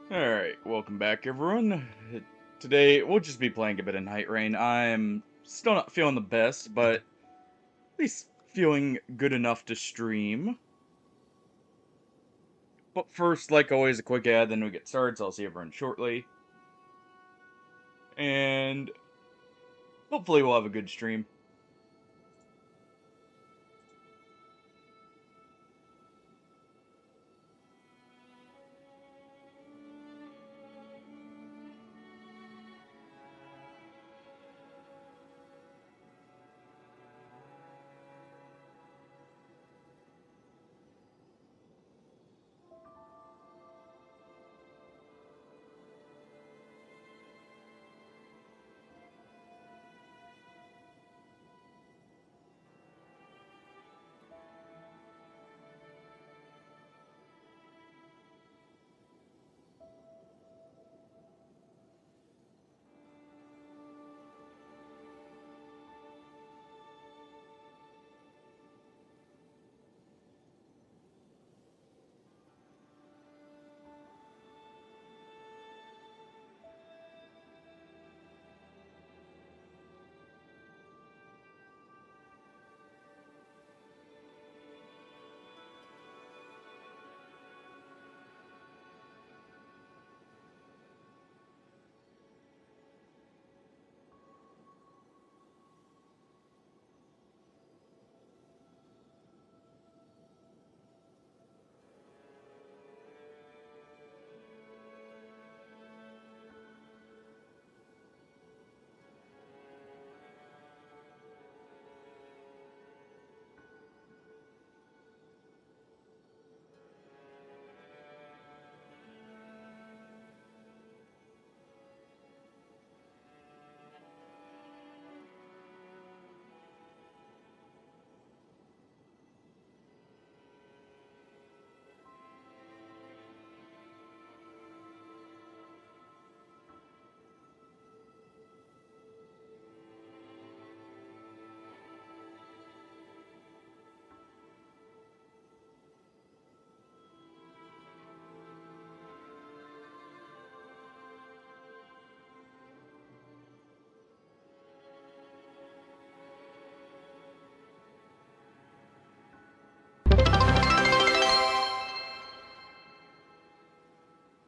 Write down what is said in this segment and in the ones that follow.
Alright, welcome back everyone. Today we'll just be playing a bit of Nightreign. I'm still not feeling the best, but at least feeling good enough to stream. But first, like always, a quick ad, then we get started, so I'll see everyone shortly. And hopefully we'll have a good stream.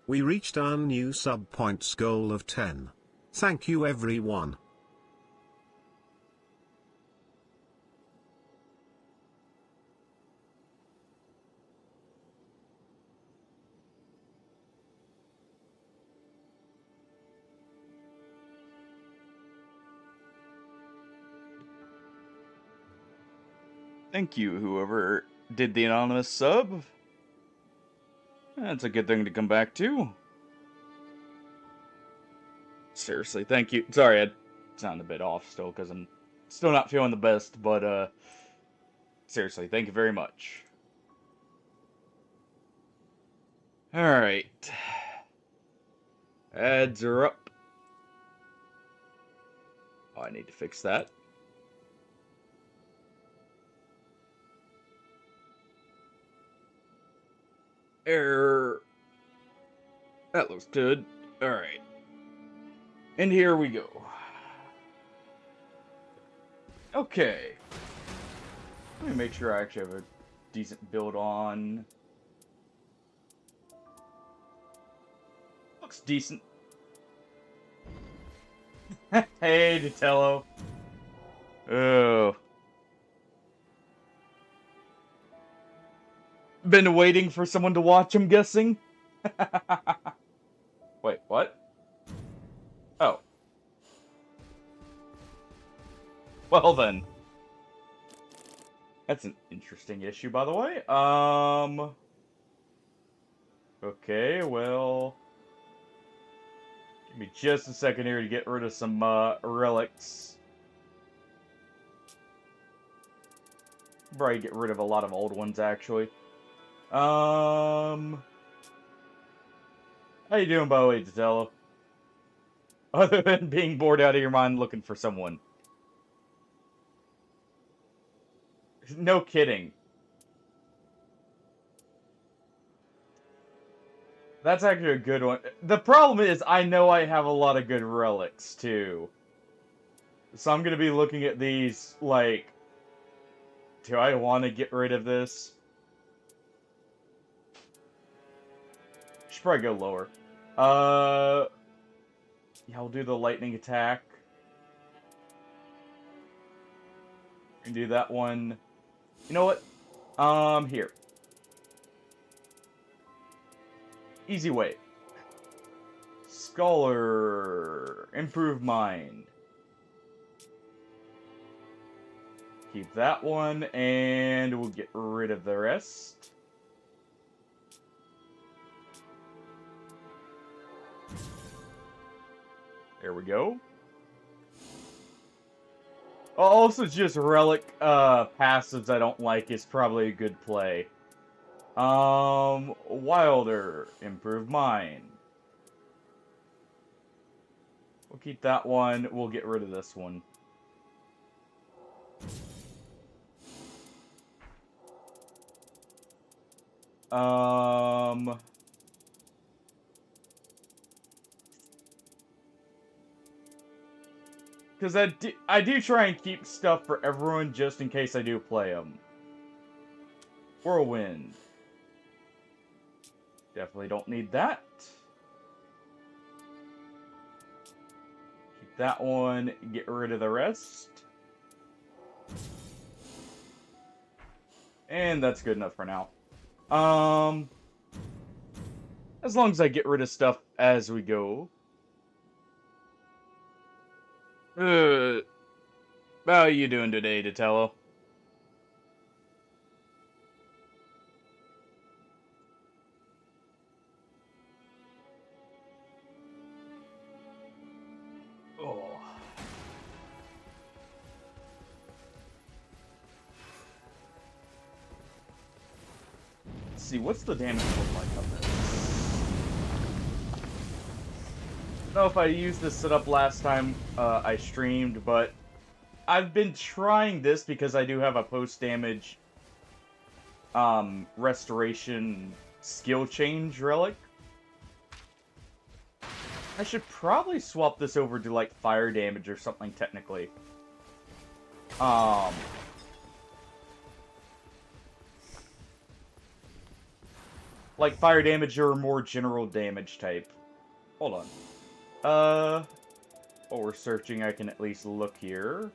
We reached our new sub points goal of 10. Thank you everyone. Thank you, whoever did the anonymous sub. That's a good thing to come back to. Seriously, thank you. Sorry, I sound a bit off still because I'm still not feeling the best, but seriously, thank you very much. Alright. Ads are up. Oh, I need to fix that. Error. That looks good. Alright. And here we go. Okay. Let me make sure I actually have a decent build on. Looks decent. Hey, Ditello. Oh. Been waiting for someone to watch, I'm guessing? Wait, what? Oh. Well then. That's an interesting issue, by the way. Okay, well... Give me just a second here to get rid of some, relics. Probably get rid of a lot of old ones, actually. How you doing, by the way, Datello? Other than being bored out of your mind looking for someone. No kidding. That's actually a good one. The problem is, I know I have a lot of good relics, too. So I'm gonna be looking at these, like... Do I want to get rid of this? Should probably go lower. Yeah, I'll do the lightning attack. And do that one. You know what? Here. Easy way. Scholar. Improve mind. Keep that one, and we'll get rid of the rest. There we go. Also, just relic passives I don't like is probably a good play. Wilder, improve mind. We'll keep that one. We'll get rid of this one. Because I do try and keep stuff for everyone just in case I do play them. Whirlwind. Definitely don't need that. Keep that one. Get rid of the rest. And that's good enough for now. As long as I get rid of stuff as we go. How are you doing today, Datello? Oh. Let's see, what's the damage look like on this? I don't know if I used this setup last time I streamed, but I've been trying this because I do have a post-damage restoration skill change relic. I should probably swap this over to, like, fire damage or something, technically. Like, fire damage or more general damage type. Hold on. While we're searching, I can at least look here.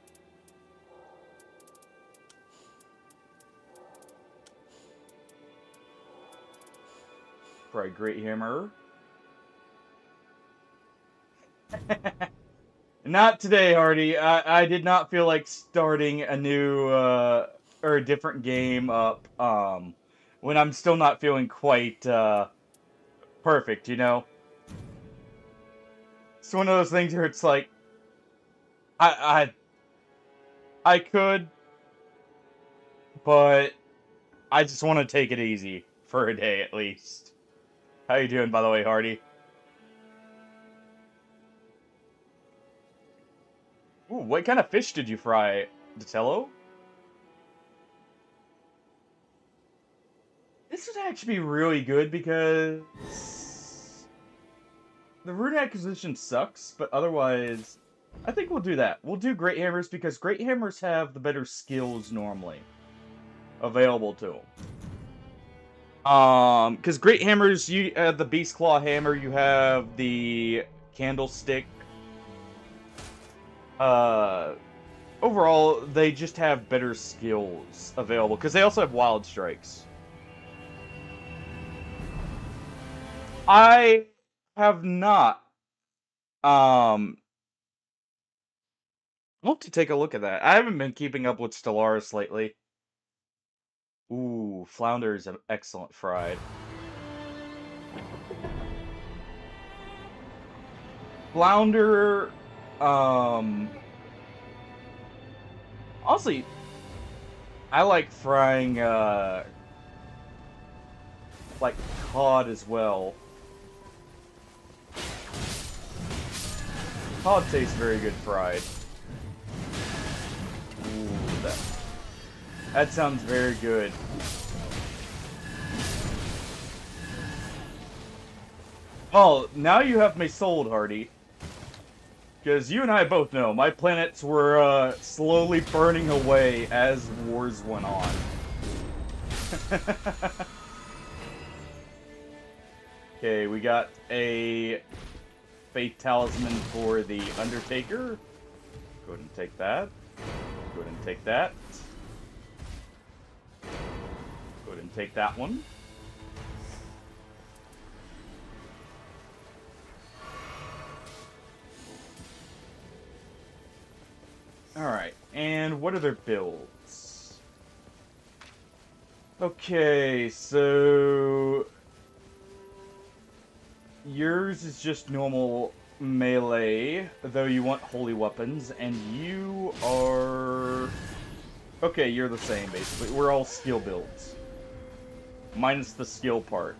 Probably Great Hammer. Not today, Hardy. I did not feel like starting a new, or a different game up, when I'm still not feeling quite, perfect, you know? It's one of those things where it's like, I could, but I just want to take it easy for a day at least. How you doing, by the way, Hardy? Ooh, what kind of fish did you fry, Datello? This would actually be really good because the rune acquisition sucks, but otherwise, I think we'll do that. We'll do Great Hammers because Great Hammers have the better skills normally available to them. Because Great Hammers, you have the Beast Claw Hammer, you have the Candlestick. Overall, they just have better skills available because they also have Wild Strikes. I have not. I'll have to take a look at that. I haven't been keeping up with Stellaris lately. Ooh, flounder is an excellent fried. Flounder, honestly, I like frying, like cod as well. Cod tastes very good fried. Ooh, that sounds very good. Well, now you have me sold, Hardy. Because you and I both know my planets were slowly burning away as wars went on. Okay, we got a Faith Talisman for the Undertaker. Go ahead and take that. Go ahead and take that. Go ahead and take that one. Alright, and what are their builds? Okay, so... yours is just normal melee, though you want holy weapons, and you are... okay, you're the same, basically. We're all skill builds. Minus the skill part.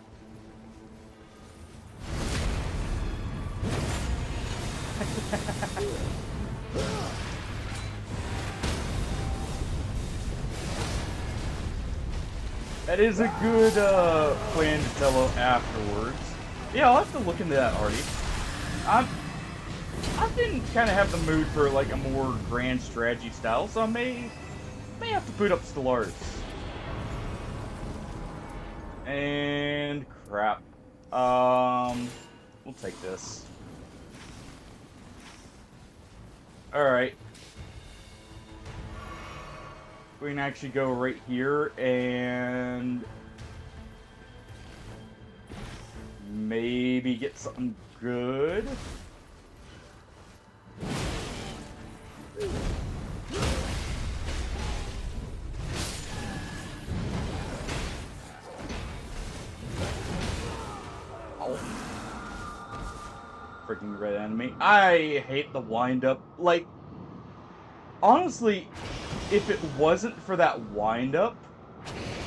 That is a good plan to tell afterwards. Yeah, I'll have to look into that, Artie. I've been kind of have the mood for like a more grand strategy style, so I may have to boot up Stellaris. And crap. We'll take this. All right. We can actually go right here and maybe get something good. Oh. Freaking red enemy. I hate the wind-up. Like, honestly, if it wasn't for that wind-up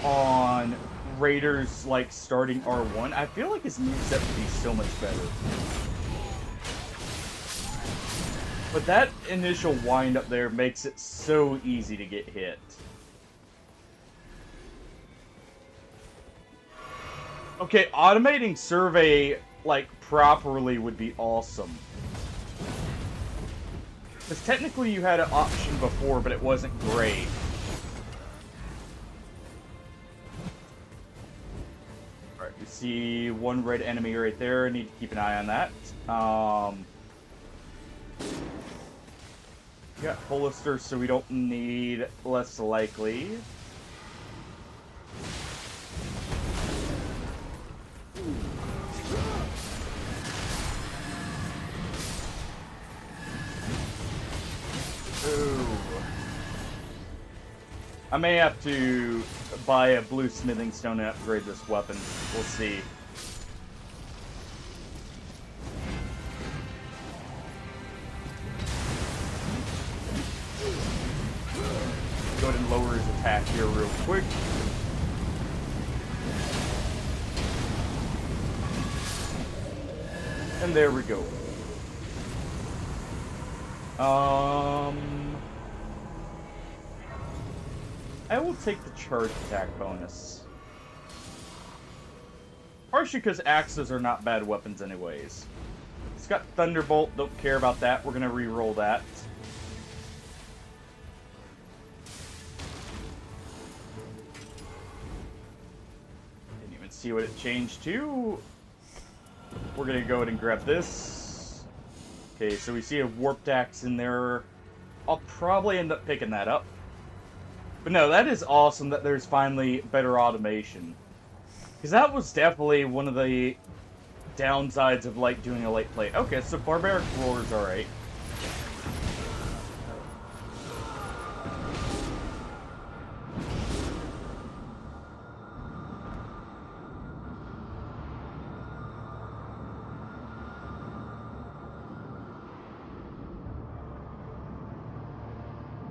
on Raiders, like, starting R1, I feel like his moveset would be so much better. But that initial wind-up there makes it so easy to get hit. Okay, automating survey, like, properly would be awesome. Because technically you had an option before, but it wasn't great. Alright, we see one red enemy right there. Need to keep an eye on that. We got Hollister, so we don't need less likely. Ooh. I may have to buy a blue smithing stone and upgrade this weapon. We'll see. Go ahead and lower his attack here real quick. And there we go. I will take the charge attack bonus. Partially because axes are not bad weapons anyways. It's got Thunderbolt, don't care about that. We're gonna re-roll that. Didn't even see what it changed to. We're gonna go ahead and grab this. Okay, so we see a Warped Axe in there. I'll probably end up picking that up. But no, that is awesome that there's finally better automation. Because that was definitely one of the downsides of like doing a late play. Okay, so Barbaric Roar is alright.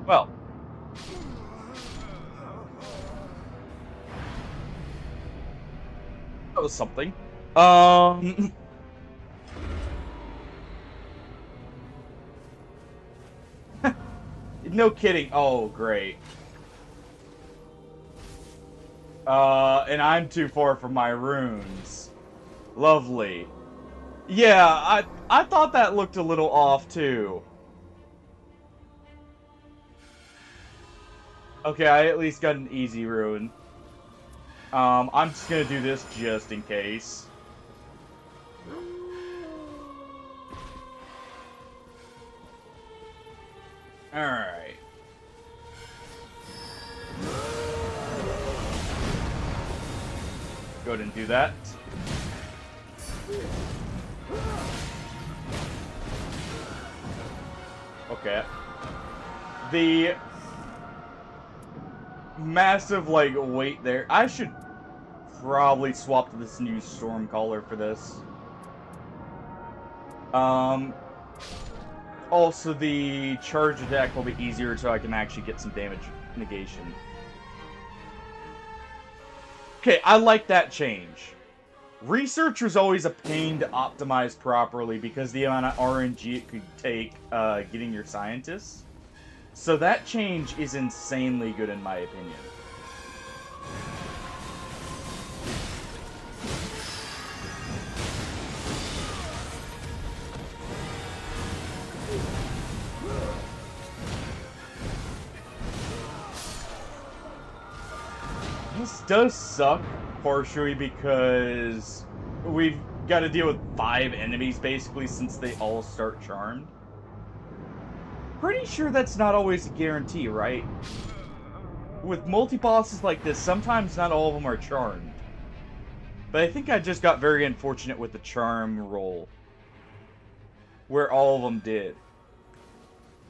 Well. That was something. No kidding. Oh, great. And I'm too far from my runes. Lovely. Yeah, I thought that looked a little off too. Okay, I at least got an easy ruin. I'm just gonna do this just in case. Alright. Go ahead and do that. Okay. The massive, like, weight there. I should probably swap to this new Stormcaller for this. Also, the charge attack will be easier so I can actually get some damage negation. Okay, I like that change. Research was always a pain to optimize properly because the amount of RNG it could take getting your scientists. So that change is insanely good in my opinion. This does suck, partially because we've got to deal with 5 enemies, basically, since they all start charmed. Pretty sure that's not always a guarantee, right? With multi-bosses like this, sometimes not all of them are charmed. But I think I just got very unfortunate with the charm roll. Where all of them did.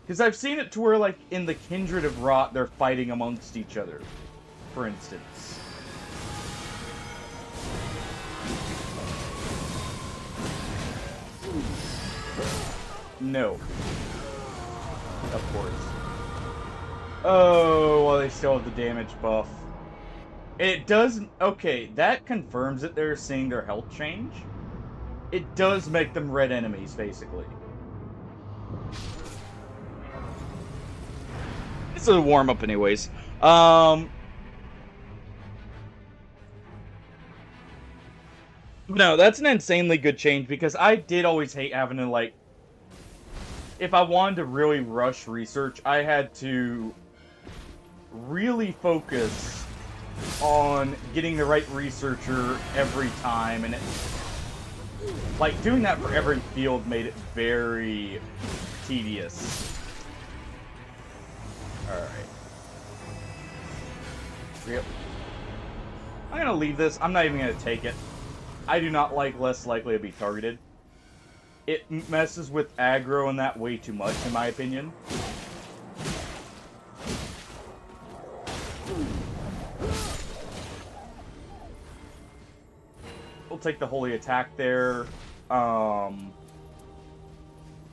Because I've seen it to where, like, in the Kindred of Rot, they're fighting amongst each other. For instance. No. Of course. Oh, well, they still have the damage buff. It doesn't... Okay, that confirms that they're seeing their health change. It does make them red enemies, basically. It's a warm-up anyways. No, that's an insanely good change, because I did always hate having to, like... If I wanted to really rush research, I had to really focus on getting the right researcher every time, and it... Like, doing that for every field made it very tedious. Alright. Yep. I'm gonna leave this. I'm not even gonna take it. I do not like less likely to be targeted. It messes with aggro and that way too much, in my opinion. We'll take the holy attack there. Because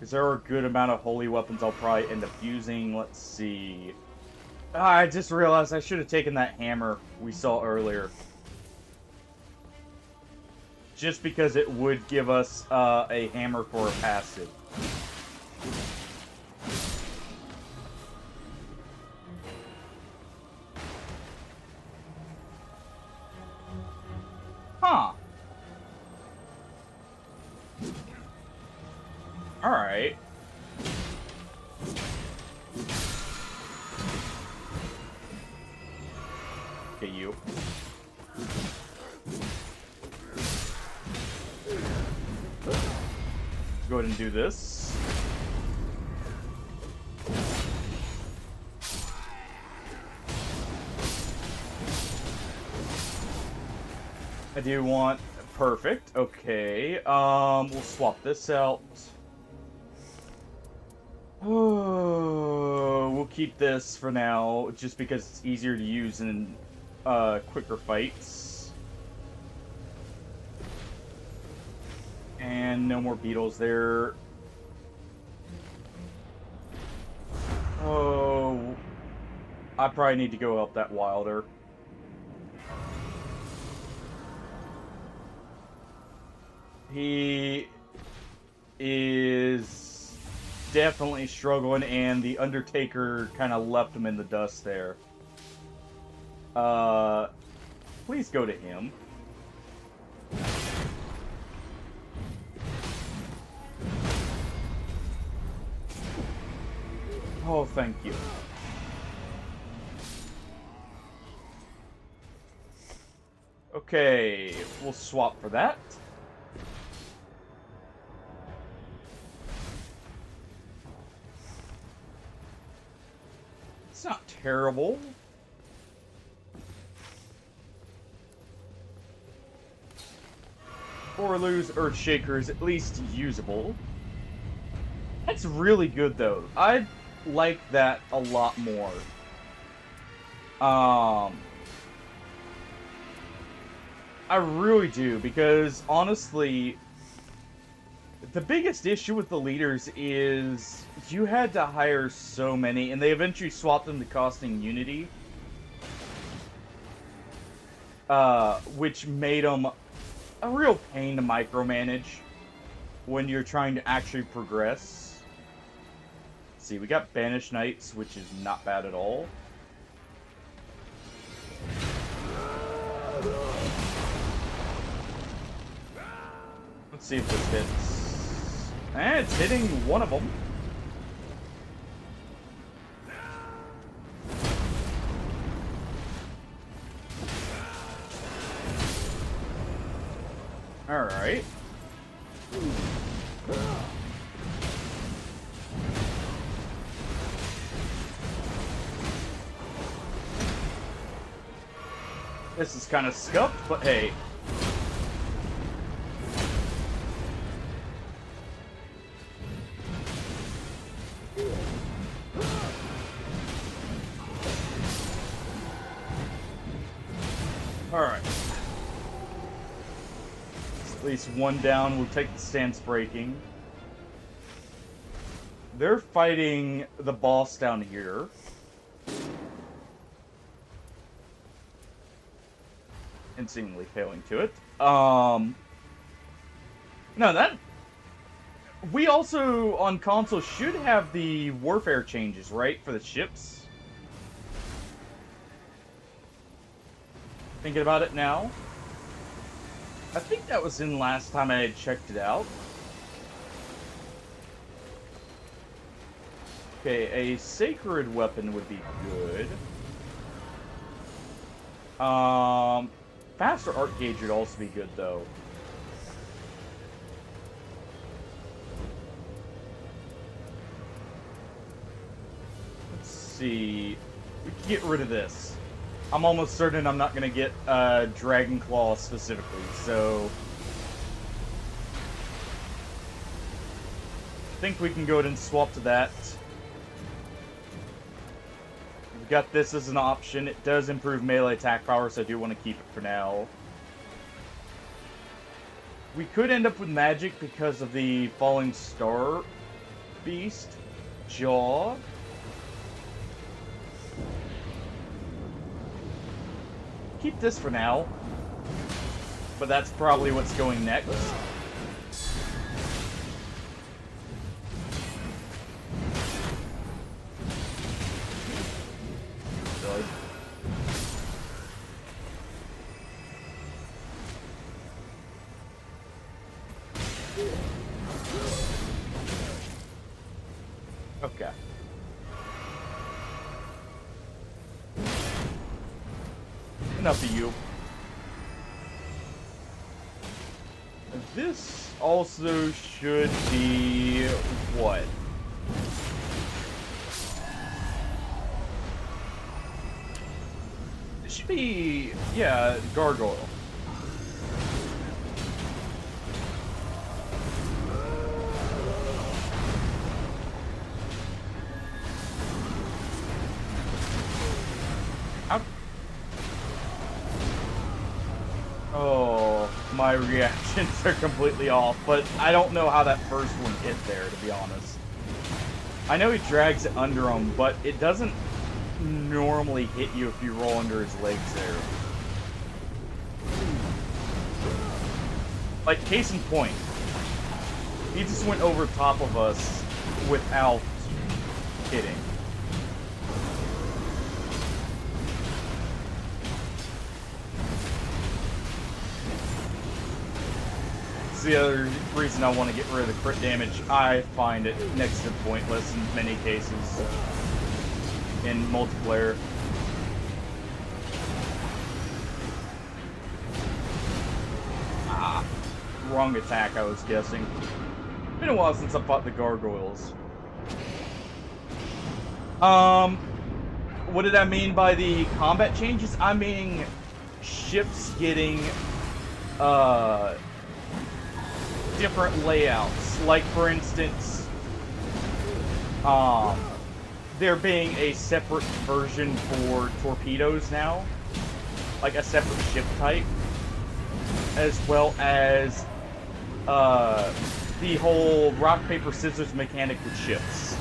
there are a good amount of holy weapons I'll probably end up using. Let's see. I just realized I should have taken that hammer we saw earlier. Just because it would give us a hammer for a passive. Huh. Alright. Okay, you. Go ahead and do this. I do want... Perfect. Okay. We'll swap this out. Oh, we'll keep this for now, just because it's easier to use in quicker fights. And no more beetles there. Oh, I probably need to go help that Wilder. He is definitely struggling, and the Undertaker kind of left him in the dust there. Please go to him. Oh, thank you. Okay, we'll swap for that. It's not terrible. Or lose Earthshaker is at least usable. That's really good, though. I like that a lot more. I really do, because honestly, the biggest issue with the leaders is you had to hire so many, and they eventually swapped them to costing Unity, which made them a real pain to micromanage when you're trying to actually progress. Let's see, we got Banished Knights, which is not bad at all. Let's see if this hits. It's hitting one of them. Alright. This is kind of scuffed, but hey. Alright. At least one down. We'll take the stance breaking. They're fighting the boss down here. And seemingly failing to it. No, that... We also, on console, should have the warfare changes, right? For the ships? Thinking about it now. I think that was in last time I had checked it out. Okay, a sacred weapon would be good. Faster art gauge would also be good, though. Let's see. We can get rid of this. I'm almost certain I'm not going to get Dragon Claw specifically, so... I think we can go ahead and swap to that. We've got this as an option. It does improve melee attack power, so I do want to keep it for now. We could end up with magic because of the Falling Star Beast. Jaw. Keep this for now. But that's probably what's going next. Really? Okay. Enough of you. This also should be what? It should be, yeah, gargoyle. Oh, my reactions are completely off, but I don't know how that first one hit there, to be honest. I know he drags it under him, but it doesn't normally hit you if you roll under his legs there. Like, case in point, he just went over top of us without hitting. is the other reason I want to get rid of the crit damage. I find it next to pointless in many cases in multiplayer. Ah, wrong attack, I was guessing. Been a while since I fought the gargoyles. What did I mean by the combat changes? I mean ships getting different layouts. Like for instance, there being a separate version for torpedoes now, like a separate ship type, as well as the whole rock paper scissors mechanic with ships.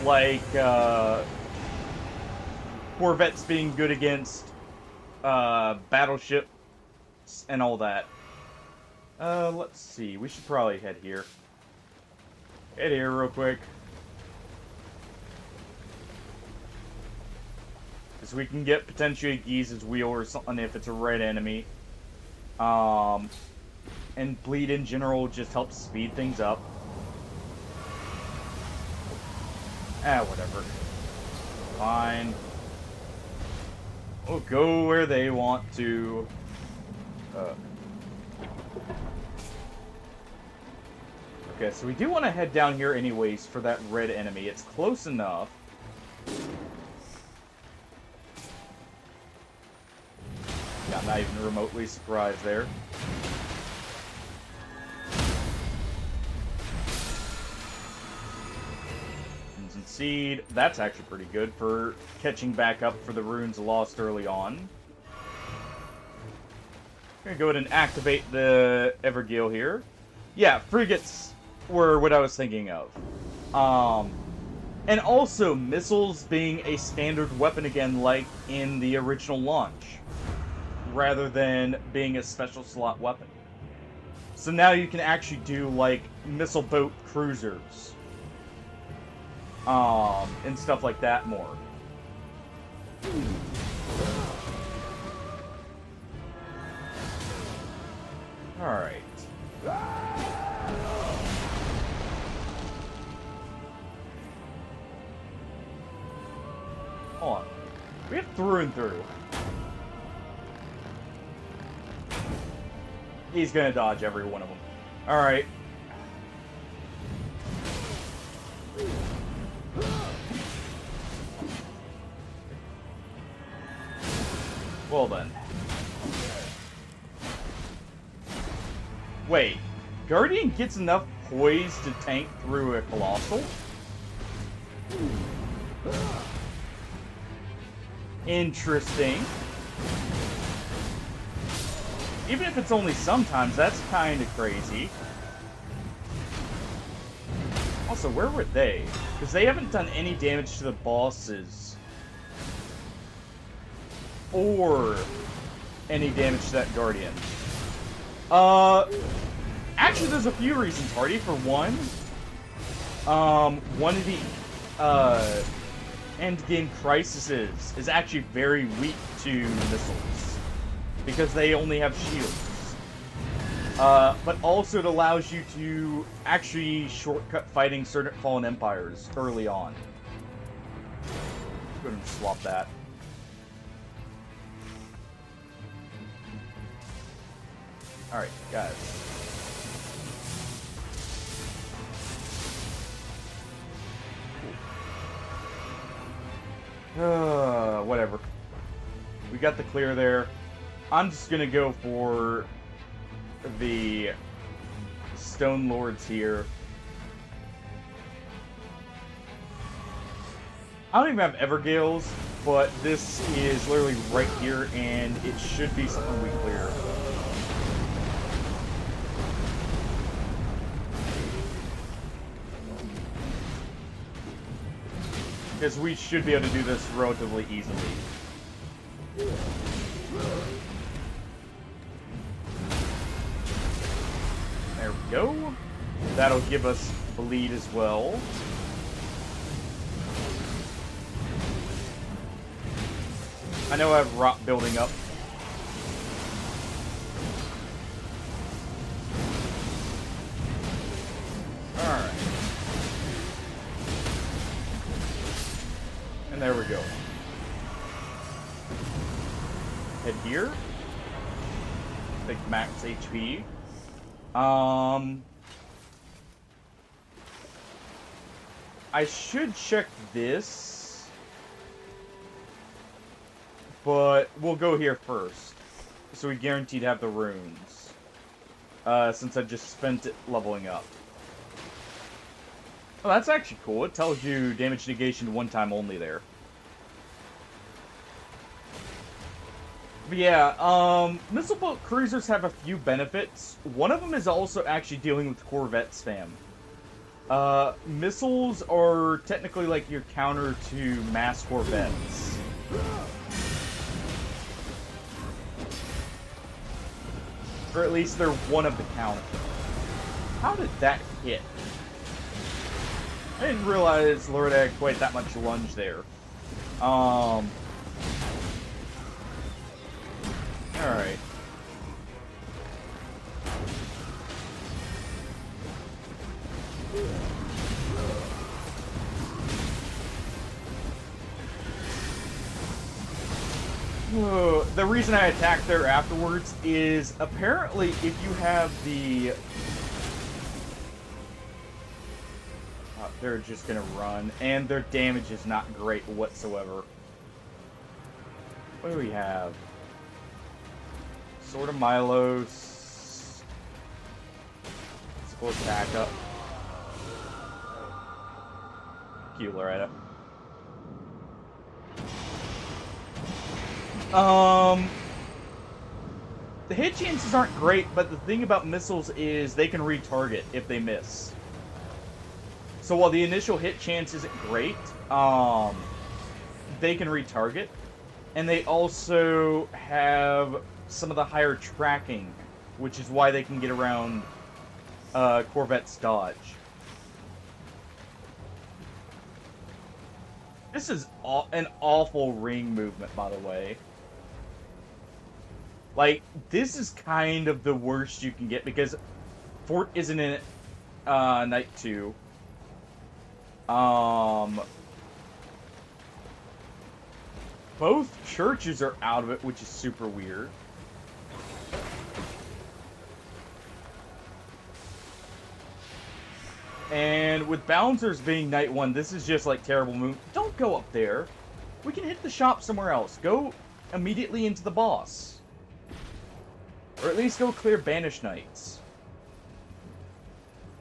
Like corvettes being good against battleships and all that. Let's see. We should probably head here. Head here real quick. Because we can get potentially Giza's wheel or something if it's a red enemy. And bleed in general just helps speed things up. Whatever. Fine. We'll go where they want to. Okay, so we do want to head down here anyways for that red enemy. It's close enough. Yeah, I'm not even remotely surprised there. Crimson Seed, that's actually pretty good for catching back up for the runes lost early on. I'm gonna go ahead and activate the Evergale here. Yeah, frigates were what I was thinking of. And also missiles being a standard weapon again, like in the original launch, rather than being a special slot weapon. So now you can actually do like missile boat cruisers, and stuff like that more. All right. Hold on. We have through and through. He's gonna dodge every one of them. Alright. Well then. Wait. Guardian gets enough poise to tank through a Colossal? Interesting. Even if it's only sometimes, that's kind of crazy. Also, where were they? Because they haven't done any damage to the bosses. Or any damage to that Guardian. Actually, there's a few reasons, Hardy. For one, one of the, endgame crises is actually very weak to missiles because they only have shields. But also it allows you to actually shortcut fighting certain fallen empires early on. Let's go ahead and swap that. Alright, guys. Whatever. We got the clear there. I'm just gonna go for the Stone Lords here. I don't even have Evergales, but this is literally right here, and it should be something we clear. Because we should be able to do this relatively easily. There we go. That'll give us bleed as well. I know I have rot building up. And there we go. Head here. Take max HP. I should check this, but we'll go here first, so we guaranteed have the runes, since I just spent it leveling up. Oh, that's actually cool. It tells you damage negation one time only there. But yeah, missile boat cruisers have a few benefits. One of them is also actually dealing with Corvette spam. Missiles are technically like your counter to mass Corvettes. Or at least they're one of the counter. How did that hit? I didn't realize Lord had quite that much lunge there. Alright. The reason I attacked there afterwards is apparently if you have the... they're just gonna run, and their damage is not great whatsoever. What do we have? Sword of Milos. Physical attack up. Cute, Loretta. The hit chances aren't great, but the thing about missiles is they can retarget if they miss. So while the initial hit chance isn't great, they can retarget. And they also have some of the higher tracking, which is why they can get around Corvette's dodge. This is an awful ring movement, by the way. Like, this is kind of the worst you can get, because Fort isn't in it, Night 2. Both churches are out of it, which is super weird. And with Bouncers being Night 1, this is just like terrible move. Don't go up there. We can hit the shop somewhere else. Go immediately into the boss. Or at least go clear Banished Knights.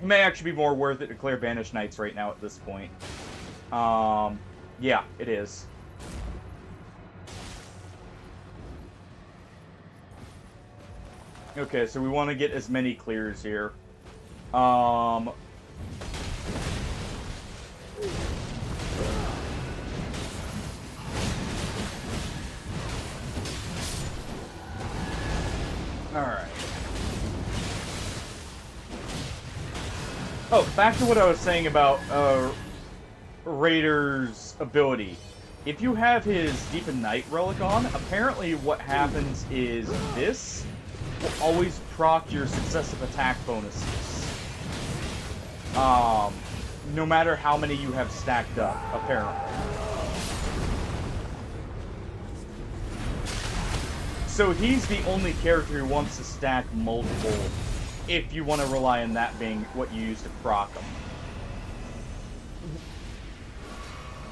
It may actually be more worth it to clear Banished Knights right now at this point. Yeah, it is. Okay, so we want to get as many clears here. Alright. Oh, back to what I was saying about Raider's ability. If you have his Deepened Night Relic on, apparently what happens is this will always proc your successive attack bonuses. No matter how many you have stacked up, apparently. So he's the only character who wants to stack multiple, if you want to rely on that being what you use to proc them.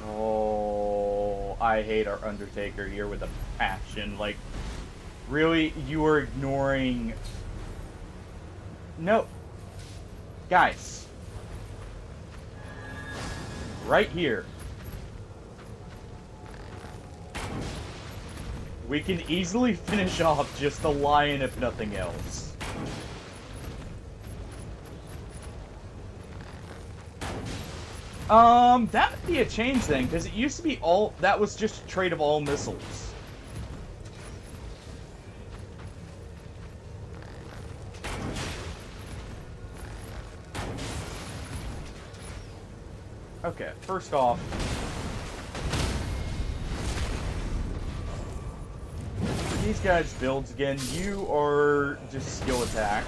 Oh, I hate our Undertaker here with a passion. Like, really? You are ignoring... No. Guys. Right here. We can easily finish off just the lion if nothing else. That would be a change then, because it used to be all... That was just a trait of all missiles. Okay, first off... For these guys' builds, again, you are just skill attack,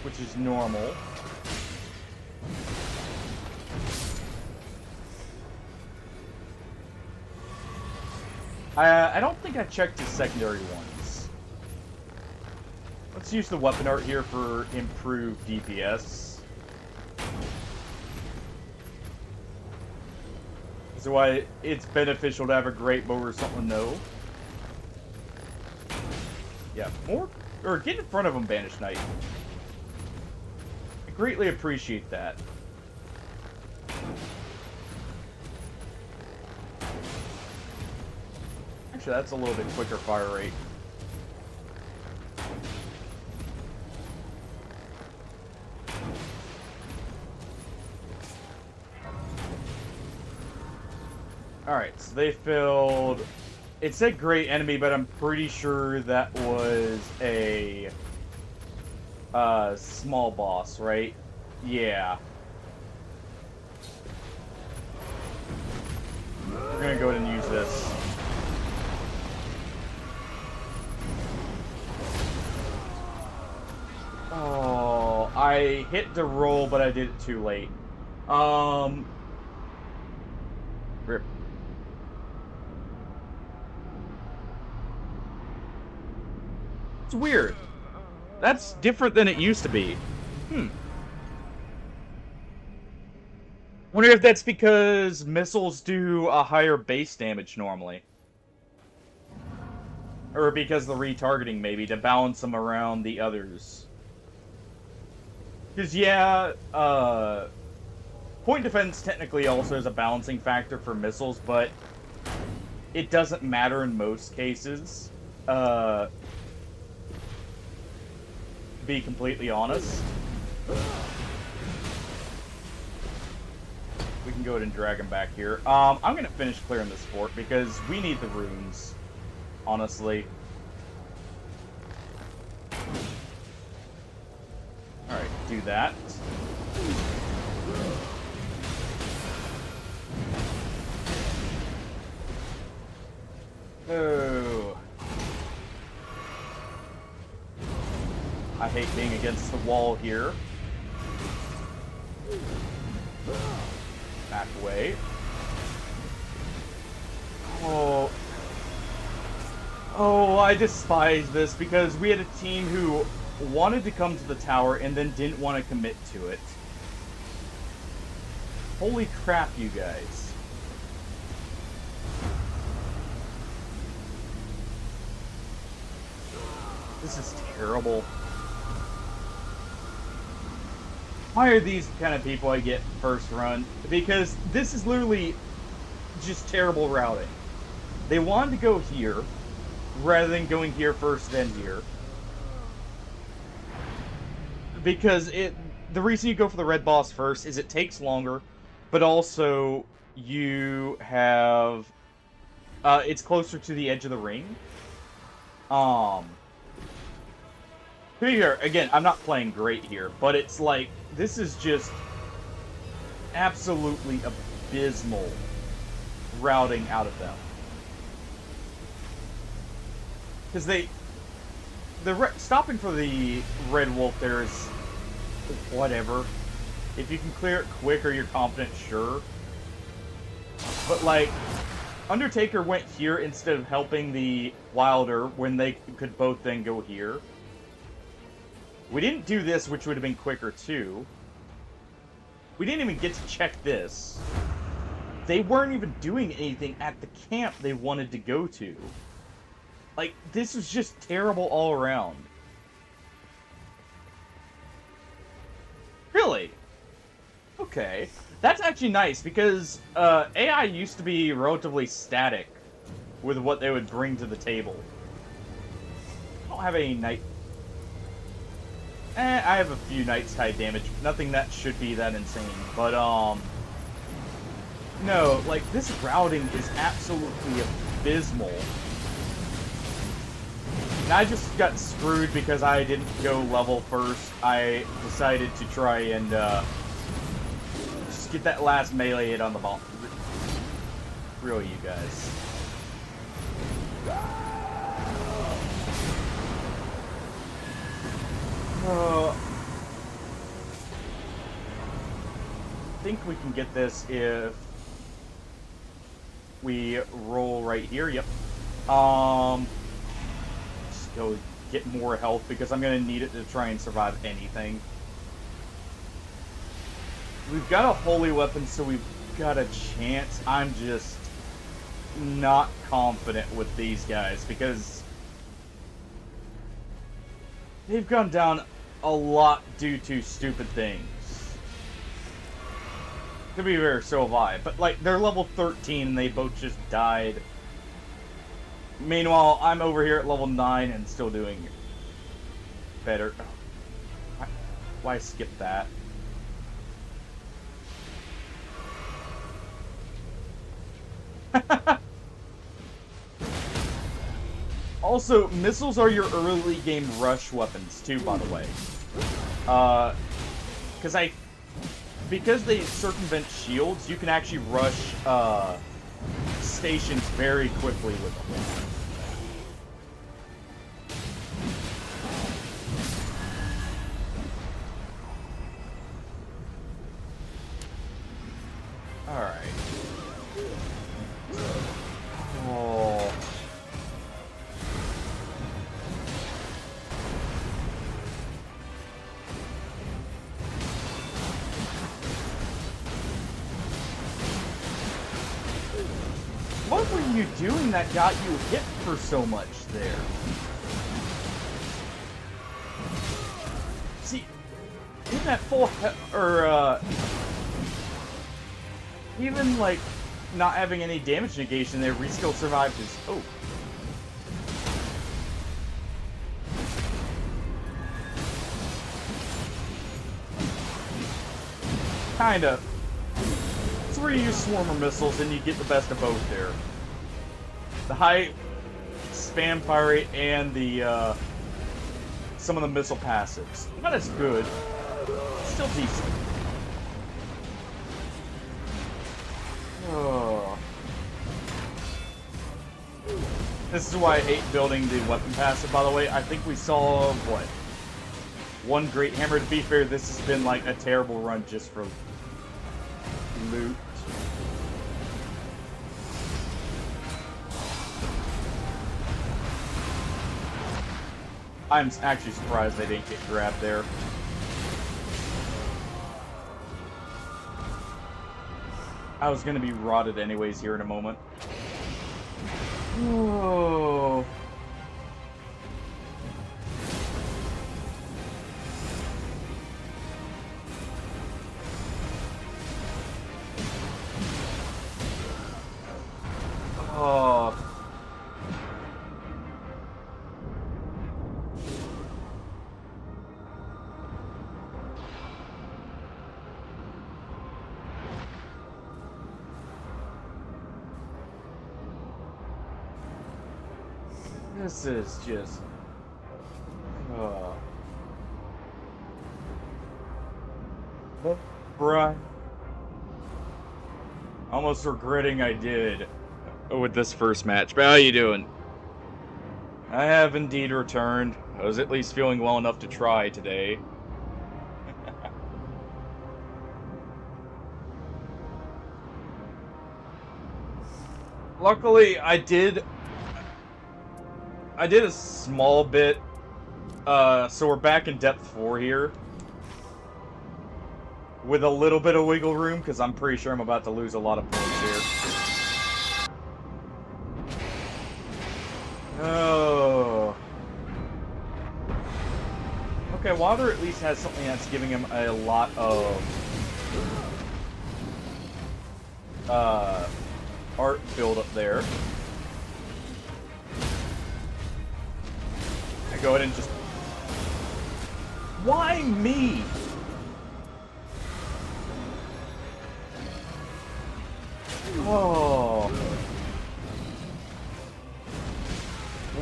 which is normal. I don't think I checked his secondary ones. Let's use the weapon art here for improved DPS. That's why it's beneficial to have a great bow or something, no. Yeah, more, or get in front of him, Banished Knight. I greatly appreciate that. Actually, that's a little bit quicker fire rate. Alright, so they filled... It said great enemy, but I'm pretty sure that was a... small boss, right? Yeah. We're gonna go ahead and use this. Oh, I hit the roll, but I did it too late. Rip. It's weird. That's different than it used to be. Wonder if that's because missiles do a higher base damage normally. Or because of the retargeting, maybe, to balance them around the others. Because, yeah, point defense technically also is a balancing factor for missiles, but it doesn't matter in most cases. To be completely honest. We can go ahead and drag him back here. I'm going to finish clearing this fort because we need the runes, honestly. Alright, do that. Oh. I hate being against the wall here. Back away. Oh. Oh, I despise this because we had a team who wanted to come to the tower and then didn't want to commit to it. Holy crap, you guys. This is terrible. Why are these kind of people I get first run? Because this is literally just terrible routing. They wanted to go here, rather than going here first, then here. Because the reason you go for the red boss first is it takes longer, but also you have... it's closer to the edge of the ring. Here, again, I'm not playing great here, but it's like, this is just absolutely abysmal routing out of them. Because stopping for the red wolf there is whatever. If you can clear it quick or you're confident, sure. But like, Undertaker went here instead of helping the Wilder when they could both then go here. We didn't do this, which would have been quicker too. We didn't even get to check this. They weren't even doing anything at the camp they wanted to go to. Like, this was just terrible all around. Really? Okay. That's actually nice, because AI used to be relatively static with what they would bring to the table. I don't have any knight... I have a few Knight's Tide damage. Nothing that should be that insane. But, no, like, this routing is absolutely abysmal. And I just got screwed because I didn't go level first. I decided to try and, just get that last melee hit on the ball. Really, you guys. I think we can get this if we roll right here. Yep. Just go get more health because I'm gonna need it to try and survive anything. We've got a holy weapon, so we've got a chance. I'm just not confident with these guys because they've gone down a lot due to stupid things. To be fair, so have I. But, like, they're level 13 and they both just died. Meanwhile, I'm over here at level 9 and still doing better. Why skip that? Also, missiles are your early game rush weapons too, by the way. Because they circumvent shields, you can actually rush stations very quickly with them. Alright. Oh. What were you doing that got you hit for so much there? See, in that full even like not having any damage negation there, we still survived his. Oh. Kinda. It's where you use swarmer missiles and you get the best of both there. The high spam fire rate and the some of the missile passives. Not as good. Still decent. Oh. This is why I hate building the weapon passive, by the way. I think we saw, what? One great hammer. To be fair, this has been like a terrible run just for loot. I'm actually surprised they didn't get grabbed there. I was gonna be rotted anyways here in a moment. Oh. Oh. This is just... Bruh. Almost regretting I did with this first match. But how you doing? I have indeed returned. I was at least feeling well enough to try today. Luckily, I did a small bit, so we're back in depth 4 here. With a little bit of wiggle room, because I'm pretty sure I'm about to lose a lot of points here. Oh. Okay, water at least has something that's giving him a lot of art build up there. I go ahead and just... Why me? Oh.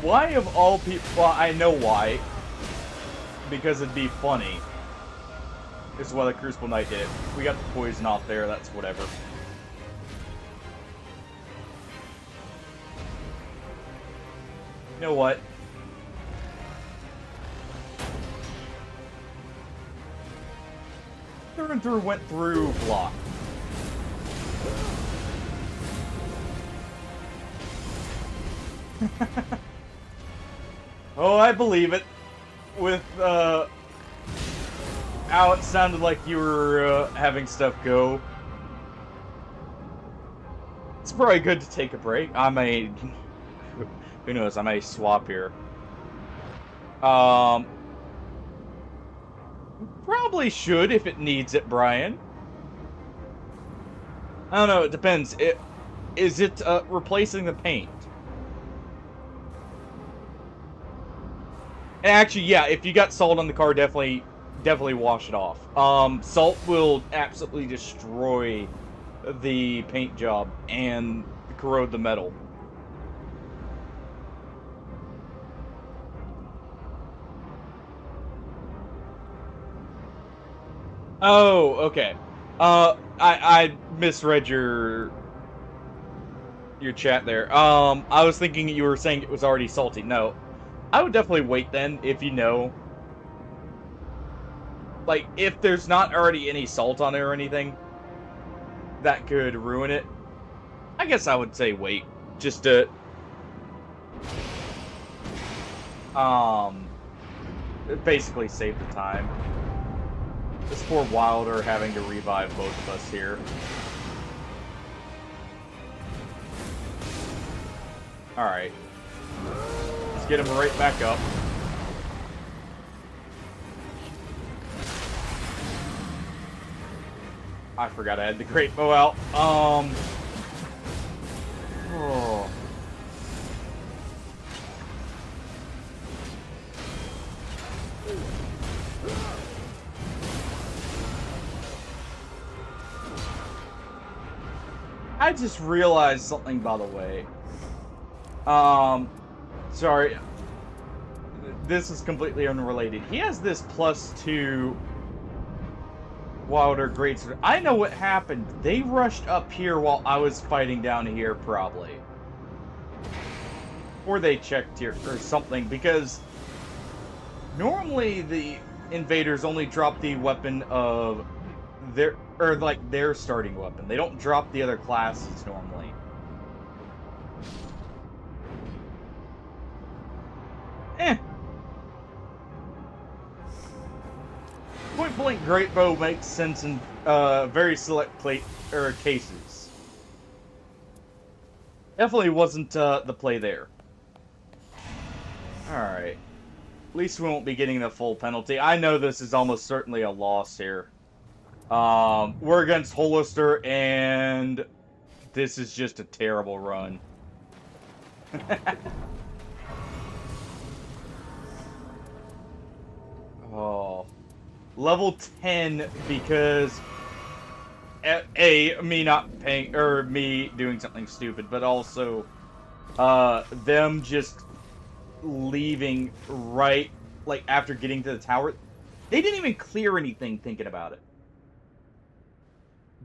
Why of all people... Well, I know why. Because it'd be funny. This is why the Crucible Knight did it. We got the poison off there, that's whatever. You know what? Through and through went through block. Oh, I believe it. With how it sounded like you were having stuff go. It's probably good to take a break. I may, who knows? I may swap here. Um, Probably should if it needs it, Brian. I don't know. It depends. Is it replacing the paint? And actually, yeah. If you got salt on the car, definitely wash it off. Salt will absolutely destroy the paint job and corrode the metal. Oh, okay. I misread your chat there. I was thinking you were saying it was already salty. No, I would definitely wait then if you know, like, if there's not already any salt on it or anything that could ruin it. I guess I would say wait, just to um basically save the time. This poor Wilder having to revive both of us here. Alright. Let's get him right back up. I forgot I had the great bow out. Oh. I just realized something, by the way. Sorry. This is completely unrelated. He has this +2 Wilder Greatsword. I know what happened. They rushed up here while I was fighting down here, probably. Or they checked here or something, because normally the invaders only drop the weapon of their starting weapon. They don't drop the other classes normally. Point blank great bow makes sense in very select cases. Definitely wasn't the play there. Alright. At least we won't be getting the full penalty. I know this is almost certainly a loss here. We're against Hollister, and this is just a terrible run. Oh. Level 10 because me not paying, or me doing something stupid, but also them just leaving right, like, after getting to the tower. They didn't even clear anything thinking about it.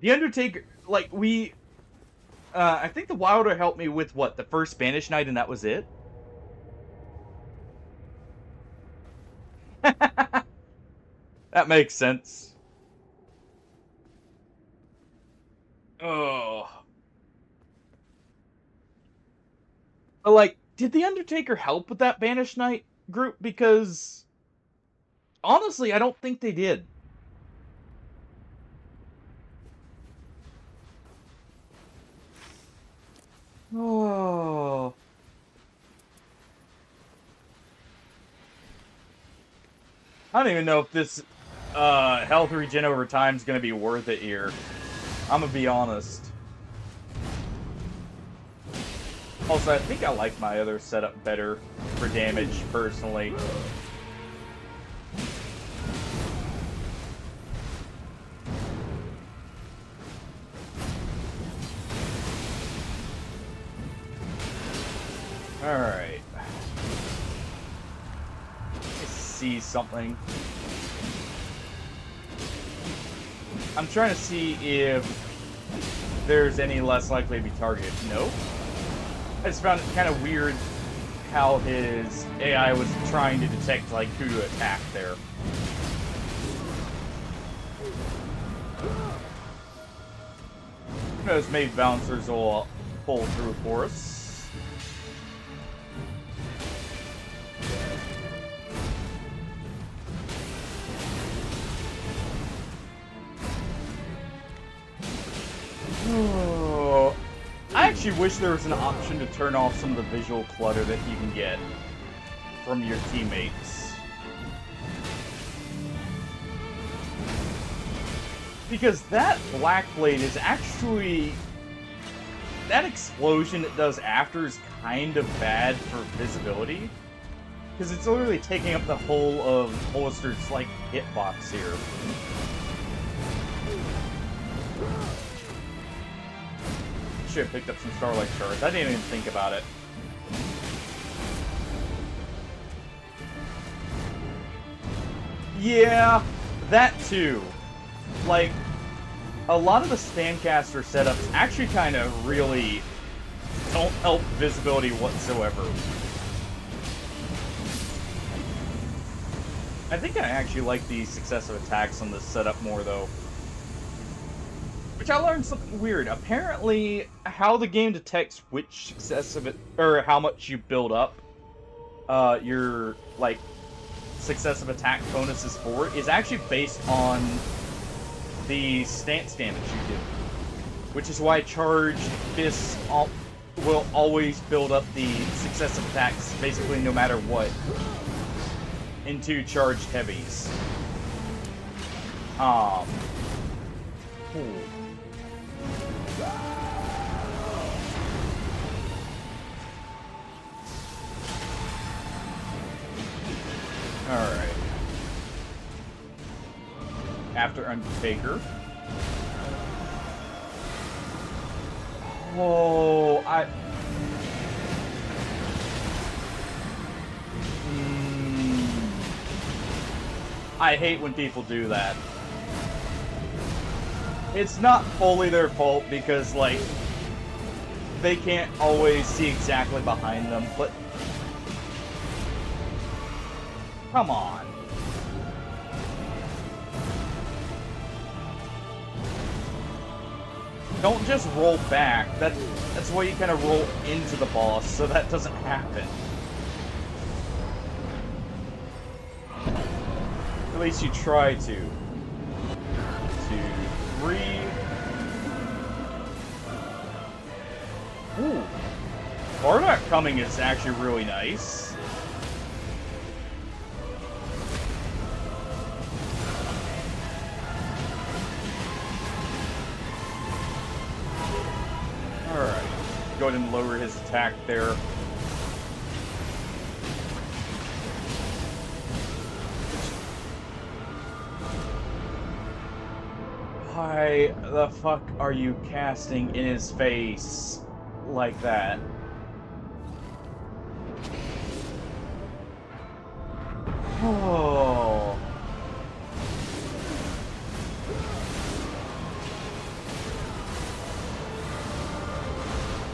The Undertaker, like, I think the Wilder helped me with, what, the first Spanish Knight, and that was it? That makes sense. Oh. But, like, did the Undertaker help with that Banished Knight group? Because, honestly, I don't think they did. Oh. I don't even know if this health regen over time is going to be worth it here. I'm going to be honest. Also, I think I like my other setup better for damage, personally. Alright. Let's see something. I'm trying to see if there's any less likely to be targeted. Nope. I just found it kind of weird how his AI was trying to detect, like, who to attack there. Who knows, maybe bouncers will pull through for us. actually wish there was an option to turn off some of the visual clutter that you can get from your teammates. Because that Black Blade is actually... That explosion it does after is kind of bad for visibility. Because it's literally taking up the whole of Hollister's, like, hitbox here. Should have picked up some Starlight Shards. I didn't even think about it. Yeah, that too. Like, a lot of the Standcaster setups actually kind of really don't help visibility whatsoever. I think I actually like the successive attacks on this setup more, though. Which I learned something weird. Apparently, how the game detects which successive, or how much you build up your, like, successive attack bonuses for is actually based on the stance damage you do. Which is why Charged Fists will always build up the successive attacks, basically no matter what, into Charged Heavies. Cool. Alright. After Undertaker. Oh, I hate when people do that. It's not fully their fault because, like, they can't always see exactly behind them, but... Come on. Don't just roll back. That's why you kind of roll into the boss, so that doesn't happen. At least you try to. 2, 3. Ooh. Bardock coming is actually really nice. Alright. Go ahead and lower his attack there. Why the fuck are you casting in his face like that? Oh.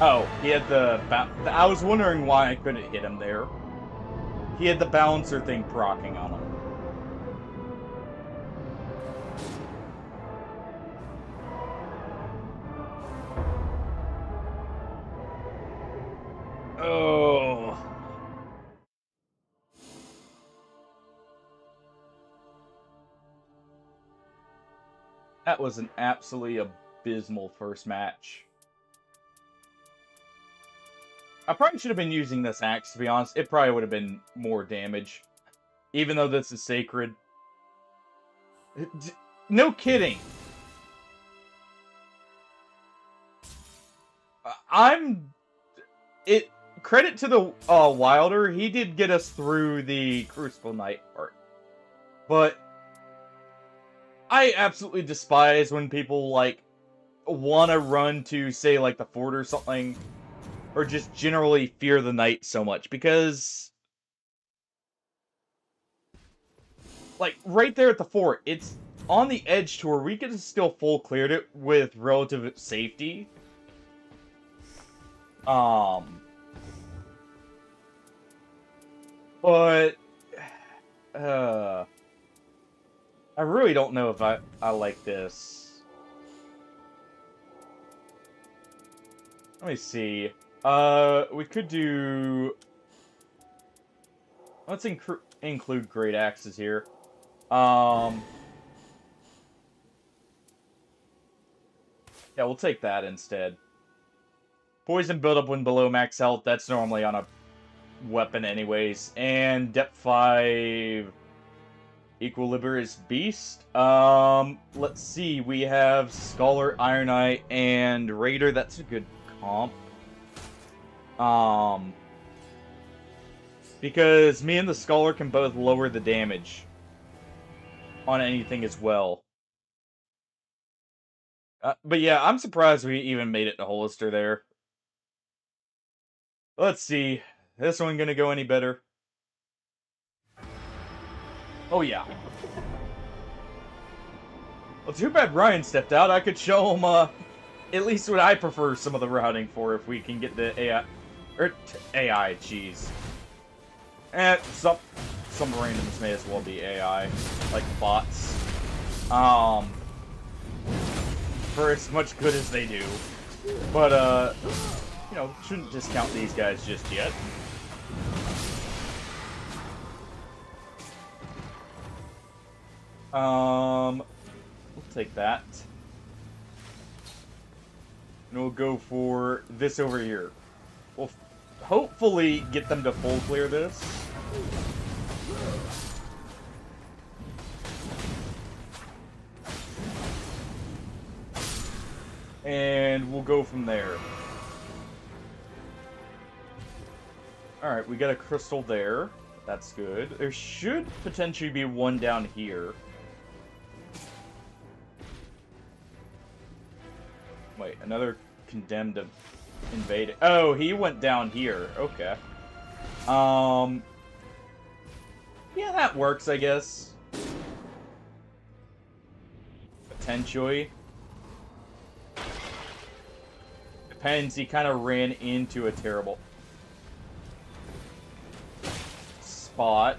Oh, he had the... I was wondering why I couldn't hit him there. He had the balancer thing proccing on him. Oh. That was an absolutely abysmal first match. I probably should have been using this axe, to be honest. It probably would have been more damage. Even though this is sacred. No kidding. Credit to the Wilder, he did get us through the Crucible Knight part. But I absolutely despise when people, like, want to run to, say, like, the fort or something. Or just generally fear the Knight so much. Because, like, right there at the fort, it's on the edge to where we could have still full cleared it with relative safety. But, I really don't know if I like this. Let me see. We could do... Let's include great axes here. Yeah, we'll take that instead. Poison buildup when below max health. That's normally on a weapon anyways. And depth 5 Equilibrious Beast. Let's see. We have Scholar, Iron Eye, and Raider. That's a good comp. Because me and the Scholar can both lower the damage on anything as well. But yeah, I'm surprised we even made it to Hollister there. Let's see. This one gonna go any better? Oh yeah. Well, too bad Ryan stepped out. I could show him, at least what I prefer some of the routing for if we can get the AI. AI, jeez. And some randoms may as well be AI, like bots. For as much good as they do. But, you know, shouldn't discount these guys just yet. We'll take that. And we'll go for this over here. We'll hopefully get them to full clear this. And we'll go from there. Alright, we got a crystal there. That's good. There should potentially be one down here. Wait, another condemned to invade. Oh, he went down here. Okay. Yeah, that works, I guess. Potentially. Depends, he kind of ran into a terrible spot.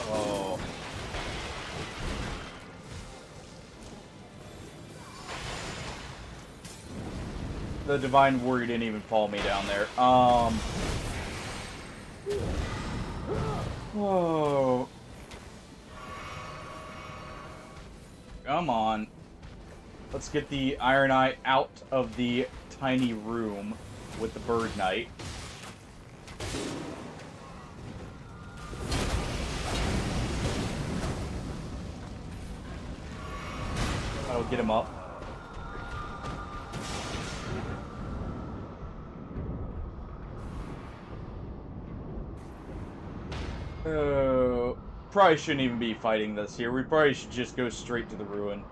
Oh. The Divine Warrior didn't even follow me down there. Whoa. Come on. Let's get the Iron Eye out of the tiny room with the Bird Knight. That'll get him up. Probably shouldn't even be fighting this here. We probably should just go straight to the ruin.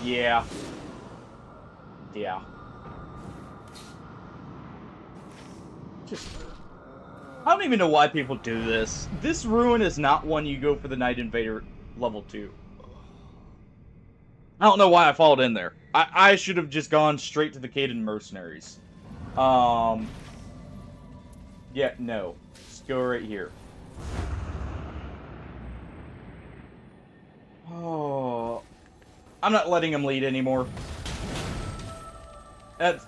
Yeah. Yeah. Just... I don't even know why people do this. This ruin is not one you go for the Night Invader level 2. I don't know why I followed in there. I should have just gone straight to the Caden Mercenaries. Yeah, no. Just go right here. Oh... I'm not letting him lead anymore. That's...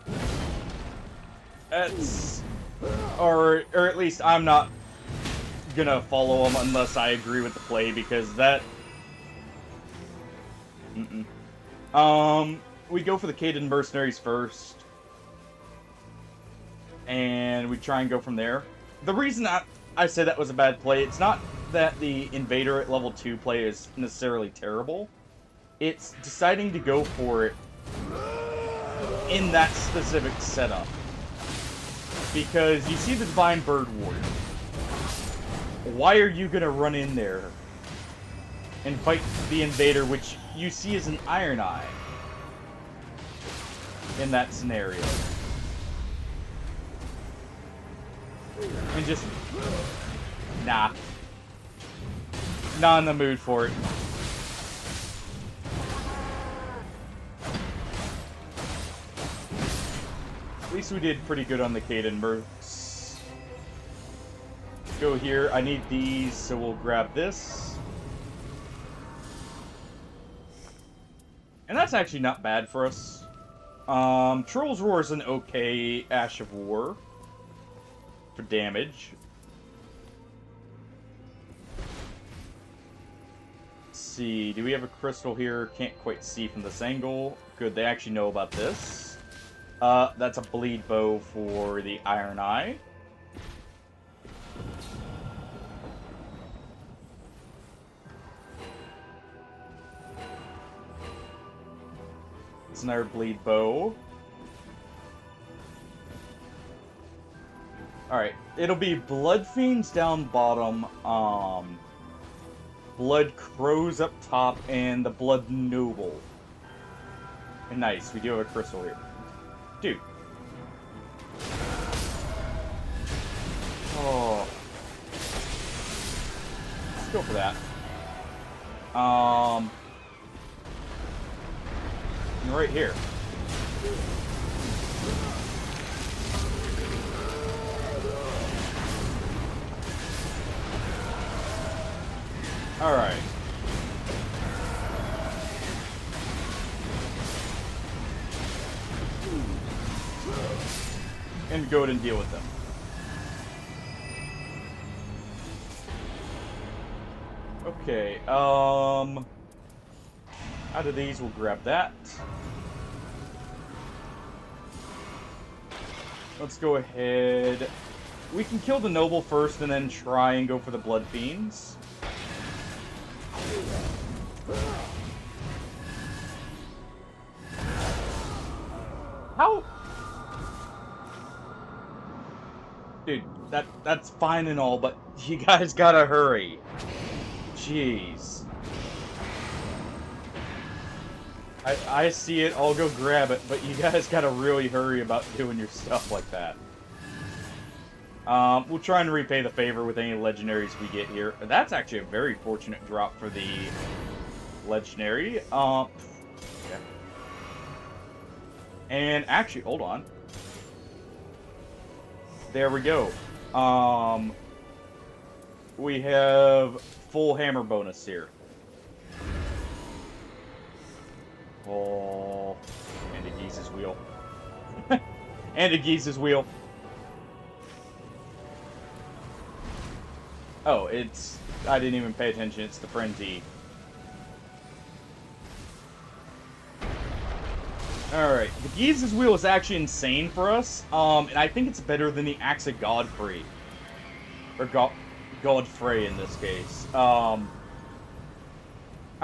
Or at least I'm not gonna follow him unless I agree with the play, because that... We go for the Caden Mercenaries first. And we try and go from there. The reason I said that was a bad play, it's not that the Invader at level 2 play is necessarily terrible. It's deciding to go for it in that specific setup. Because you see the Divine Bird Warrior. Why are you gonna run in there and fight the Invader, which you see as an Iron Eye in that scenario? And just... Nah. Not in the mood for it. At least we did pretty good on the Caden Mercs. Go here. I need these, so we'll grab this. And that's actually not bad for us. Troll's Roar is an okay Ash of War for damage. see. Do we have a crystal here? Can't quite see from this angle. Good, they actually know about this. That's a bleed bow for the Iron Eye. It's another bleed bow. Alright, it'll be Blood Fiends down bottom, Blood Crows up top, and the Blood Noble. And nice, we do have a crystal here. Dude. Oh. Let's go for that. Right here. Alright. And go ahead and deal with them. Okay, out of these, we'll grab that. Let's go ahead. We can kill the Noble first and then try and go for the Blood Fiends. How? Dude, that's fine and all, but you guys gotta hurry. Jeez. I see it, I'll go grab it, but you guys gotta really hurry about doing your stuff like that. We'll try and repay the favor with any legendaries we get here. That's actually a very fortunate drop for the legendary. Okay. And actually, hold on. There we go. We have full hammer bonus here. Oh, and a Geese's wheel. And a Geese's wheel. Oh, it's... I didn't even pay attention. It's the Frenzy. Alright, the Geese's wheel is actually insane for us. And I think it's better than the Axe of Godfrey. Or Godfrey in this case. I'm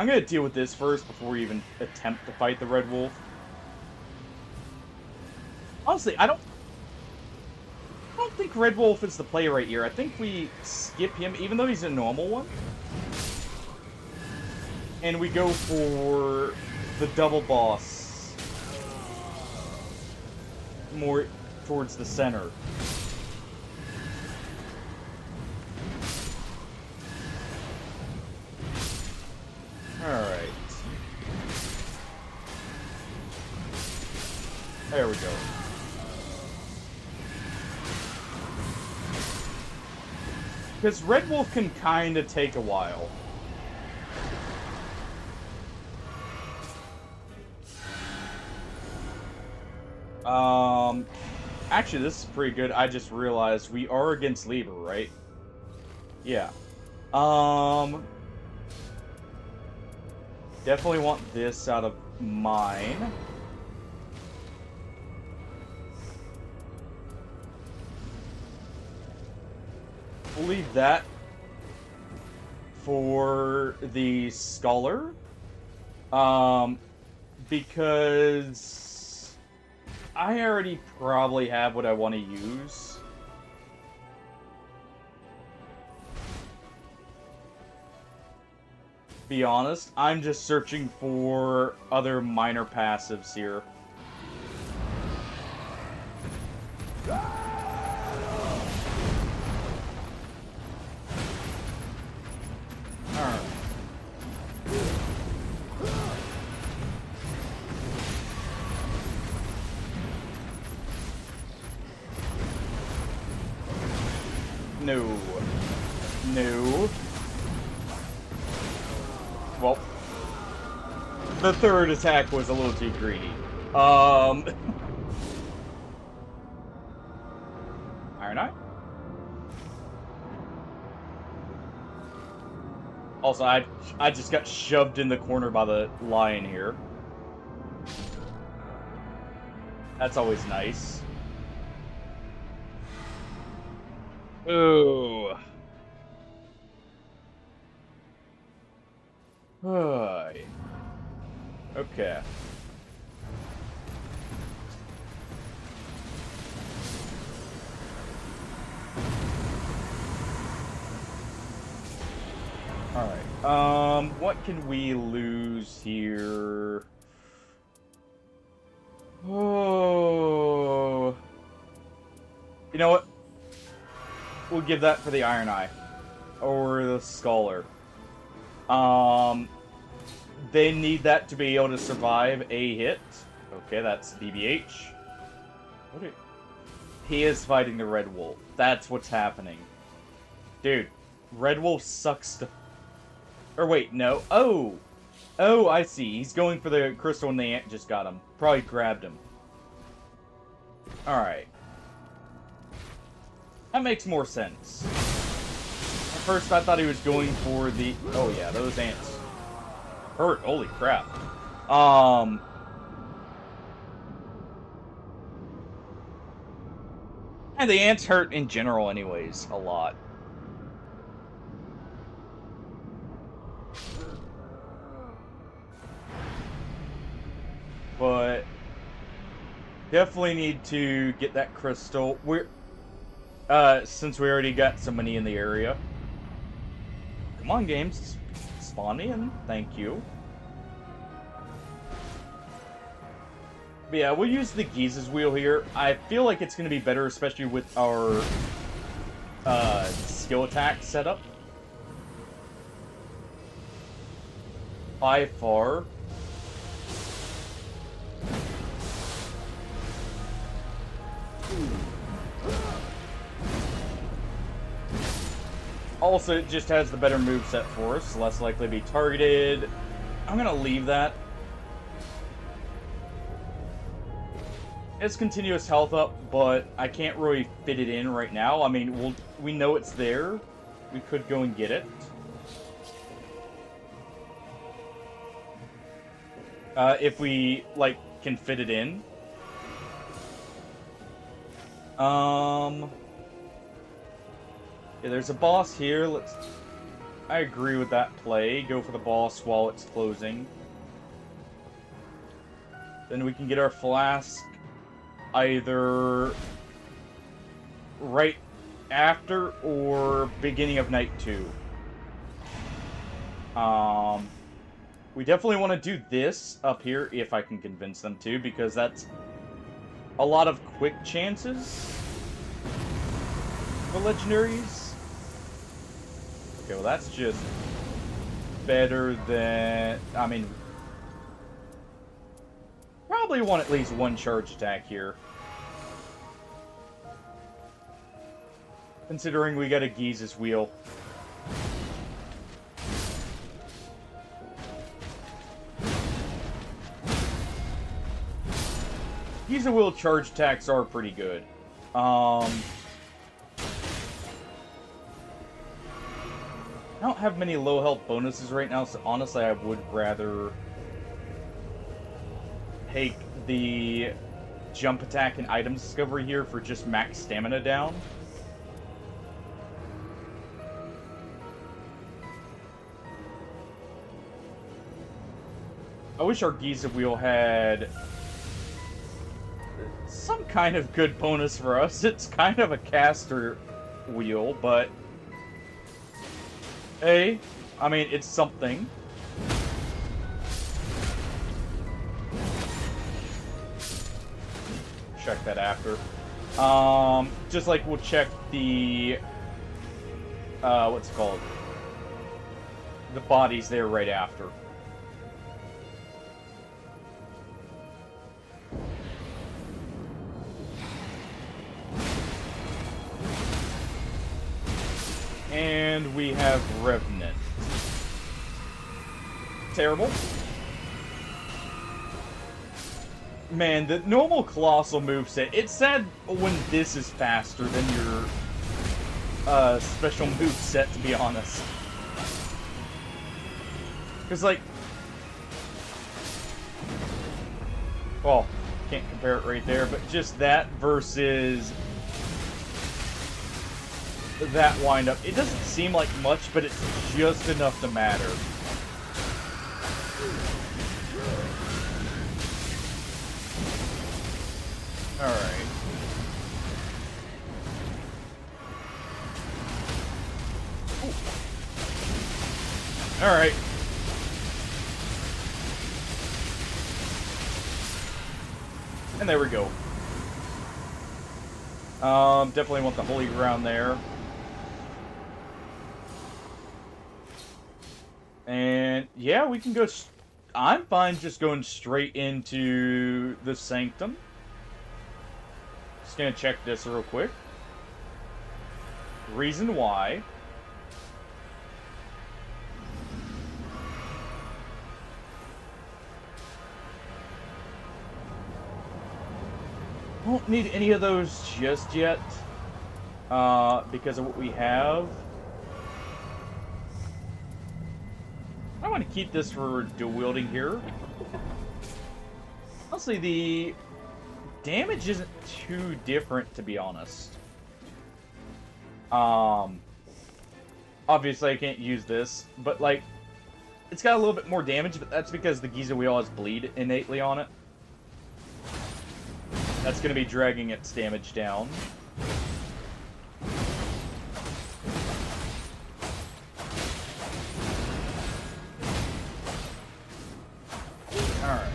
gonna deal with this first before we even attempt to fight the Red Wolf. Honestly, I don't think Red Wolf is the play right here. I think we skip him, even though he's a normal one. And we go for the double boss. More towards the center. Alright. There we go. Because Red Wolf can kind of take a while. Actually, this is pretty good. I just realized we are against Lieber, right? Yeah. Definitely want this out of mine. We'll leave that for the Scholar. Because I already probably have what I want to use. Be honest, I'm just searching for other minor passives here. Alright. No. No. Well, the third attack was a little too greedy. Iron Eye? Also, I just got shoved in the corner by the lion here. That's always nice. Ooh. Okay. Alright. What can we lose here? Oh. You know what? We'll give that for the Iron Eye. Or the Scholar. They need that to be able to survive a hit. Okay, that's BBH. He is fighting the Red Wolf. That's what's happening. Dude, Red Wolf sucks to... Or wait, no. Oh! Oh, I see. He's going for the crystal and the ant just got him. Probably grabbed him. Alright. That makes more sense. At first I thought he was going for the... Oh yeah, those ants. Hurt, holy crap. And the ants hurt in general anyways, a lot. But definitely need to get that crystal. Since we already got some money in the area. Come on, games. Spawn in. Thank you. But yeah, we'll use the Giza's wheel here. I feel like it's going to be better, especially with our skill attack setup. By far. Also, it just has the better moveset for us, less likely to be targeted. I'm gonna leave that. It's continuous health up, but I can't really fit it in right now. I mean, we know it's there. We could go and get it. If we, like, can fit it in. Yeah, there's a boss here. I agree with that play. Go for the boss while it's closing. Then we can get our flask either right after or beginning of night 2. We definitely want to do this up here if I can convince them to, because that's a lot of quick chances for legendaries. Okay, well that's just better than... I mean... Probably want at least one charge attack here. Considering we got a Giza's wheel. Giza wheel charge attacks are pretty good. I don't have many low health bonuses right now, so honestly I would rather take the jump attack and item discovery here for just max stamina down. I wish our Giza wheel had some kind of good bonus for us. It's kind of a caster wheel, but hey, I mean, it's something. Check that after. Just like we'll check the what's it called? The bodies there right after. And we have Revenant. Terrible. Man, the normal Colossal moveset, it's sad when this is faster than your special moveset, to be honest. Because, like... Well, can't compare it right there, but just that versus... that wind-up. It doesn't seem like much, but it's just enough to matter. Alright. Alright. And there we go. Definitely want the holy ground there. And yeah, we can go... I'm fine just going straight into the Sanctum. Just gonna check this real quick. Reason why. Won't need any of those just yet. Because of what we have. I want to keep this for dual wielding here. Honestly, the damage isn't too different, to be honest. Obviously I can't use this, but like, it's got a little bit more damage, but that's because the Giza wheel has bleed innately on it. That's going to be dragging its damage down. Alright.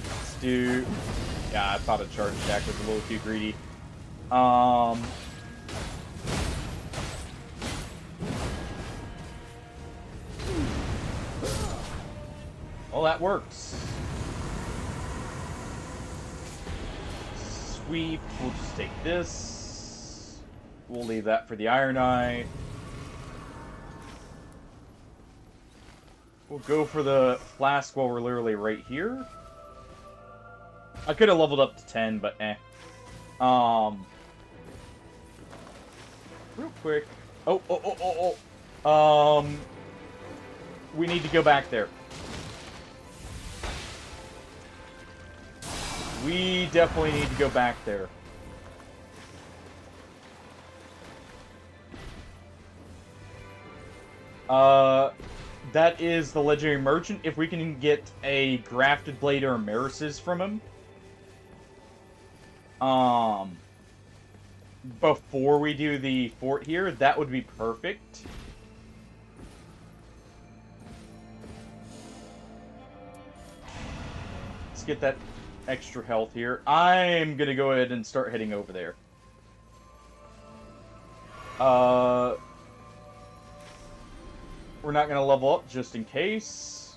Let's do... Yeah, I thought a charge attack was a little too greedy. Well, that works. Sweep. We'll just take this. We'll leave that for the Iron Eye. We'll go for the flask while we're literally right here. I could have leveled up to 10, but eh. Real quick. We need to go back there. We definitely need to go back there. That is the Legendary Merchant. If we can get a Grafted Blade or a Maris's from him. Before we do the fort here, that would be perfect. Let's get that extra health here. I'm gonna go ahead and start heading over there. We're not gonna level up just in case.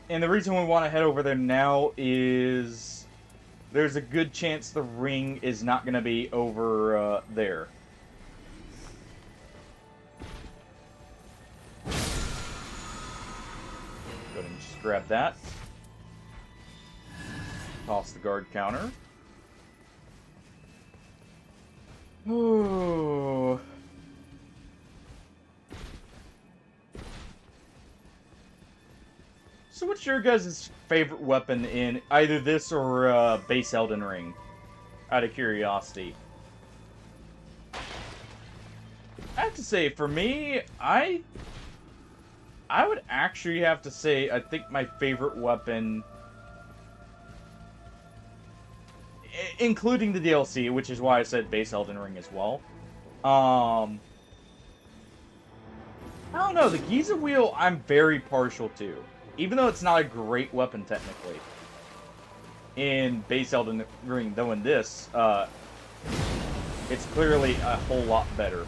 And the reason we want to head over there now is there's a good chance the ring is not gonna be over there. Go ahead and just grab that. Toss the guard counter. Ooh. So what's your guys' favorite weapon in either this or base Elden Ring? Out of curiosity. I have to say, for me, I would actually have to say, I think my favorite weapon, including the DLC, which is why I said base Elden Ring as well. I don't know, the Giza wheel I'm very partial to. Even though it's not a great weapon technically. In base Elden Ring, though in this, it's clearly a whole lot better.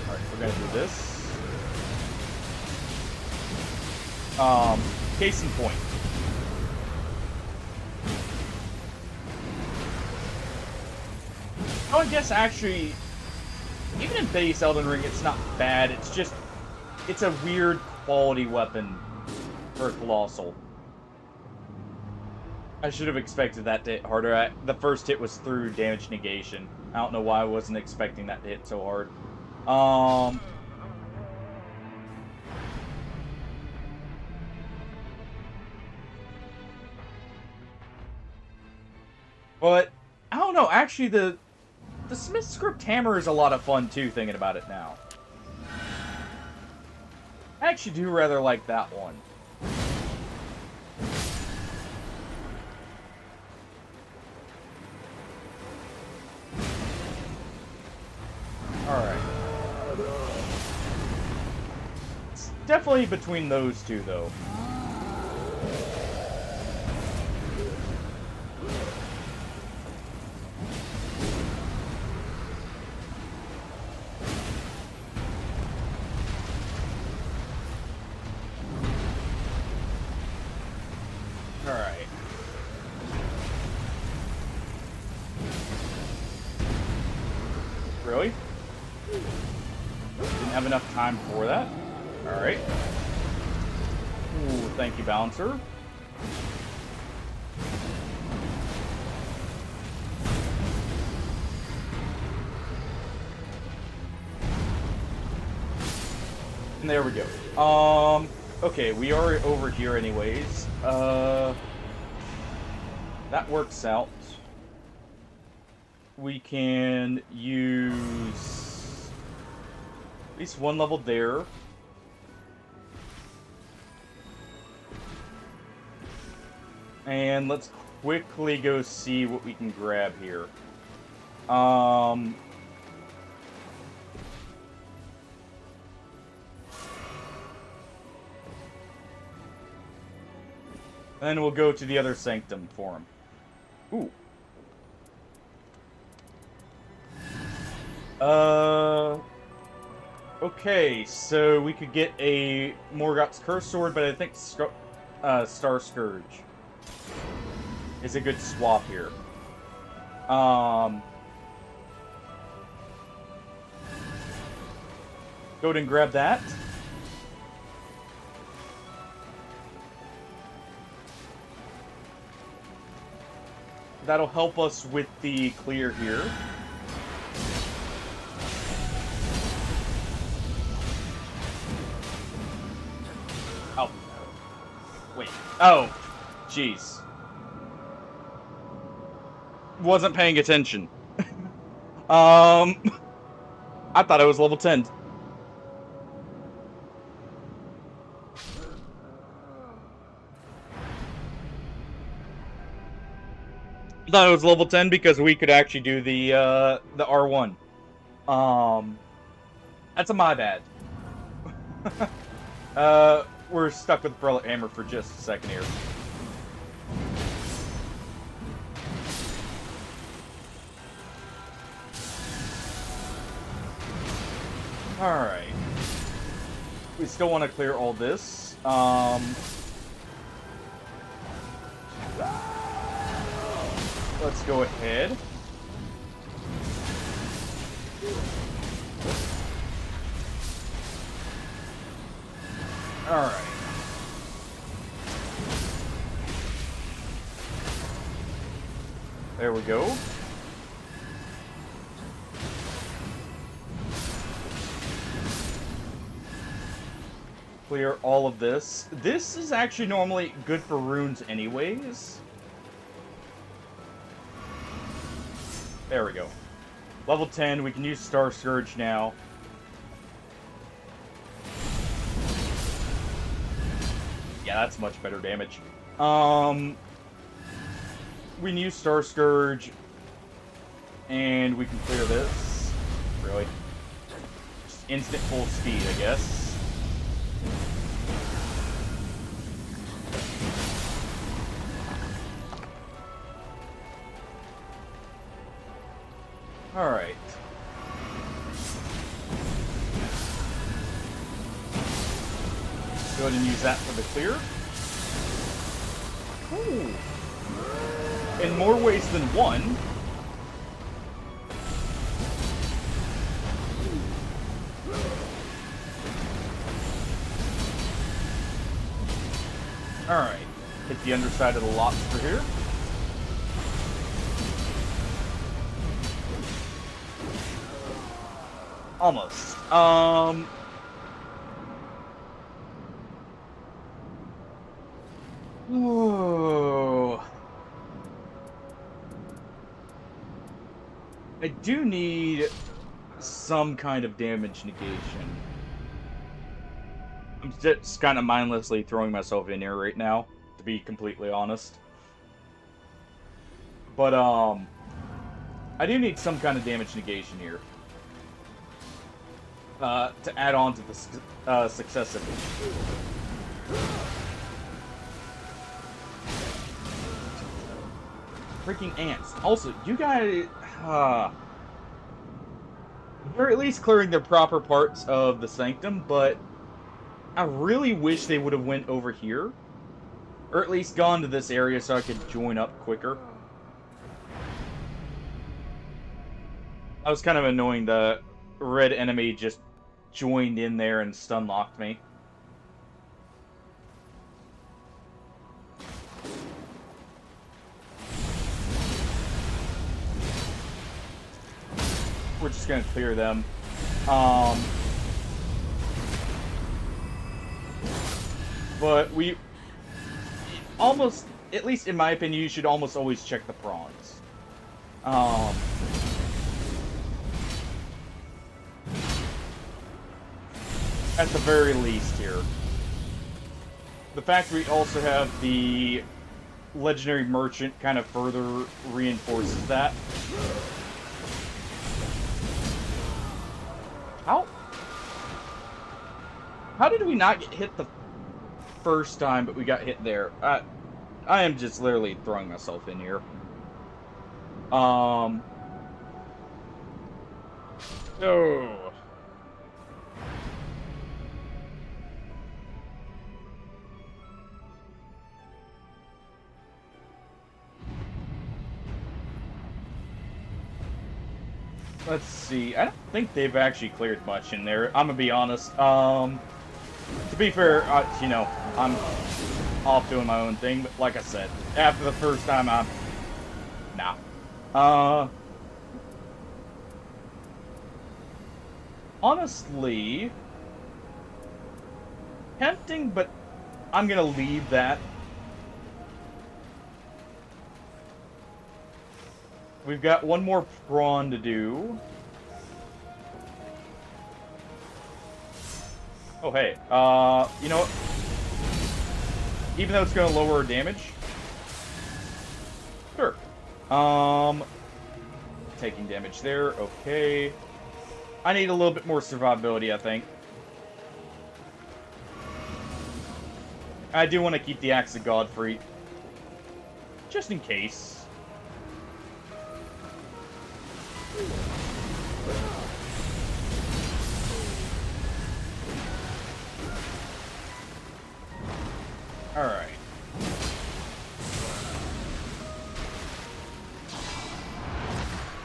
Alright, we're gonna do this. Case in point. Oh, I guess actually, even in base Elden Ring, it's not bad. It's just, it's a weird quality weapon for Colossal. I should have expected that to hit harder. The first hit was through damage negation. I don't know why I wasn't expecting that to hit so hard. But I don't know. Actually, the Smith Script Hammer is a lot of fun too. Thinking about it now, I actually do rather like that one. Alright. It's definitely between those two, though. Alright. Really? Didn't have enough time for that. Alright. Ooh, thank you, Bouncer. And there we go. Okay, we are over here anyways. That works out. We can use at least one level there. And let's quickly go see what we can grab here. Then we'll go to the other sanctum for him. Ooh. Okay, so we could get a Morgoth's Curse Sword, but I think Star Scourge is a good swap here. Go ahead and grab that. That'll help us with the clear here. Oh. Wait. Oh. Jeez. Wasn't paying attention. I thought I was level 10. I thought it was level 10 because we could actually do the R1. That's my bad. We're stuck with Prelate Hammer for just a second here. Alright. We still want to clear all this. Let's go ahead. Alright. There we go. Clear all of this. This is actually normally good for runes anyways. There we go. Level 10, we can use Star Scourge now. Yeah, that's much better damage. We can use Star Scourge, and we can clear this. Really? Just instant full speed, I guess. Alright. Go ahead and use that for the clear. Ooh. In more ways than one. Alright. Hit the underside of the lobster here. Almost. Ooh. I do need some kind of damage negation. I'm just kind of mindlessly throwing myself in here right now, to be completely honest. But, I do need some kind of damage negation here. To add on to the successive. Freaking ants. Also, you guys, they're at least clearing the proper parts of the sanctum, but I really wish they would have went over here. Or at least gone to this area so I could join up quicker. I was kind of annoying the red enemy just joined in there and stun locked me. We're just gonna clear them. But we almost, at least in my opinion, you should almost always check the prawns. At the very least here. The fact we also have the legendary merchant kind of further reinforces that. How did we not get hit the first time, but we got hit there? I am just literally throwing myself in here. Oh. Let's see. I don't think they've actually cleared much in there. I'm gonna be honest. To be fair, you know, I'm off doing my own thing, but like I said, after the first time, nah. Honestly, tempting, but I'm gonna leave that. We've got one more prawn to do. Oh, hey. You know what? Even though it's gonna lower our damage. Sure. Taking damage there. Okay. I need a little bit more survivability, I think. I do want to keep the Axe of God free. Just in case. Alright.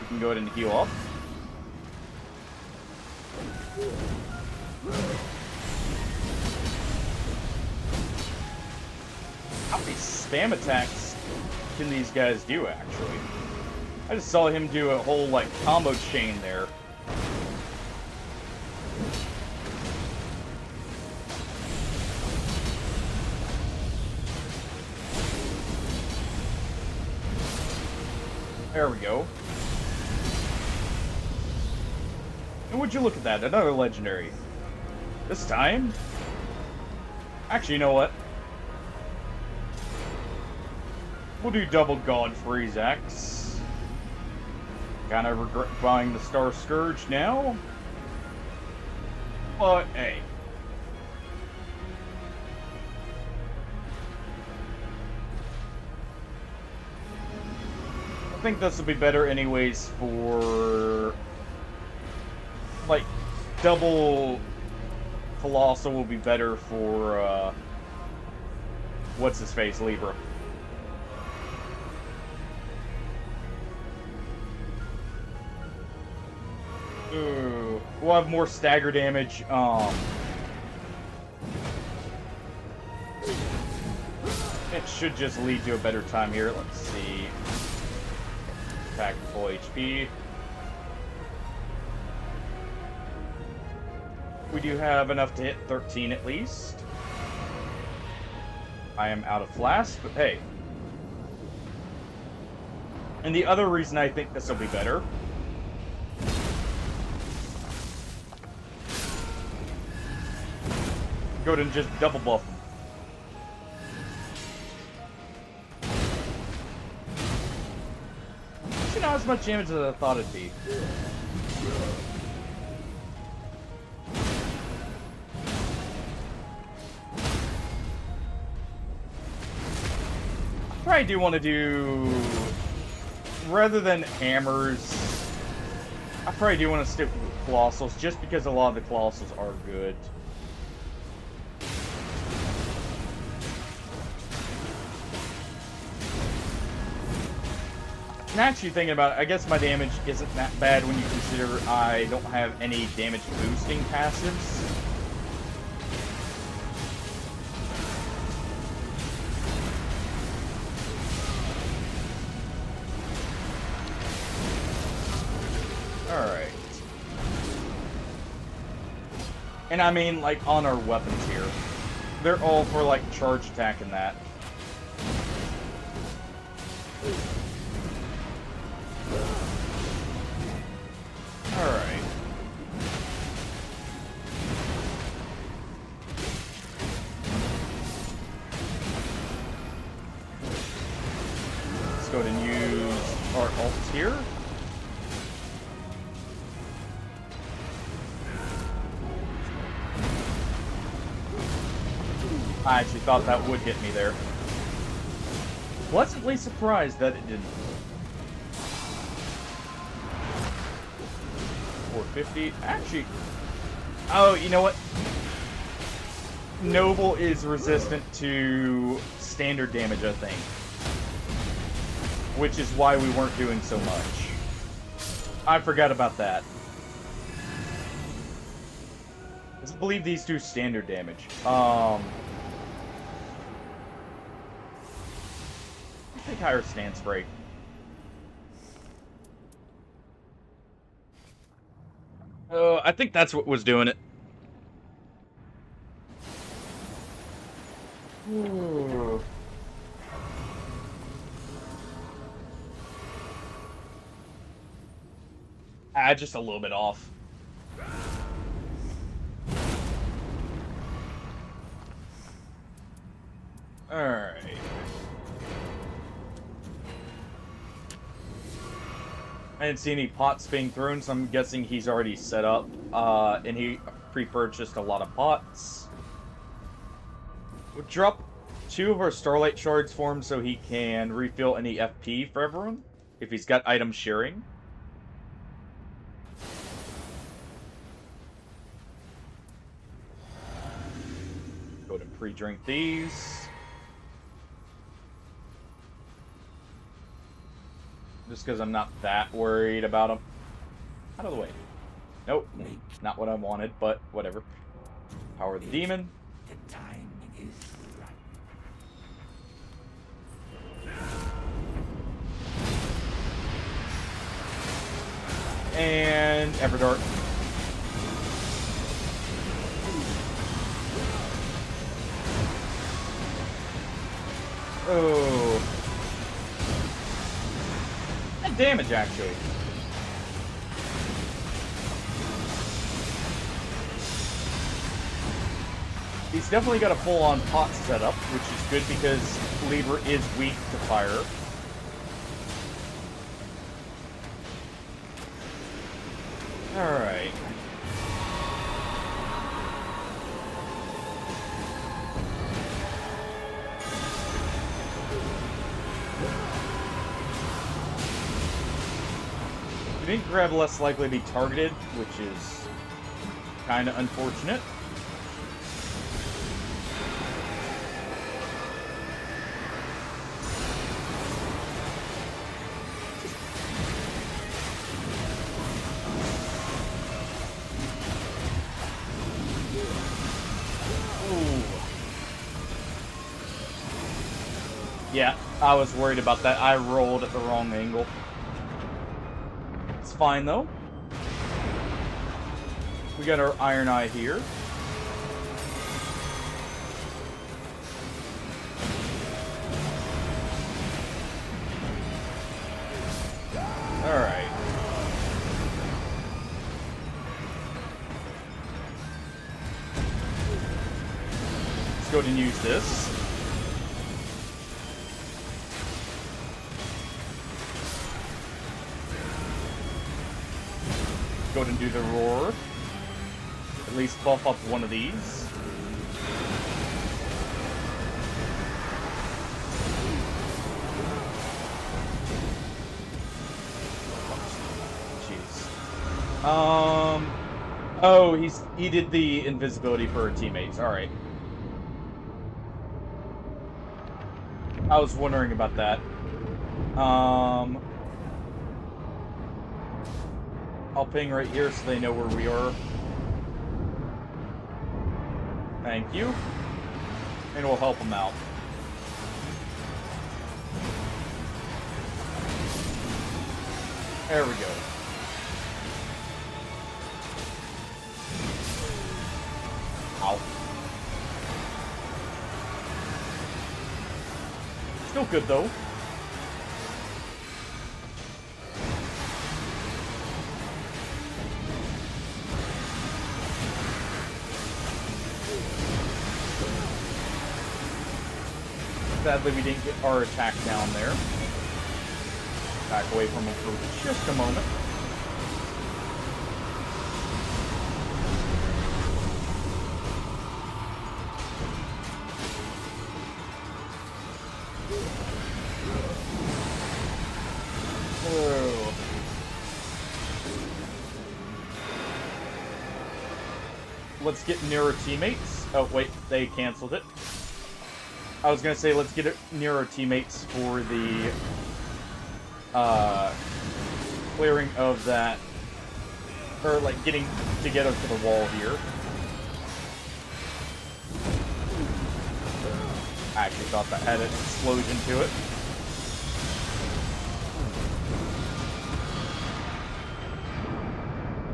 We can go ahead and heal up. How many spam attacks can these guys do, actually? I just saw him do a whole, like, combo chain there. There we go. And would you look at that? Another legendary. This time? Actually, you know what? We'll do double God Freeze Axe. Kind of regret buying the Star Scourge now. But, hey. I think this will be better anyways for... like, double Colossal will be better for, what's his face, Libra. Ooh, we'll have more stagger damage. It should just lead to a better time here. Let's see. Attack full HP. We do have enough to hit 13 at least. I am out of flasks, but hey. And the other reason I think this will be better. Go ahead and just double buff them. Actually, not as much damage as I thought it'd be. I probably do want to do, rather than hammers, I probably do want to stick with colossals, just because a lot of the colossals are good. And actually thinking about it, I guess my damage isn't that bad when you consider I don't have any damage boosting passives. Alright. And I mean, like, on our weapons here. They're all for, like, charge attack and that. Alright. Let's go ahead and use our ults here. I actually thought that would hit me there. Pleasantly surprised that it didn't. 450. Actually, oh, you know what? Noble is resistant to standard damage, I think. Which is why we weren't doing so much. I forgot about that. Let's believe these do standard damage. I think higher stance break. I think that's what was doing it. Ooh. Just a little bit off. Alright. I didn't see any pots being thrown, so I'm guessing he's already set up. And he pre-purchased a lot of pots. We'll drop 2 of our Starlight Shards for him so he can refill any FP for everyone, if he's got item sharing. Go ahead and pre-drink these. Just because I'm not that worried about him. Out of the way. Nope. Not what I wanted, but whatever. Power of the demon. The time is right. And Everdart. Oh. And damage, actually. He's definitely got a full-on pot setup, which is good because Libra is weak to fire. Alright. You think grab less likely to be targeted, which is kind of unfortunate. Yeah, I was worried about that. I rolled at the wrong angle. It's fine, though. We got our Iron Eye here. Alright. Let's go ahead and use this. Go ahead and do the roar. At least buff up one of these. Jeez. Oh, he did the invisibility for her teammates. All right. I was wondering about that. I'll ping right here so they know where we are. Thank you. And we'll help them out. There we go. Ow. Still good, though. Sadly, we didn't get our attack down there. Back away from him for just a moment. Oh. Let's get near our teammates. Oh, wait, they canceled it. I was gonna say, let's get it near our teammates for the clearing of that, or like getting together to the wall here. I actually thought that had an explosion to it.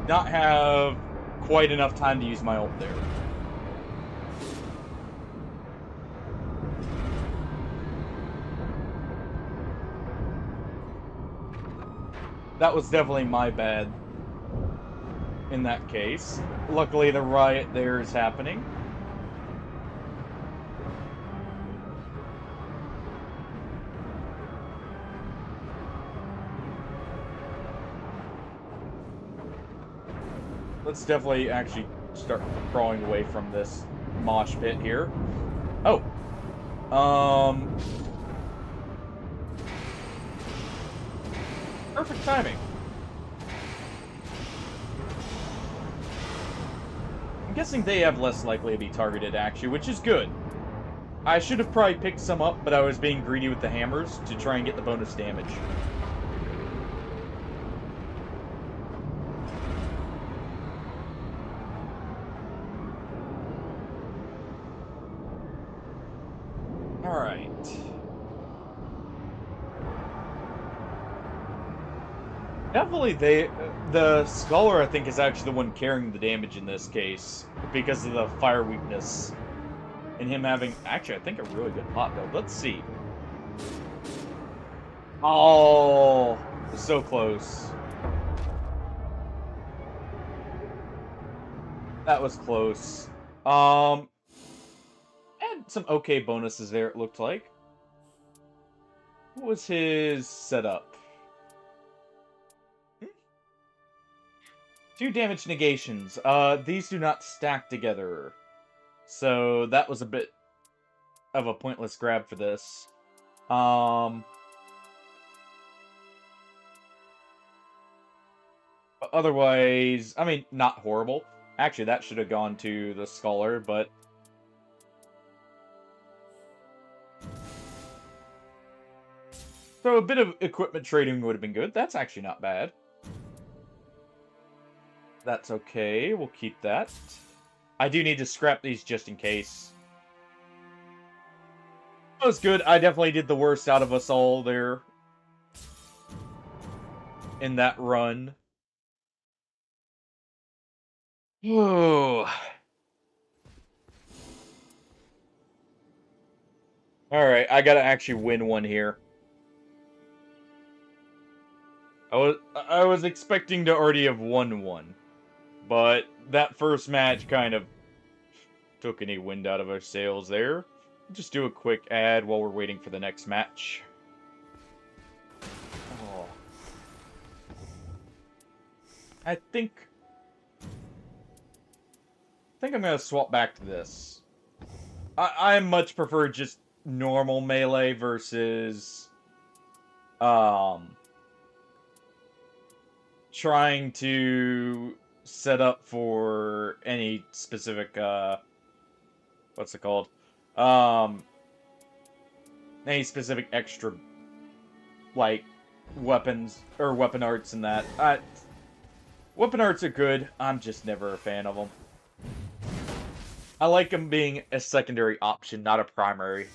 Not have quite enough time to use my ult there. That was definitely my bad in that case. Luckily, the riot there is happening. Let's definitely actually start crawling away from this mosh pit here. Oh. Perfect timing. I'm guessing they have less likely to be targeted, actually, which is good. I should have probably picked some up, but I was being greedy with the hammers to try and get the bonus damage. Alright. Definitely the Scholar, I think, is actually the one carrying the damage in this case, because of the fire weakness. And him having, actually, I think a really good pot build. Let's see. Oh, so close. That was close. And some okay bonuses there, it looked like. What was his setup? 2 damage negations. These do not stack together. So that was a bit of a pointless grab for this. Otherwise, I mean, not horrible. Actually, that should have gone to the Scholar, but... So a bit of equipment trading would have been good. That's actually not bad. That's okay. We'll keep that. I do need to scrap these just in case. That was good. I definitely did the worst out of us all there. In that run. Oh. Alright, I gotta actually win one here. I was expecting to already have won one, but that first match kind of took any wind out of our sails there. Just do a quick ad while we're waiting for the next match. Oh. I think I'm gonna swap back to this. I much prefer just normal melee versus um trying to set up for any specific what's it called? Um any specific extra like weapons or weapon arts and that. Weapon arts are good. I'm just never a fan of them. I like them being a secondary option, not a primary.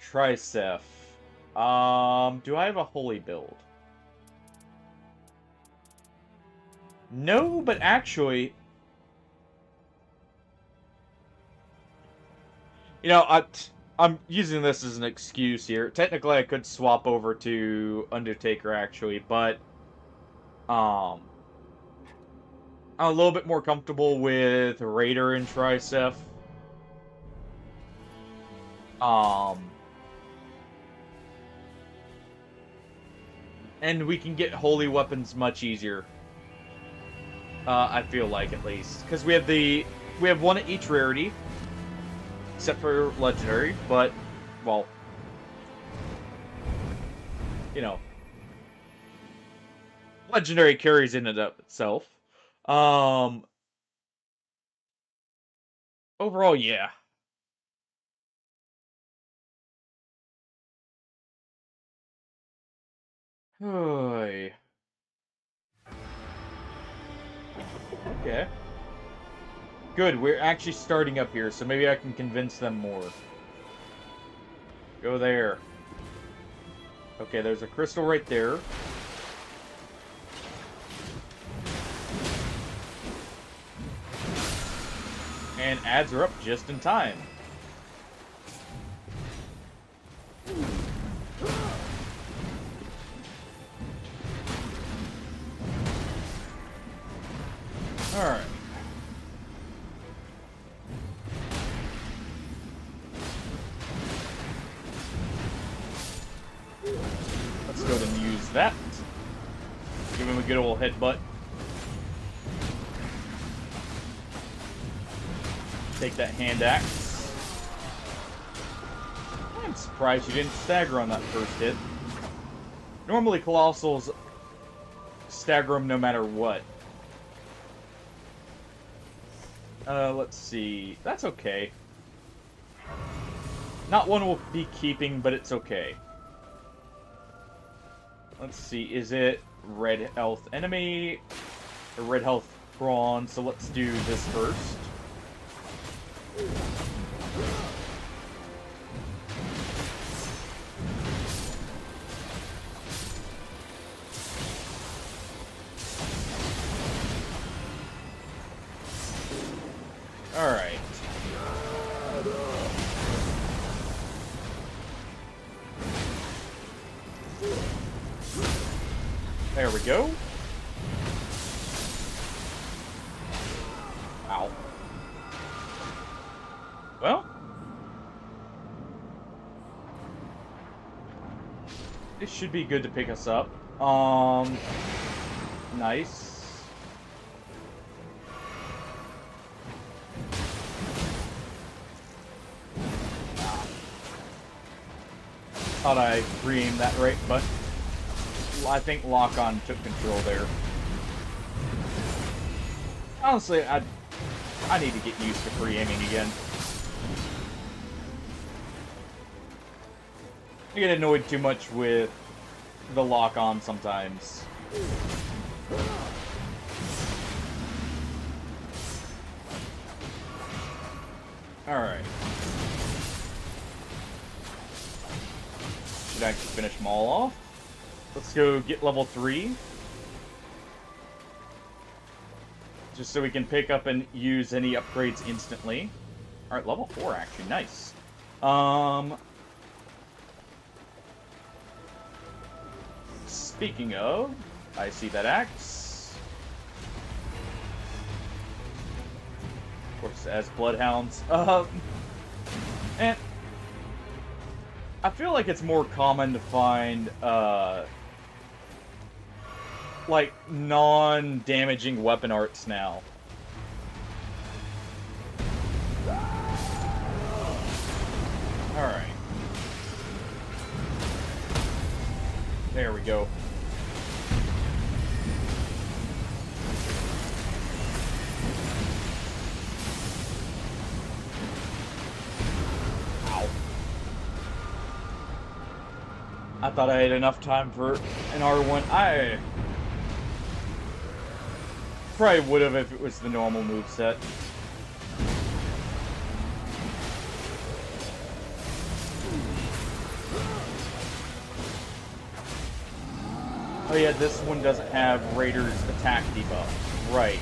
Tricep. Do I have a holy build? No, but actually, you know, I'm using this as an excuse here. Technically, I could swap over to Undertaker actually, but um, I'm a little bit more comfortable with Raider and Tricep. Um, and we can get holy weapons much easier. I feel like at least because we have one at each rarity, except for legendary. But well, you know, legendary carries in and of itself. Um, overall, yeah. Oy. Okay. Good, we're actually starting up here, so maybe I can convince them more. Go there. Okay, there's a crystal right there. And ads are up just in time. Alright. Let's go ahead and use that. Give him a good old headbutt. Take that hand axe. I'm surprised you didn't stagger on that first hit. Normally Colossals stagger them no matter what. Let's see. That's okay. Not one we'll be keeping, but it's okay. Let's see. Is it red health enemy or red health prawn? So let's do this first. Alright. There we go. Ow. Well. This should be good to pick us up. Nice. Thought I re-aimed that right, but I think lock-on took control there. Honestly, I need to get used to free aiming again. I get annoyed too much with the lock-on sometimes. Alright. Should actually finish them all off. Let's go get level 3. just so we can pick up and use any upgrades instantly. Alright, level 4, actually. Nice. Speaking of, I see that axe. Of course, as bloodhounds. And I feel like it's more common to find, like, non-damaging weapon arts now. Alright. There we go. Ow. I thought I had enough time for an R1. I probably would have if it was the normal moveset. Oh yeah, this one doesn't have Raider's attack debuff. Right.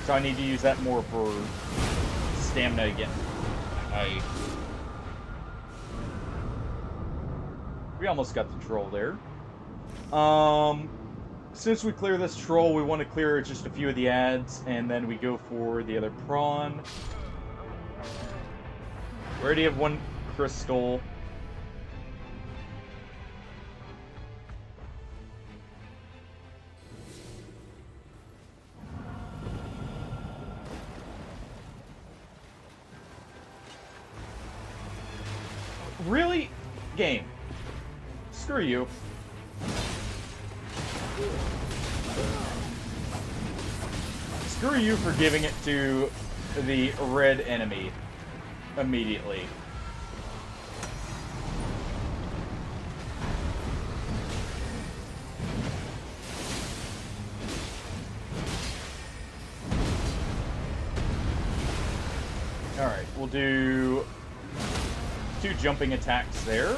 So I need to use that more for stamina again. We almost got the troll there. Since we clear this troll, we want to clear just a few of the ads, and then we go for the other prawn. We already have one crystal. Really? Game. Screw you. Screw you for giving it to the red enemy immediately. Alright, we'll do 2 jumping attacks there.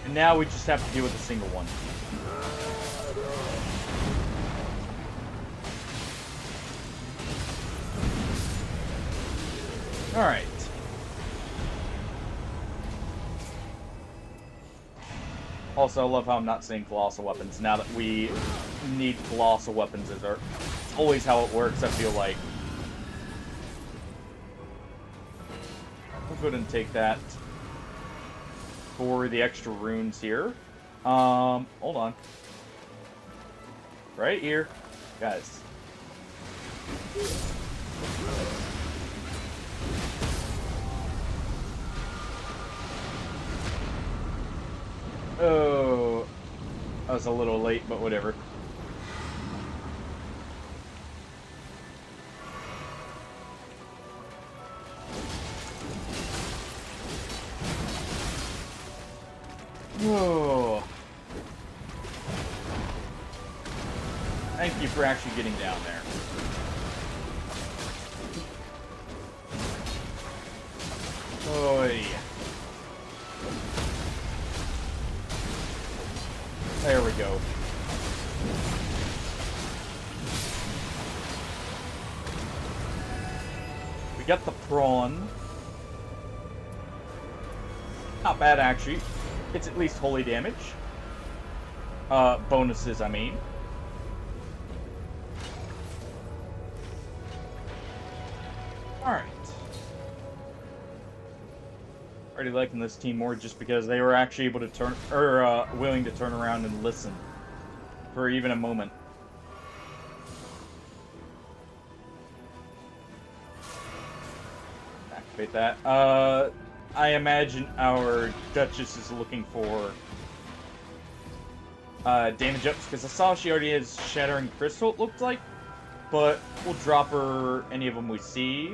And now we just have to deal with a single one. Alright. Also, I love how I'm not saying colossal weapons now that we need colossal weapons as our... It's always how it works, I feel like. We'll go ahead and take that for the extra runes here. Hold on. Right here. Guys. Oh, I was a little late, but whatever. Oh. Thank you for actually getting down there. Oh, yeah. There we go. We got the prawn. Not bad, actually. It's at least holy damage. Bonuses, I mean. Alright. Already liking this team more just because they were actually able to turn, or willing to turn around and listen for even a moment. Activate that. I imagine our Duchess is looking for damage ups because I saw she already has Shattering Crystal, it looked like, but we'll drop her any of them we see.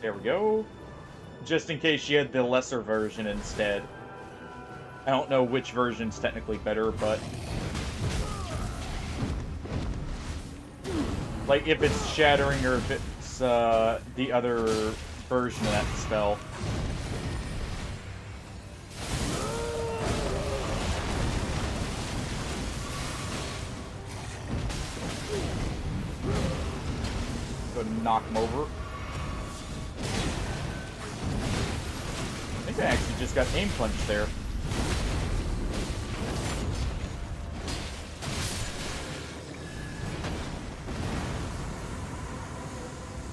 There we go. Just in case she had the lesser version instead. I don't know which version's technically better, but... like, if it's Shattering or if it's the other version of that spell. knock him over. I think I actually just got aim punched there.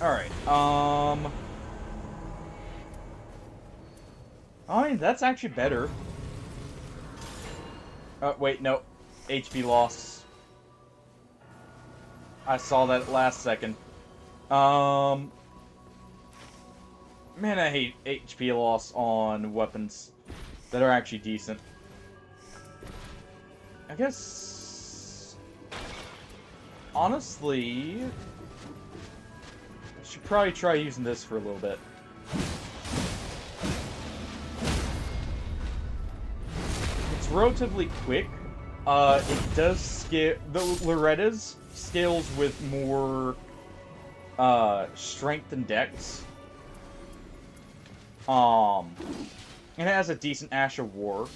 Alright, I mean, that's actually better. Wait, no. HP loss. I saw that last second. Man, I hate HP loss on weapons that are actually decent. I guess... honestly... I should probably try using this for a little bit. It's relatively quick. It does scale... the Loretta's scales with more... strength and dex. And it has a decent Ash of War.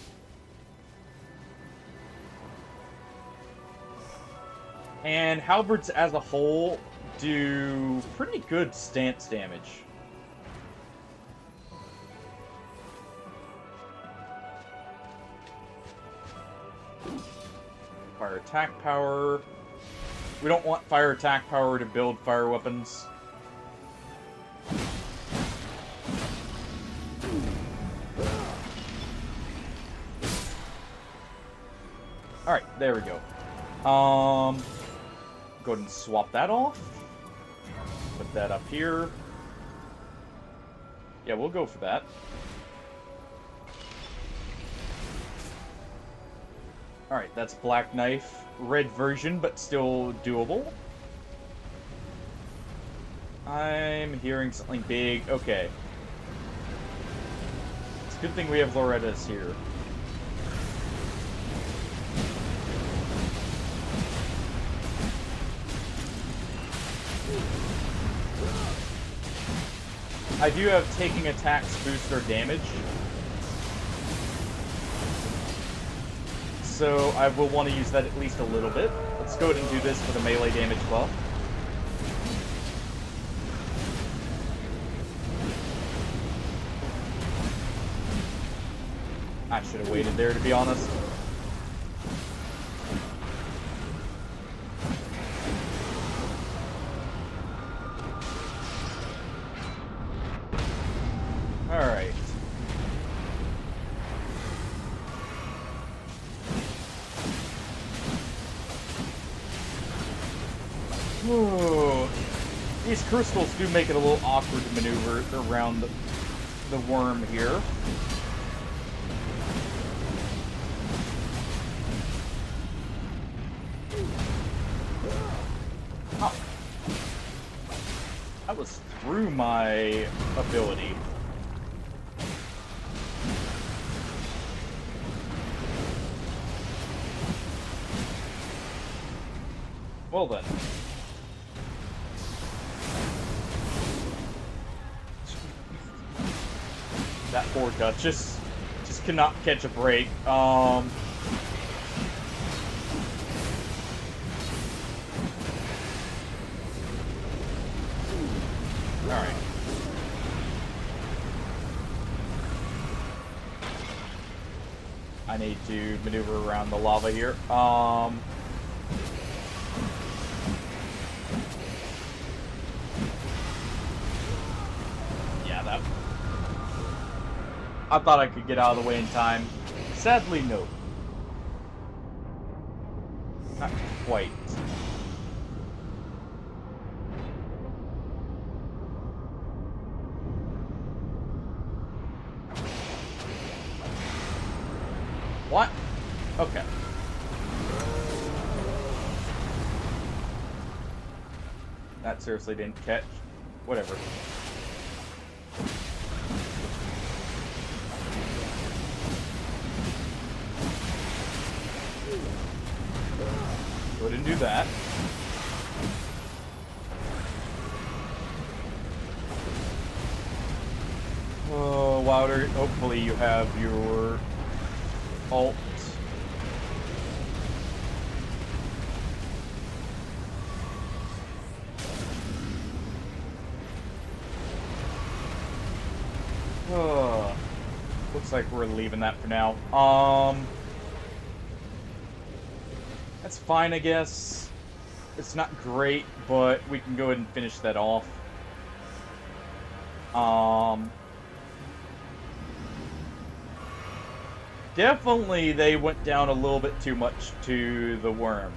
And halberds as a whole do pretty good stance damage. Fire attack power. We don't want fire attack power to build fire weapons. Alright, there we go. Go ahead and swap that off. Put that up here. Yeah, we'll go for that. Alright, that's Black Knife. Red version, but still doable. I'm hearing something big. Okay. It's a good thing we have Loretta's here. I do have taking attacks boost our damage. So I will want to use that at least a little bit. Let's go ahead and do this for the melee damage buff. I should have waited there, to be honest. Alright. Ooh. These crystals do make it a little awkward to maneuver around the worm here. Oh. That was through my ability. Well then. That poor Duchess just cannot catch a break. Alright. I need to maneuver around the lava here. Yeah, that... I thought I could get out of the way in time. Sadly, no. Not quite. What? Okay. That seriously didn't catch. Whatever. Go ahead and do that. Oh, Wilder, hopefully you have your ult. looks like we're leaving that for now. That's fine, I guess. It's not great, but we can go ahead and finish that off. Definitely they went down a little bit too much to the worm.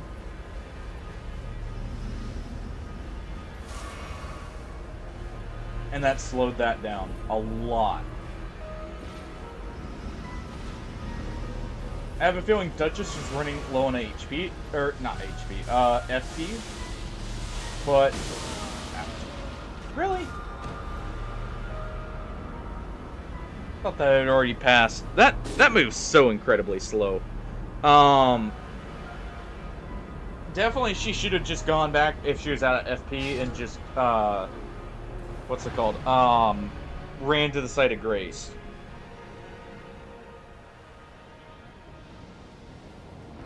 And that slowed that down a lot. I have a feeling Duchess is running low on HP, or not HP, FP. But, really? Thought that had already passed. That move's so incredibly slow. Definitely she should have just gone back if she was out of FP and just, what's it called? Ran to the site of Grace.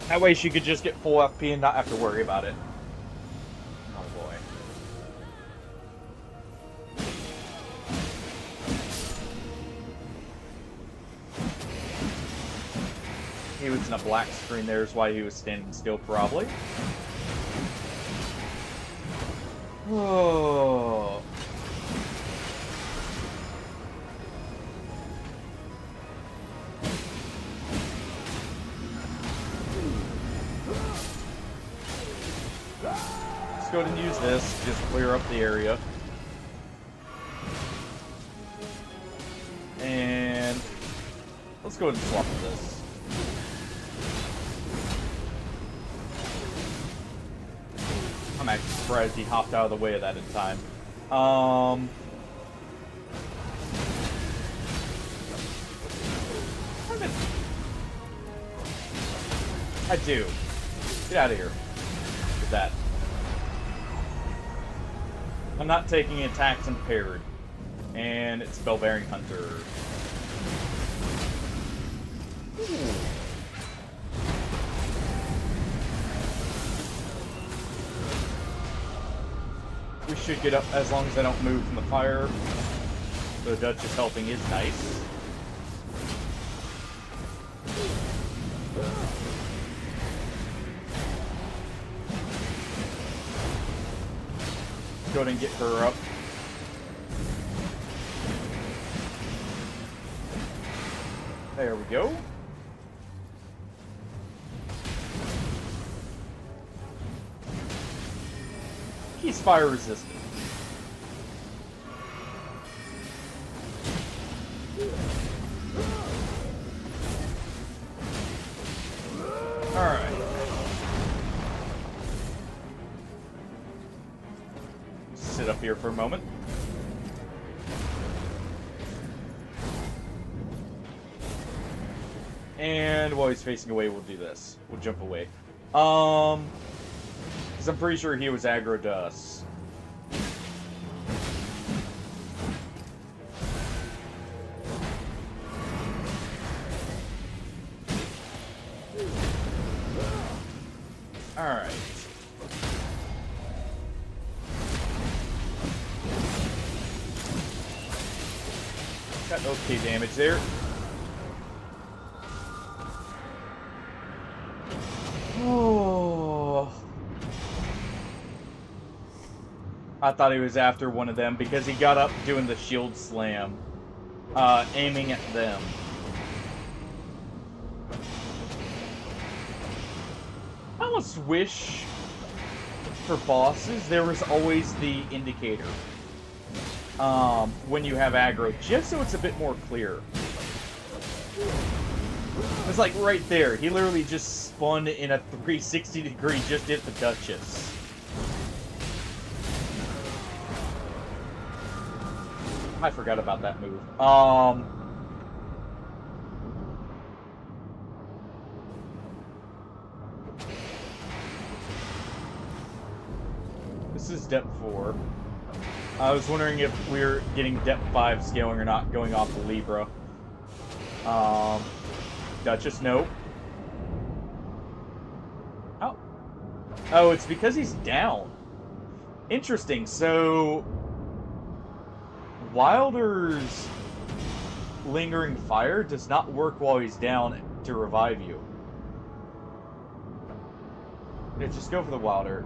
That way she could just get full FP and not have to worry about it. Oh boy. He was in a black screen there is why he was standing still, probably. Oh. Let's go ahead and use this, just clear up the area. And let's go ahead and swap this. I'm actually surprised he hopped out of the way of that in time. I do. Get out of here with that. I'm not taking attacks unpaired. And it's Spellbearing Hunter. Ooh. We should get up as long as I don't move from the fire. The Duchess helping is nice. Go ahead and get her up. There we go. He's fire resistant. Alright. Sit up here for a moment. And while he's facing away, we'll do this. We'll jump away. Because I'm pretty sure he was aggro to us. Alright. Got okay damage there. Oh. I thought he was after one of them because he got up doing the shield slam, aiming at them. I almost wish for bosses there was always the indicator when you have aggro, just so it's a bit more clear. It's like right there. He literally just spun in a 360 degree, just hit the Duchess. I forgot about that move. This is depth 4. I was wondering if we're getting depth 5 scaling or not, going off the Libra. Duchess, no. Oh. Oh, it's because he's down. Interesting, so... Wilder's Lingering Fire does not work while he's down to revive you. Yeah, just go for the Wild Earth.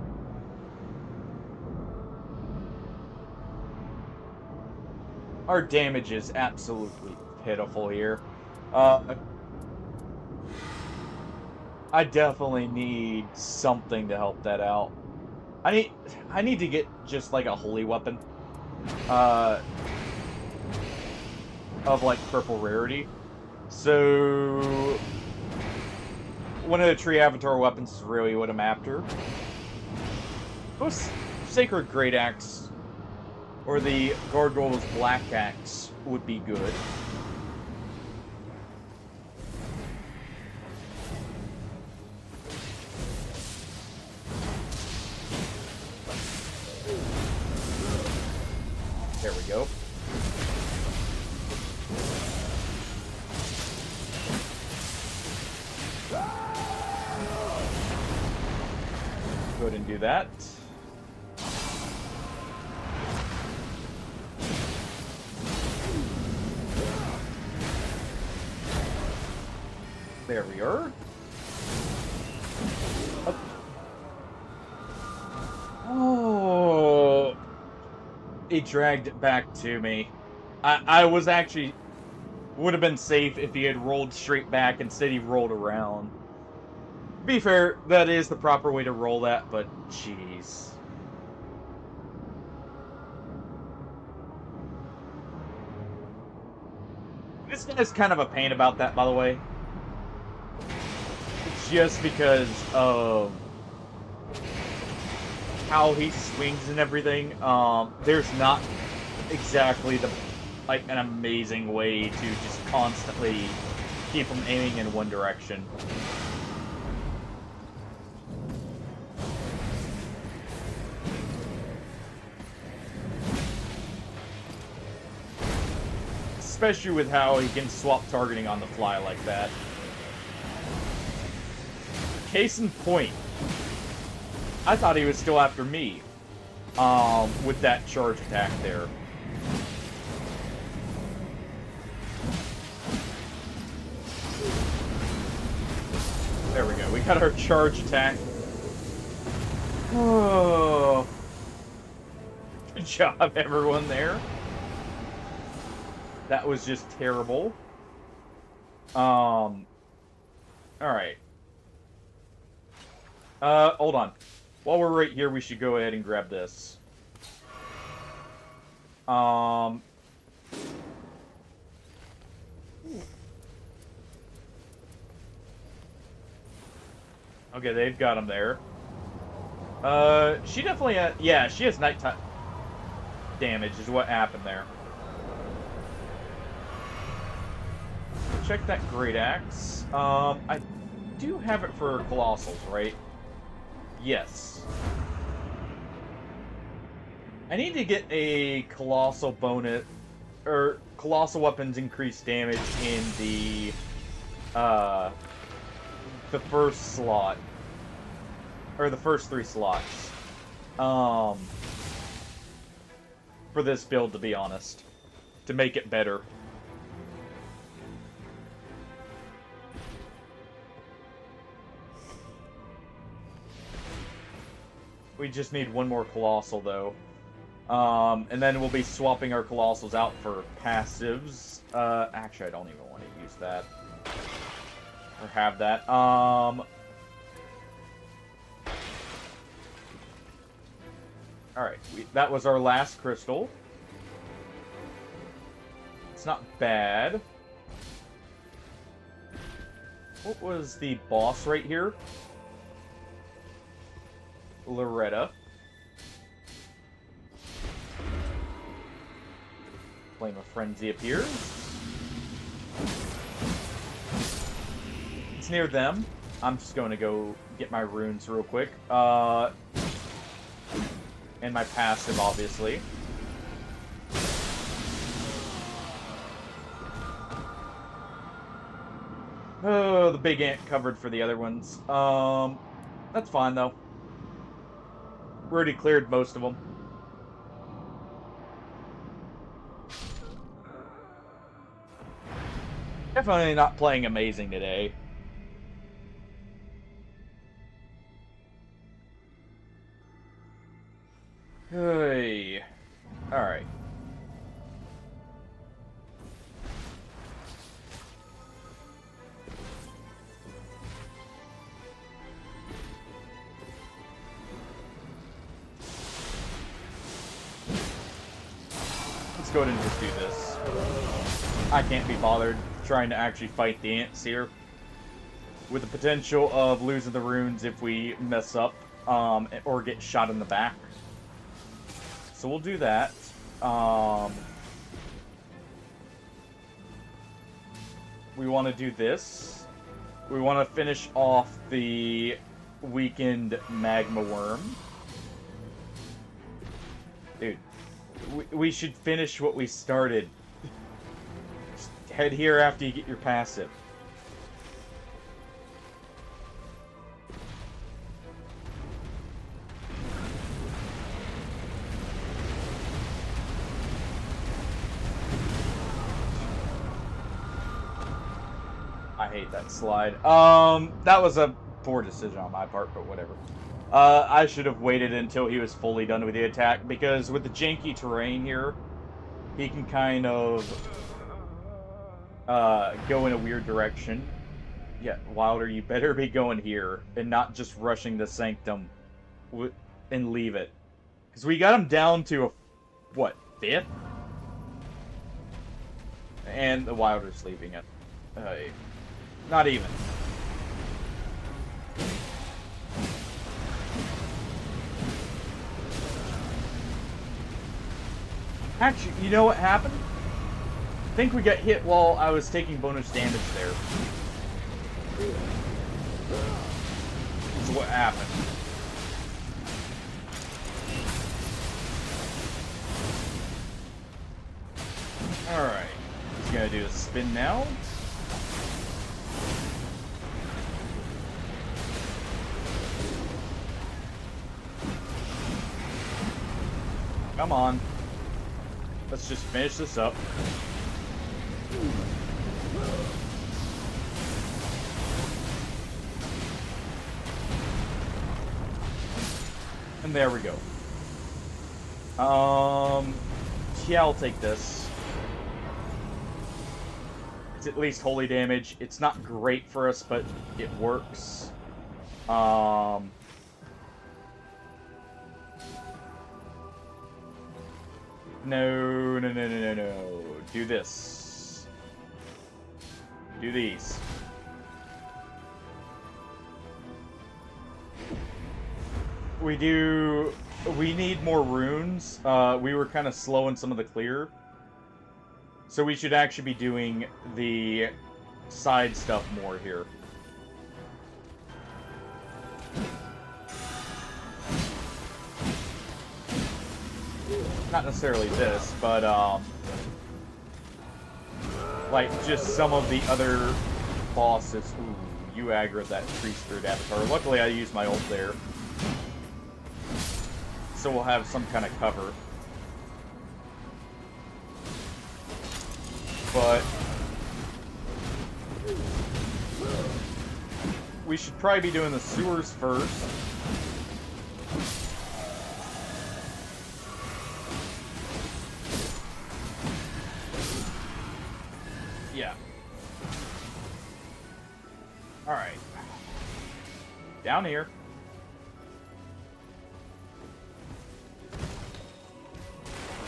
Our damage is absolutely pitiful here. I definitely need something to help that out. I need to get just like a holy weapon. Uh, of like purple rarity. So one of the tree avatar weapons is really what I'm after. Both Sacred Great Axe or the Gargoyle's Black Axe would be good. There we go. Go ahead and do that. There we are. Oh, it dragged it back to me. I was actually would have been safe if he had rolled straight back. Instead, he rolled around. To be fair, that is the proper way to roll that, but jeez. This guy's kind of a pain about that, by the way. Just because of how he swings and everything. There's not exactly an amazing way to just constantly keep him aiming in one direction. Especially with how he can swap targeting on the fly like that. Case in point, I thought he was still after me with that charge attack there. There we go. We got our charge attack. Oh. Good job, everyone there. That was just terrible. Alright. Hold on. While we're right here, we should go ahead and grab this. Okay, they've got him there. She definitely yeah, she has nighttime damage is what happened there. Check that Great Axe. I do have it for Colossals, right? Yes. I need to get a Colossal bonus, or Colossal weapons increase damage in the first slot. Or the first 3 slots. For this build, to be honest. To make it better. We just need one more Colossal, though. And then we'll be swapping our Colossals out for passives. Actually, I don't even want to use that. Or have that. Alright, that was our last crystal. It's not bad. What was the boss right here? Loretta. Flame of Frenzy appears. It's near them. I'm just going to go get my runes real quick. And my passive, obviously. Oh, the big ant covered for the other ones. That's fine, though. We already cleared most of them. Definitely not playing amazing today. Hey. Alright. Let's go ahead and just do this. I can't be bothered trying to actually fight the ants here. With the potential of losing the runes if we mess up, or get shot in the back. So we'll do that. We want to do this. We want to finish off the weakened magma worm. Dude, we should finish what we started. Just head here after you get your passive. I hate that slide. That was a poor decision on my part, but whatever. I should have waited until he was fully done with the attack, because with the janky terrain here, he can kind of go in a weird direction. Yeah, Wilder, you better be going here, and not just rushing the Sanctum and leave it. Because we got him down to a, what, 5th? And the Wilder's leaving it. Not even. Actually, you know what happened? I think we got hit while I was taking bonus damage there. This is what happened. Alright. He's gonna do a spin now. Come on. Let's just finish this up. And there we go. Yeah, I'll take this. It's at least holy damage. It's not great for us, but it works. No. Do this. Do these. We need more runes. We were kind of slow in some of the clear. So we should actually be doing the side stuff more here. Not necessarily this, but, like, just some of the other bosses. Ooh, you aggroed that tree spirit avatar. Luckily, I used my ult there. So we'll have some kind of cover. But we should probably be doing the sewers first. Yeah. Alright. Down here.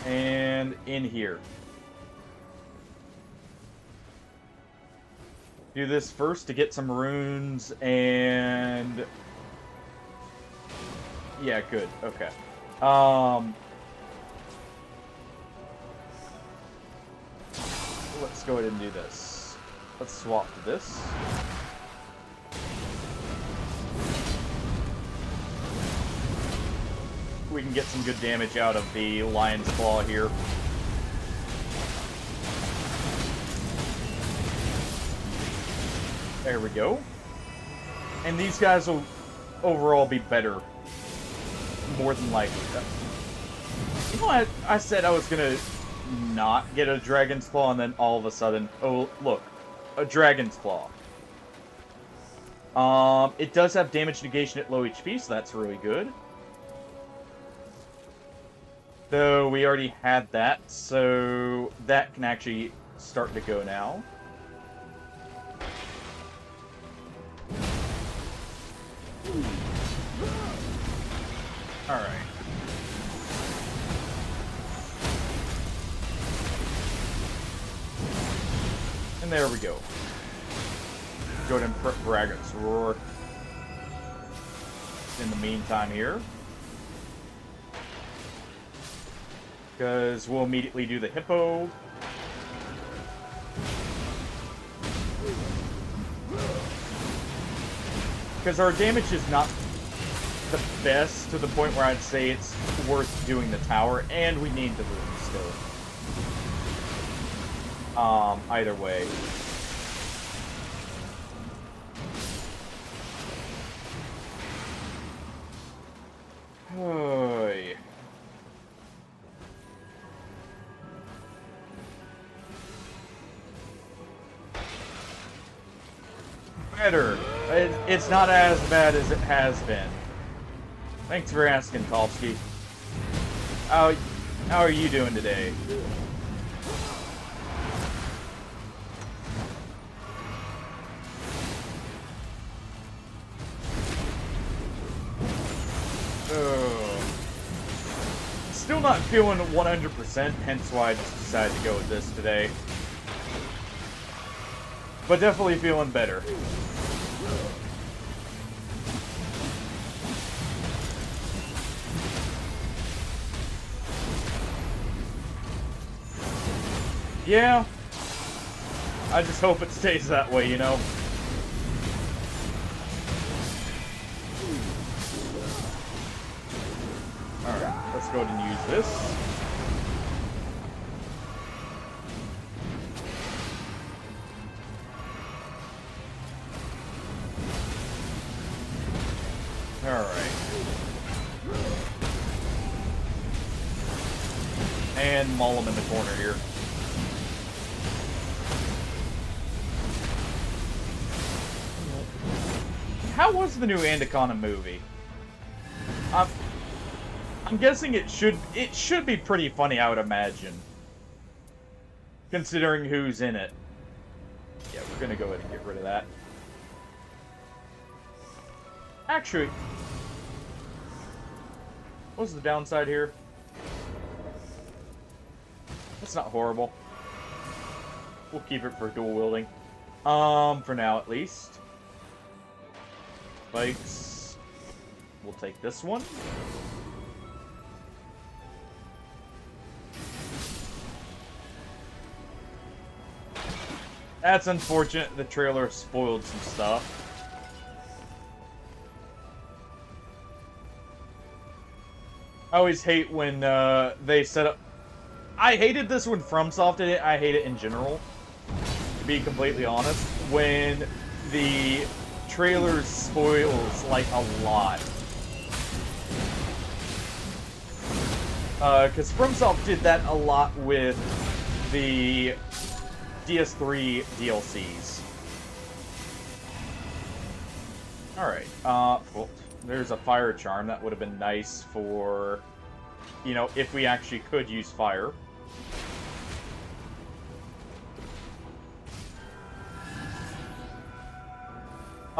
And in here. Do this first to get some runes and... Yeah, good. Okay. Let's go ahead and do this. Let's swap to this. We can get some good damage out of the Lion's Claw here. There we go. And these guys will overall be better. More than likely. You know what? I said I was gonna not get a Dragon's Claw, and then all of a sudden... Oh, look. a Dragon's Claw. It does have damage negation at low HP, so that's really good. Though we already had that, so that can actually start to go now. Alright. And there we go. Go ahead and prep Dragon's Roar. In the meantime here. Because we'll immediately do the Hippo. Because our damage is not the best to the point where I'd say it's worth doing the tower, and we need the room still. Either way. Oy. Better. It's not as bad as it has been. Thanks for asking, Kolsky. How are you doing today? Still not feeling 100%, hence why I just decided to go with this today. But definitely feeling better. Yeah. I just hope it stays that way, you know? Alright, let's go ahead and use this. Alright. And maul him in the corner here. How was the new Anaconda movie? I'm guessing it should be pretty funny, I would imagine. Considering who's in it. Yeah, we're gonna go ahead and get rid of that. Actually, what's the downside here? That's not horrible. We'll keep it for dual wielding. For now at least. Spikes. We'll take this one. That's unfortunate. The trailer spoiled some stuff. I always hate when they set up... I hated this when FromSoft did it. I hate it in general, to be completely honest. When the trailer spoils, like, a lot. Because FromSoft did that a lot with the DS3 DLCs. Alright, well, there's a fire charm. That would have been nice for, you know, if we actually could use fire.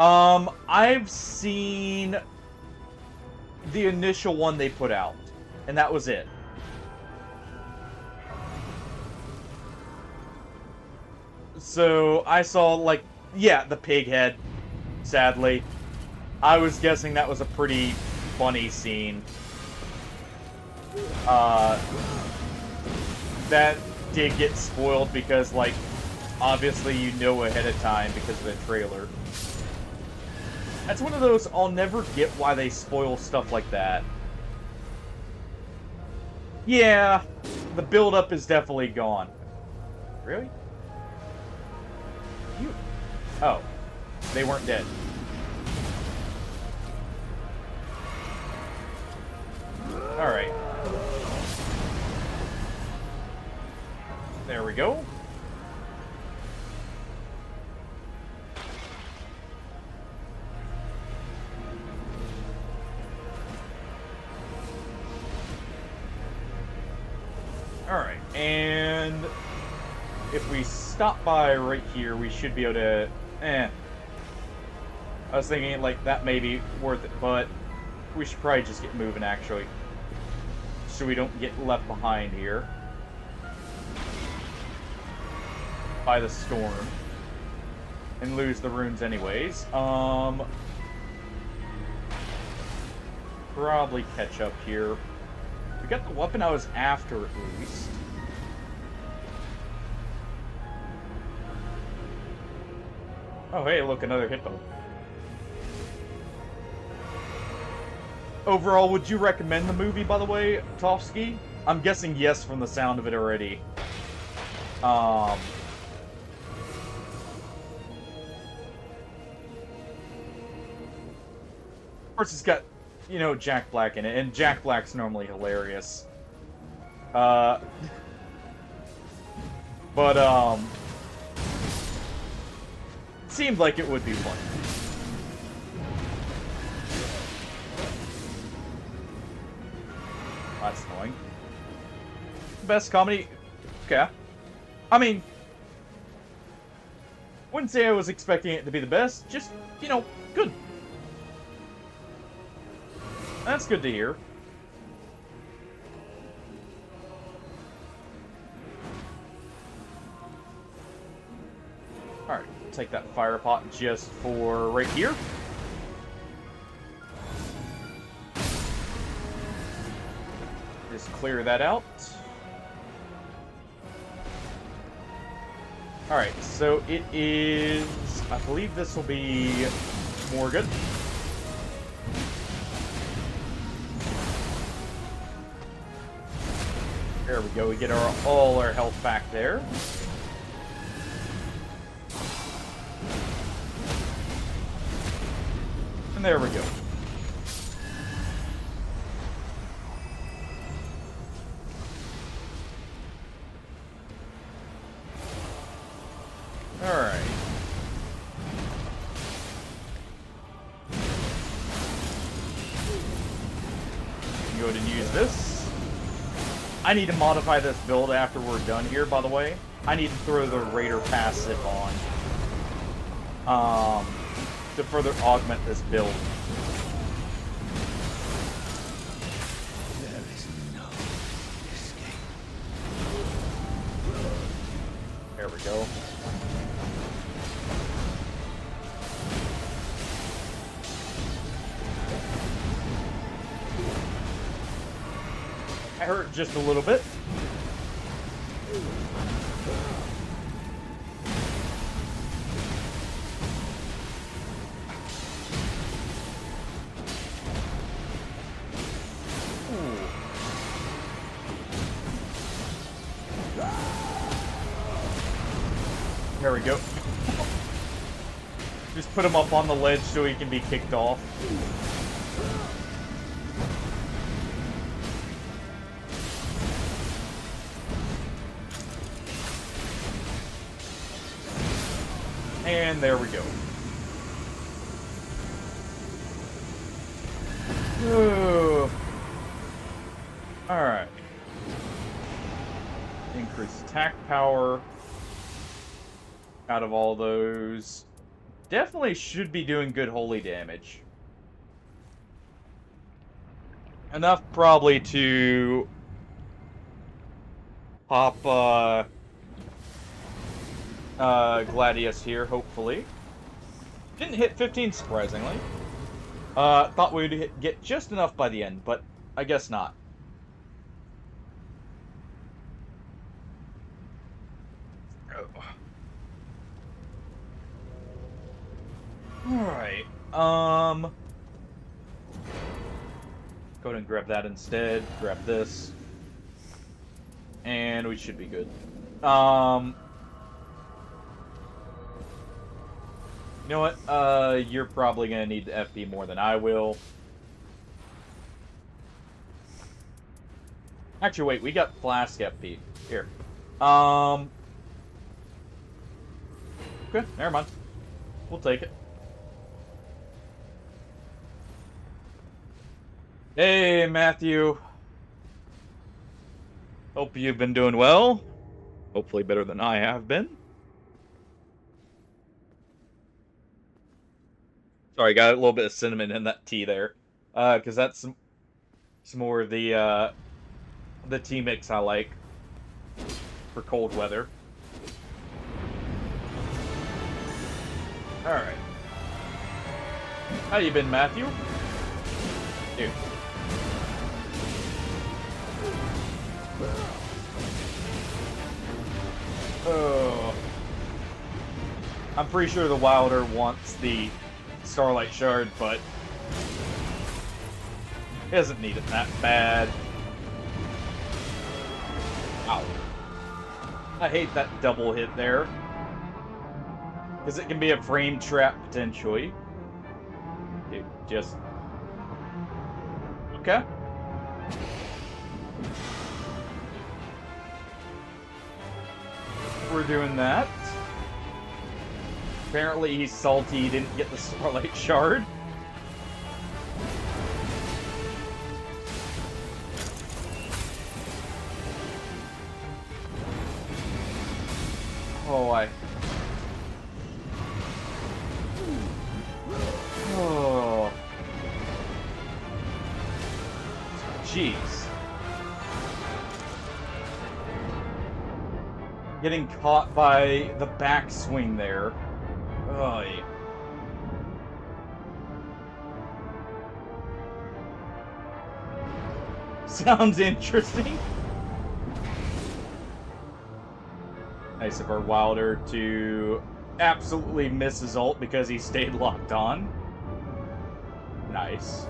I've seen the initial one they put out, and that was it. So, I saw, like, yeah, the pig head, sadly. I was guessing that was a pretty funny scene. That did get spoiled because, like, obviously you know ahead of time because of the trailer. That's one of those, I'll never get why they spoil stuff like that. Yeah, the build-up is definitely gone. Really? You... Oh. They weren't dead. Alright. There we go. And if we stop by right here, we should be able to... I was thinking, like, that may be worth it, but we should probably just get moving, actually. So we don't get left behind here by the storm. And lose the runes anyways. Probably catch up here. We got the weapon I was after, at least. Oh, hey, look, another hippo. Overall, would you recommend the movie, by the way, Tofsky? I'm guessing yes from the sound of it already. Of course, it's got, you know, Jack Black in it, and Jack Black's normally hilarious. But, it seemed like it would be fun. That's annoying. Best comedy? Okay. I mean, wouldn't say I was expecting it to be the best, just, you know, good. That's good to hear. Alright, take that fire pot just for right here. Just clear that out. Alright, so it is... I believe this will be Morgan. There we go, we get all our health back there. And there we go. Alright. Go ahead and use this. I need to modify this build after we're done here, by the way. I need to throw the Raider passive on. To further augment this build. There is no escape. There we go. I hurt just a little bit. There we go. Just put him up on the ledge so he can be kicked off. And there we go. Ooh. Alright. Increase attack power. Out of all those. Definitely should be doing good holy damage. Enough probably to pop Gladius here, hopefully. Didn't hit 15, surprisingly. Thought we'd get just enough by the end, but I guess not. Alright, go ahead and grab that instead. Grab this. And we should be good. You know what? You're probably gonna need the FP more than I will. Actually, wait, we got Flask FP. Here. Okay, never mind. We'll take it. Hey, Matthew. Hope you've been doing well. Hopefully better than I have been. Sorry, got a little bit of cinnamon in that tea there. Because that's some more of the tea mix I like for cold weather. Alright. How you been, Matthew? Dude. Oh. I'm pretty sure the Wilder wants the Starlight Shard, but he doesn't need it that bad. Ow. I hate that double hit there. Because it can be a frame trap, potentially. Dude, just... Okay. We're doing that. Apparently he's salty he didn't get the Starlight Shard. Oh, Oh. Jeez. Getting caught by the backswing there. Oy. Sounds interesting. Nice of our Wilder to absolutely miss his ult because he stayed locked on. Nice.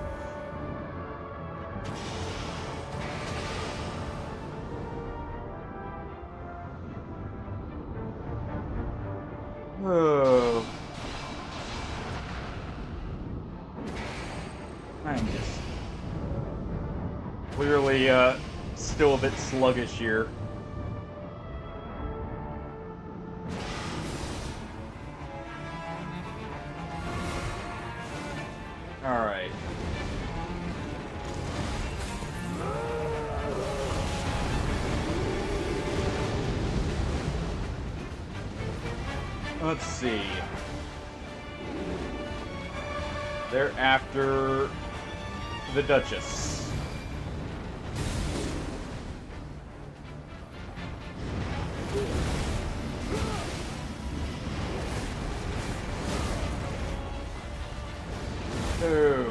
Oh. I'm just clearly still a bit sluggish here. Alright. Let's see. They're after the Duchess. Ooh.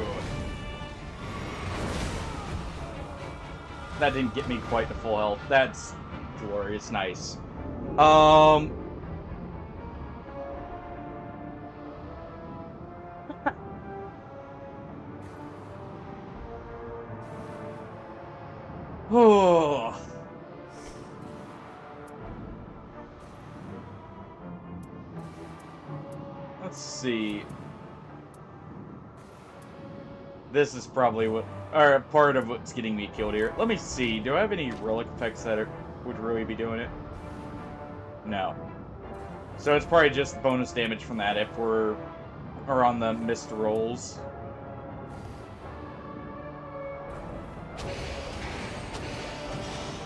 That didn't get me quite to full health. That's glorious. Nice. Oh. Let's see. This is probably what, or part of what's getting me killed here. Let me see. Do I have any relic effects that would really be doing it? No. So it's probably just bonus damage from that if we're on the missed rolls.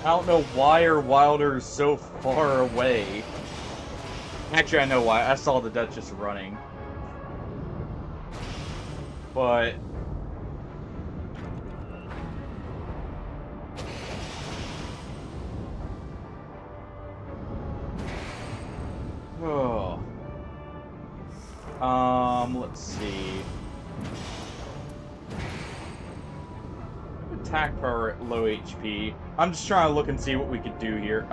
I don't know why our Wilder is so far away. Actually, I know why. I saw the Duchess running. But... oh. Let's see. Attack power at low HP. I'm just trying to look and see what we could do here.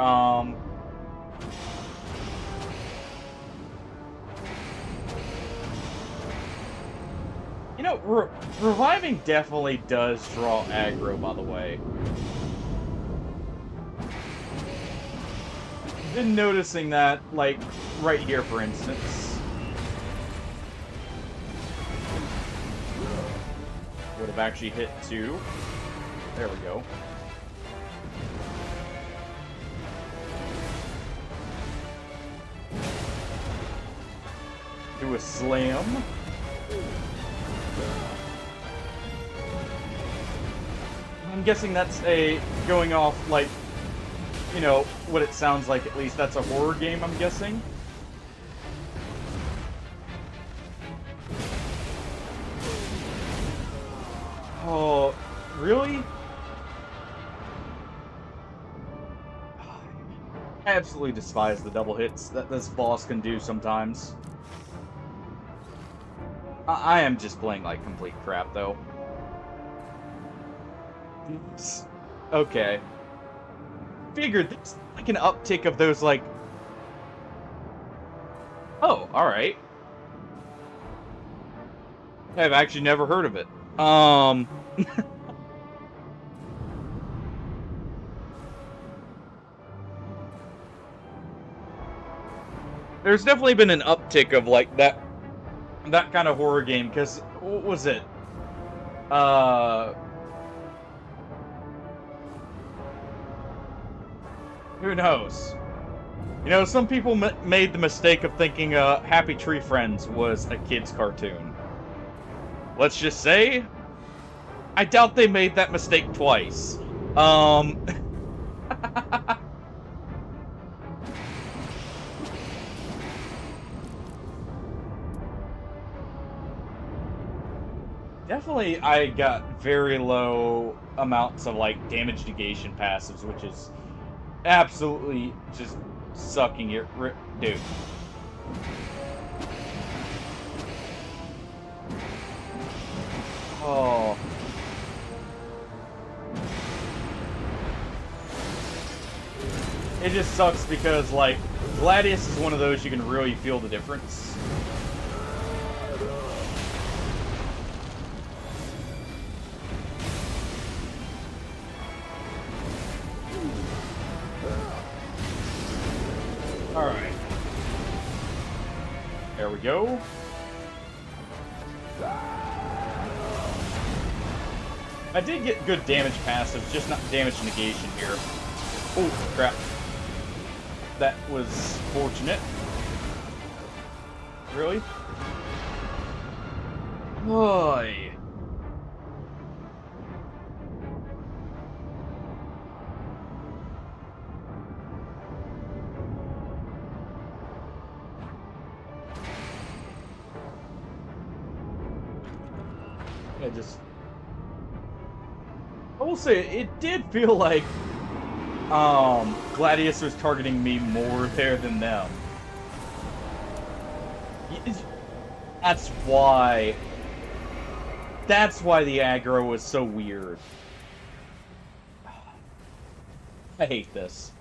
You know, reviving definitely does draw aggro, by the way. Been noticing that, like, right here, for instance. Would have actually hit 2. There we go. Do a slam. I'm guessing that's a going off, like, you know, what it sounds like. At least that's a horror game, I'm guessing. Oh, really? I absolutely despise the double hits that this boss can do sometimes. I am just playing like complete crap, though. Oops. Okay. Figured there's like an uptick of those, like... Oh, alright. I've actually never heard of it. There's definitely been an uptick of, like, that kind of horror game, because, what was it? Who knows? You know, some people made the mistake of thinking Happy Tree Friends was a kid's cartoon. Let's just say, I doubt they made that mistake twice. Definitely, I got very low amounts of, like, damage negation passives, which is absolutely just sucking it. Dude. Oh. It just sucks because, like, Gladius is one of those you can really feel the difference. Alright. There we go. I did get good damage passives, just not damage negation here. Oh, crap. That was fortunate. Really? Boy. I will say, it did feel like Gladius was targeting me more there than them. That's why the aggro was so weird. I hate this.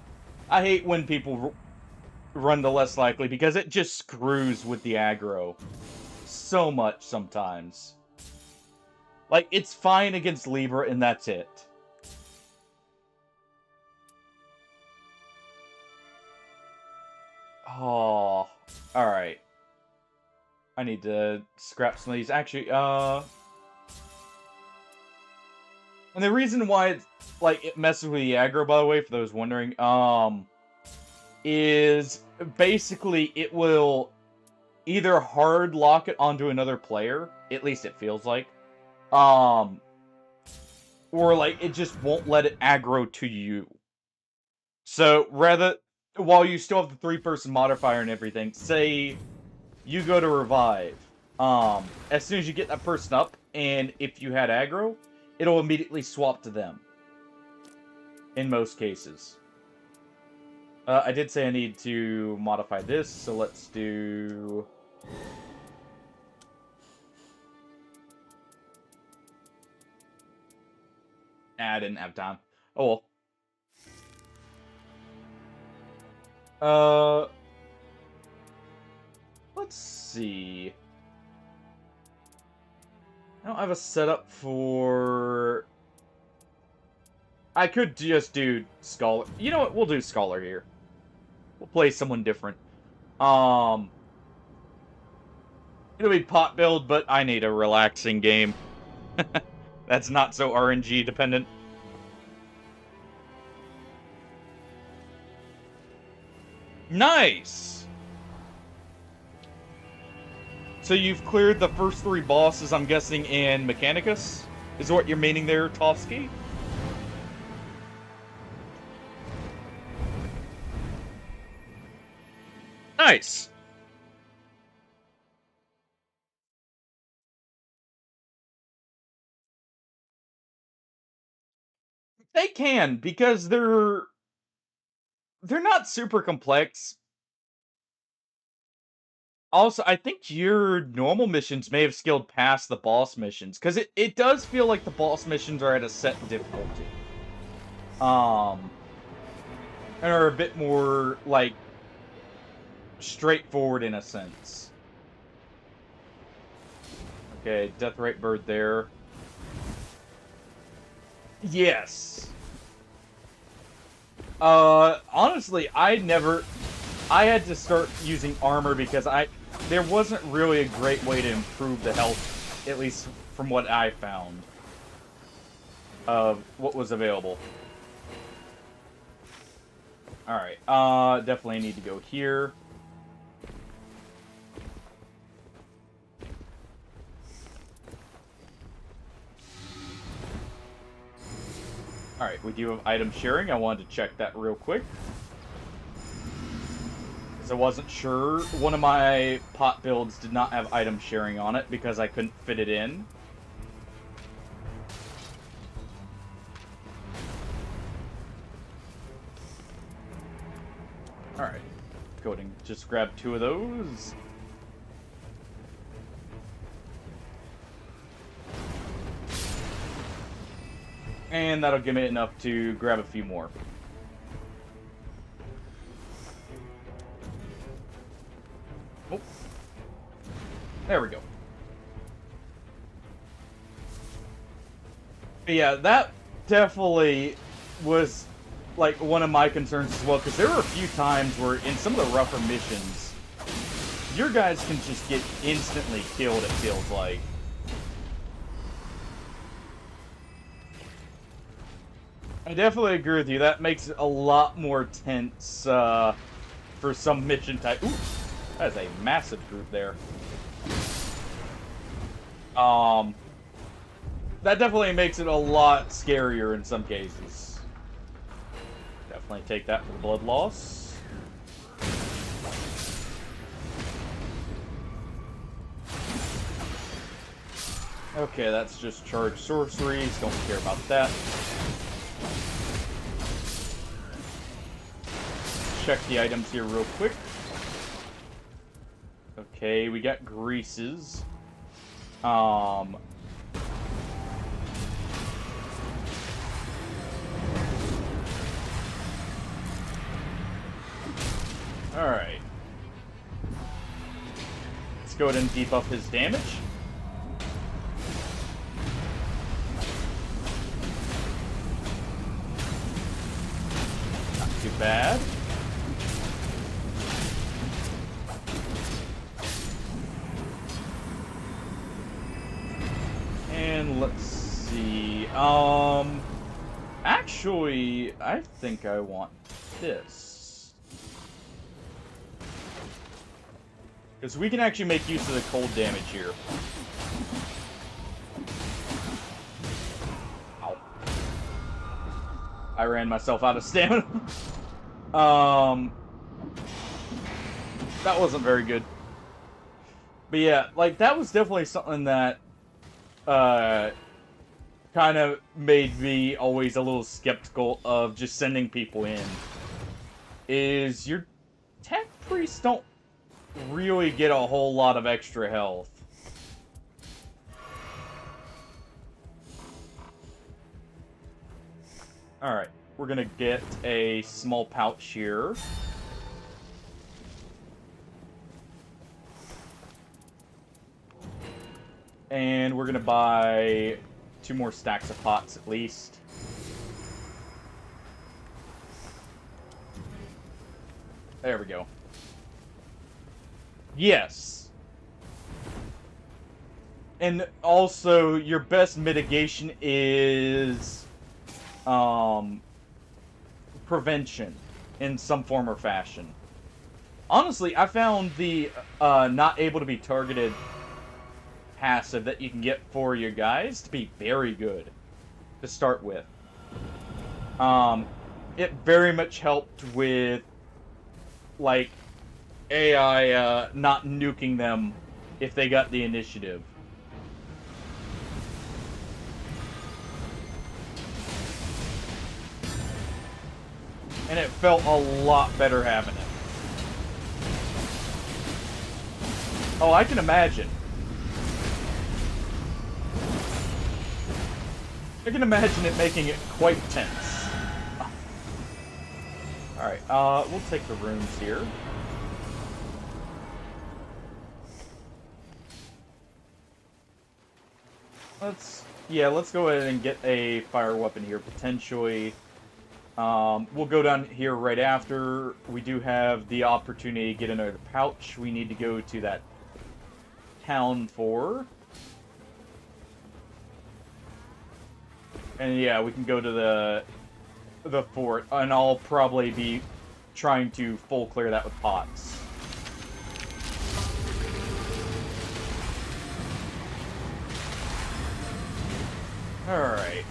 I hate when people run the less likely, because it just screws with the aggro so much sometimes. Like, it's fine against Libra, and that's it. Oh, alright. I need to scrap some of these. Actually, and the reason why it's, like, it messes with the aggro, by the way, for those wondering, is basically it will either hard lock it onto another player, at least it feels like, or, like, it just won't let it aggro to you. So, while you still have the 3-person modifier and everything, say you go to revive, as soon as you get that person up, and if you had aggro, it'll immediately swap to them. In most cases. I did say I need to modify this, so let's do... I didn't have time. Oh well. Let's see. I don't have a setup for... I could just do Scholar. You know what? We'll do Scholar here. We'll play someone different. It'll be pot build, but I need a relaxing game. That's not so RNG dependent. Nice! So you've cleared the first 3 bosses, I'm guessing, in Mechanicus? Is what you're meaning there, Tofsky? Nice. They can, because they're not super complex. Also, I think your normal missions may have scaled past the boss missions, because it does feel like the boss missions are at a set difficulty. Um, and are a bit more, like, straightforward in a sense. Okay, death rate bird there. Yes. Honestly, I had to start using armor because there wasn't really a great way to improve the health, at least from what I found of what was available. Alright, definitely need to go here. Alright, we do have item sharing. I wanted to check that real quick. Because I wasn't sure. One of my pot builds did not have item sharing on it because I couldn't fit it in. Alright, go ahead and just grab 2 of those. And that'll give me enough to grab a few more. Oh. There we go. But yeah, that definitely was like one of my concerns as well, because there were a few times where in some of the rougher missions, your guys can just get instantly killed, it feels like. I definitely agree with you. That makes it a lot more tense for some mission type. Ooh, that is a massive group there. That definitely makes it a lot scarier in some cases. Definitely take that for the blood loss. Okay, that's just charged sorceries. Don't care about that. Check the items here real quick. Okay, we got greases. Alright. Let's go ahead and debuff his damage. Not too bad. And let's see. Actually, I think I want this. Because we can actually make use of the cold damage here. Ow. I ran myself out of stamina. That wasn't very good. But yeah, like, that was definitely something that kind of made me always a little skeptical of just sending people in. Is your tech priests don't really get a whole lot of extra health. Alright, we're gonna get a small pouch here. And we're gonna buy 2 more stacks of pots at least. There we go. Yes. And also, your best mitigation is prevention in some form or fashion. Honestly, I found the not able to be targeted passive that you can get for your guys to be very good to start with. It very much helped with, like, AI not nuking them if they got the initiative. And it felt a lot better having it. Oh, I can imagine. I can imagine it making it quite tense. Alright, we'll take the runes here. Let's go ahead and get a fire weapon here, potentially. We'll go down here right after. We do have the opportunity to get another pouch. We need to go to that town for. And yeah, we can go to the fort, and I'll probably be trying to full clear that with pots. Alright.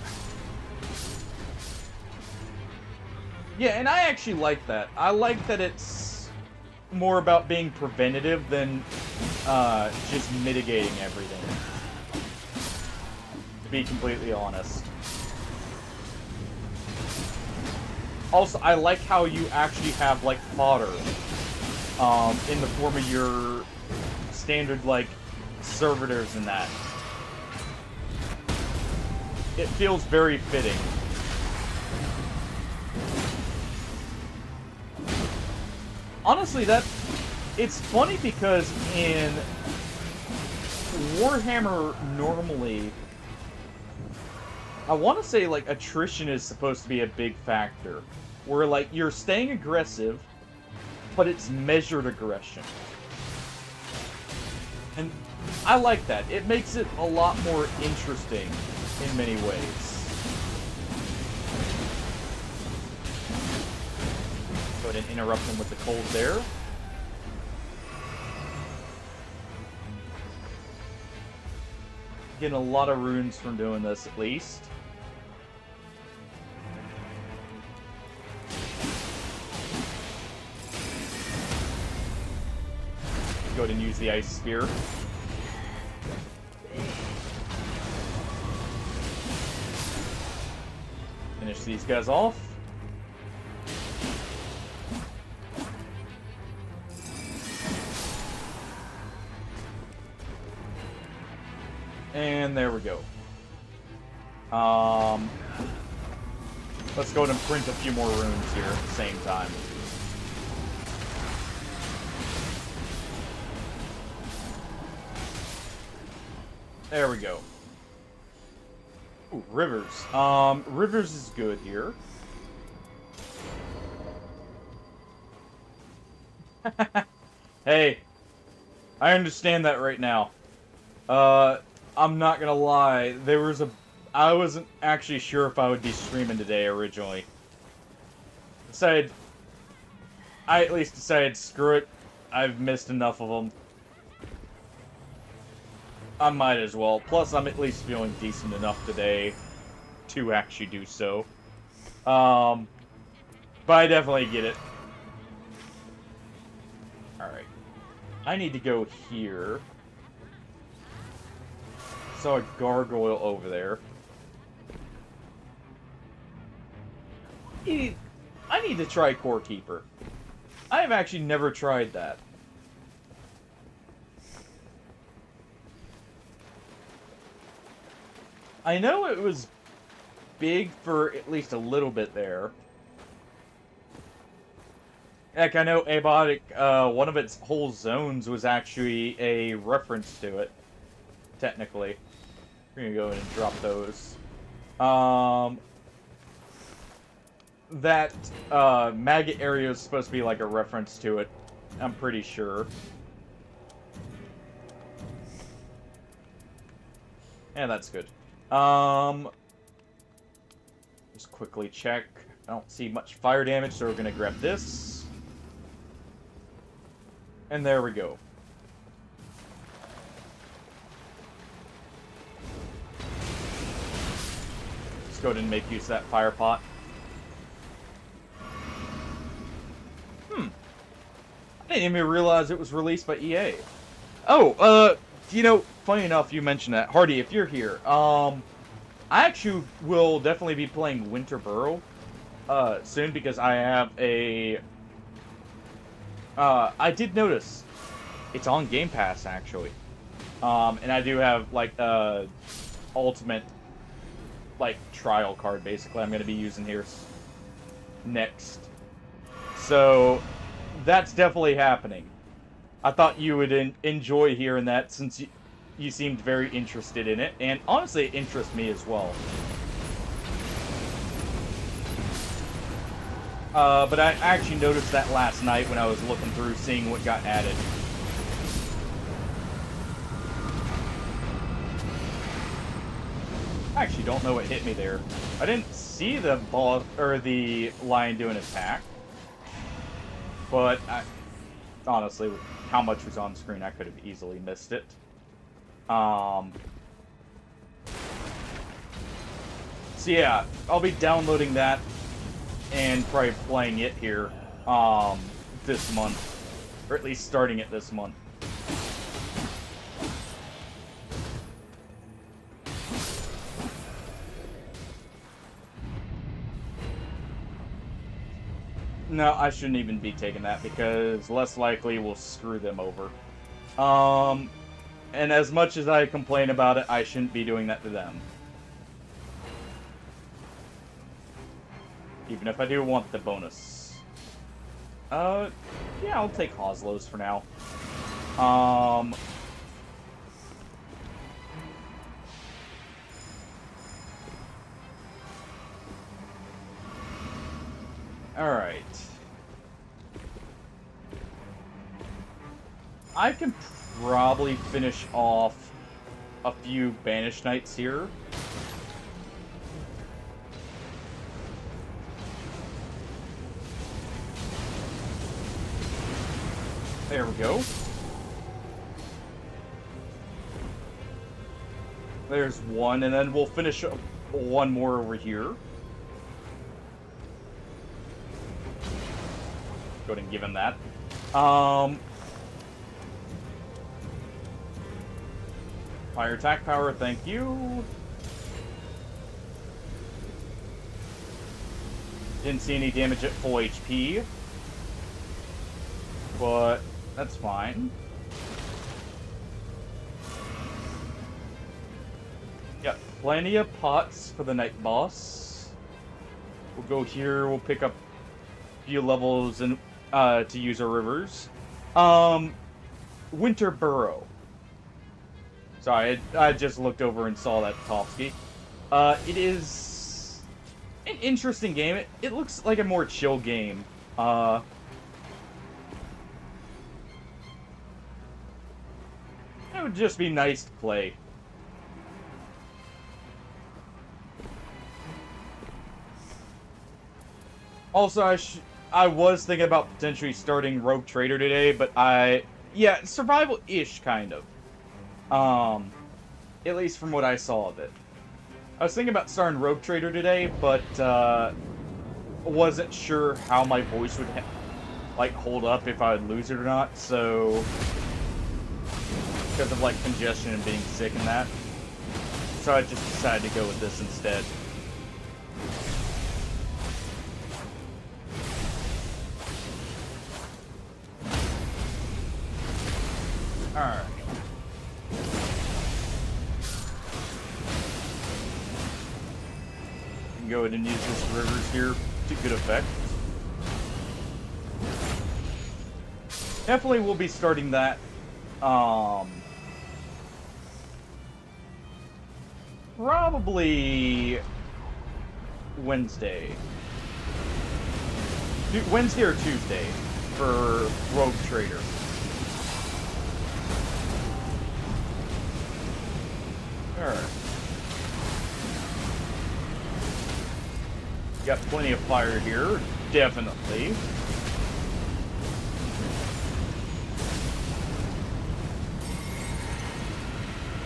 Yeah, and I actually like that. I like that it's more about being preventative than just mitigating everything. To be completely honest. Also, I like how you actually have, like, fodder in the form of your standard, like, servitors and that. It feels very fitting. Honestly, it's funny because in Warhammer normally, I want to say, like, attrition is supposed to be a big factor. Where, like, you're staying aggressive, but it's measured aggression. And I like that. It makes it a lot more interesting in many ways. Go ahead and interrupt him with the cold there. Getting a lot of runes from doing this, at least. Go ahead and use the ice spear. Finish these guys off. And there we go. Let's go ahead and print a few more runes here at the same time. There we go. Ooh, rivers. Rivers is good here. Hey, I understand that right now. I'm not gonna lie. I wasn't actually sure if I would be streaming today originally. I at least decided, screw it. I've missed enough of them. I might as well. Plus, I'm at least feeling decent enough today to actually do so. But I definitely get it. Alright. I need to go here. Saw a gargoyle over there. I need to try Core Keeper. I have actually never tried that. I know it was big for at least a little bit there. Heck, I know Abiotic, one of its whole zones was actually a reference to it. Technically. We're gonna go ahead and drop those. That maggot area is supposed to be like a reference to it. I'm pretty sure. Yeah, that's good. Just quickly check. I don't see much fire damage, so we're gonna grab this. And there we go. Let's go ahead and make use of that fire pot. I didn't even realize it was released by EA. Oh, funny enough, you mentioned that. Hardy, if you're here, I actually will definitely be playing Winter Burrow, soon because I have I did notice it's on Game Pass, actually. And I do have, like, ultimate, like, trial card, basically, I'm gonna be using here next. So, that's definitely happening. I thought you would enjoy hearing that since you seemed very interested in it, and honestly, it interests me as well. But I actually noticed that last night when I was looking through, seeing what got added. I actually don't know what hit me there. I didn't see the boss or the lion do an attack, but honestly, with how much was on screen, I could have easily missed it. So yeah, I'll be downloading that and probably playing it here this month, or at least starting it this month. No, I shouldn't even be taking that because less likely we'll screw them over. And as much as I complain about it, I shouldn't be doing that to them. Even if I do want the bonus. Yeah, I'll take Oslo's for now. Alright. I can probably finish off a few Banished Knights here. There we go. There's one, and then we'll finish up one more over here. Go ahead and give him that. Fire attack power, thank you. Didn't see any damage at full HP. But that's fine. Got plenty of pots for the night boss. We'll go here, we'll pick up a few levels and to use our rivers. Winter Burrow. Sorry, I just looked over and saw that Topsky. It is an interesting game. It looks like a more chill game. It would just be nice to play. Also, I was thinking about potentially starting Rogue Trader today, but yeah, survival-ish, kind of. At least from what I saw of it. I was thinking about starting Rogue Trader today, but, wasn't sure how my voice would, like, hold up if I would lose it or not, so... Because of, like, congestion and being sick and that. So I just decided to go with this instead. Alright. Go ahead and use this rivers here to good effect. Definitely will be starting that, probably Wednesday. Wednesday or Tuesday for Rogue Trader. Alright. Got plenty of fire here, definitely.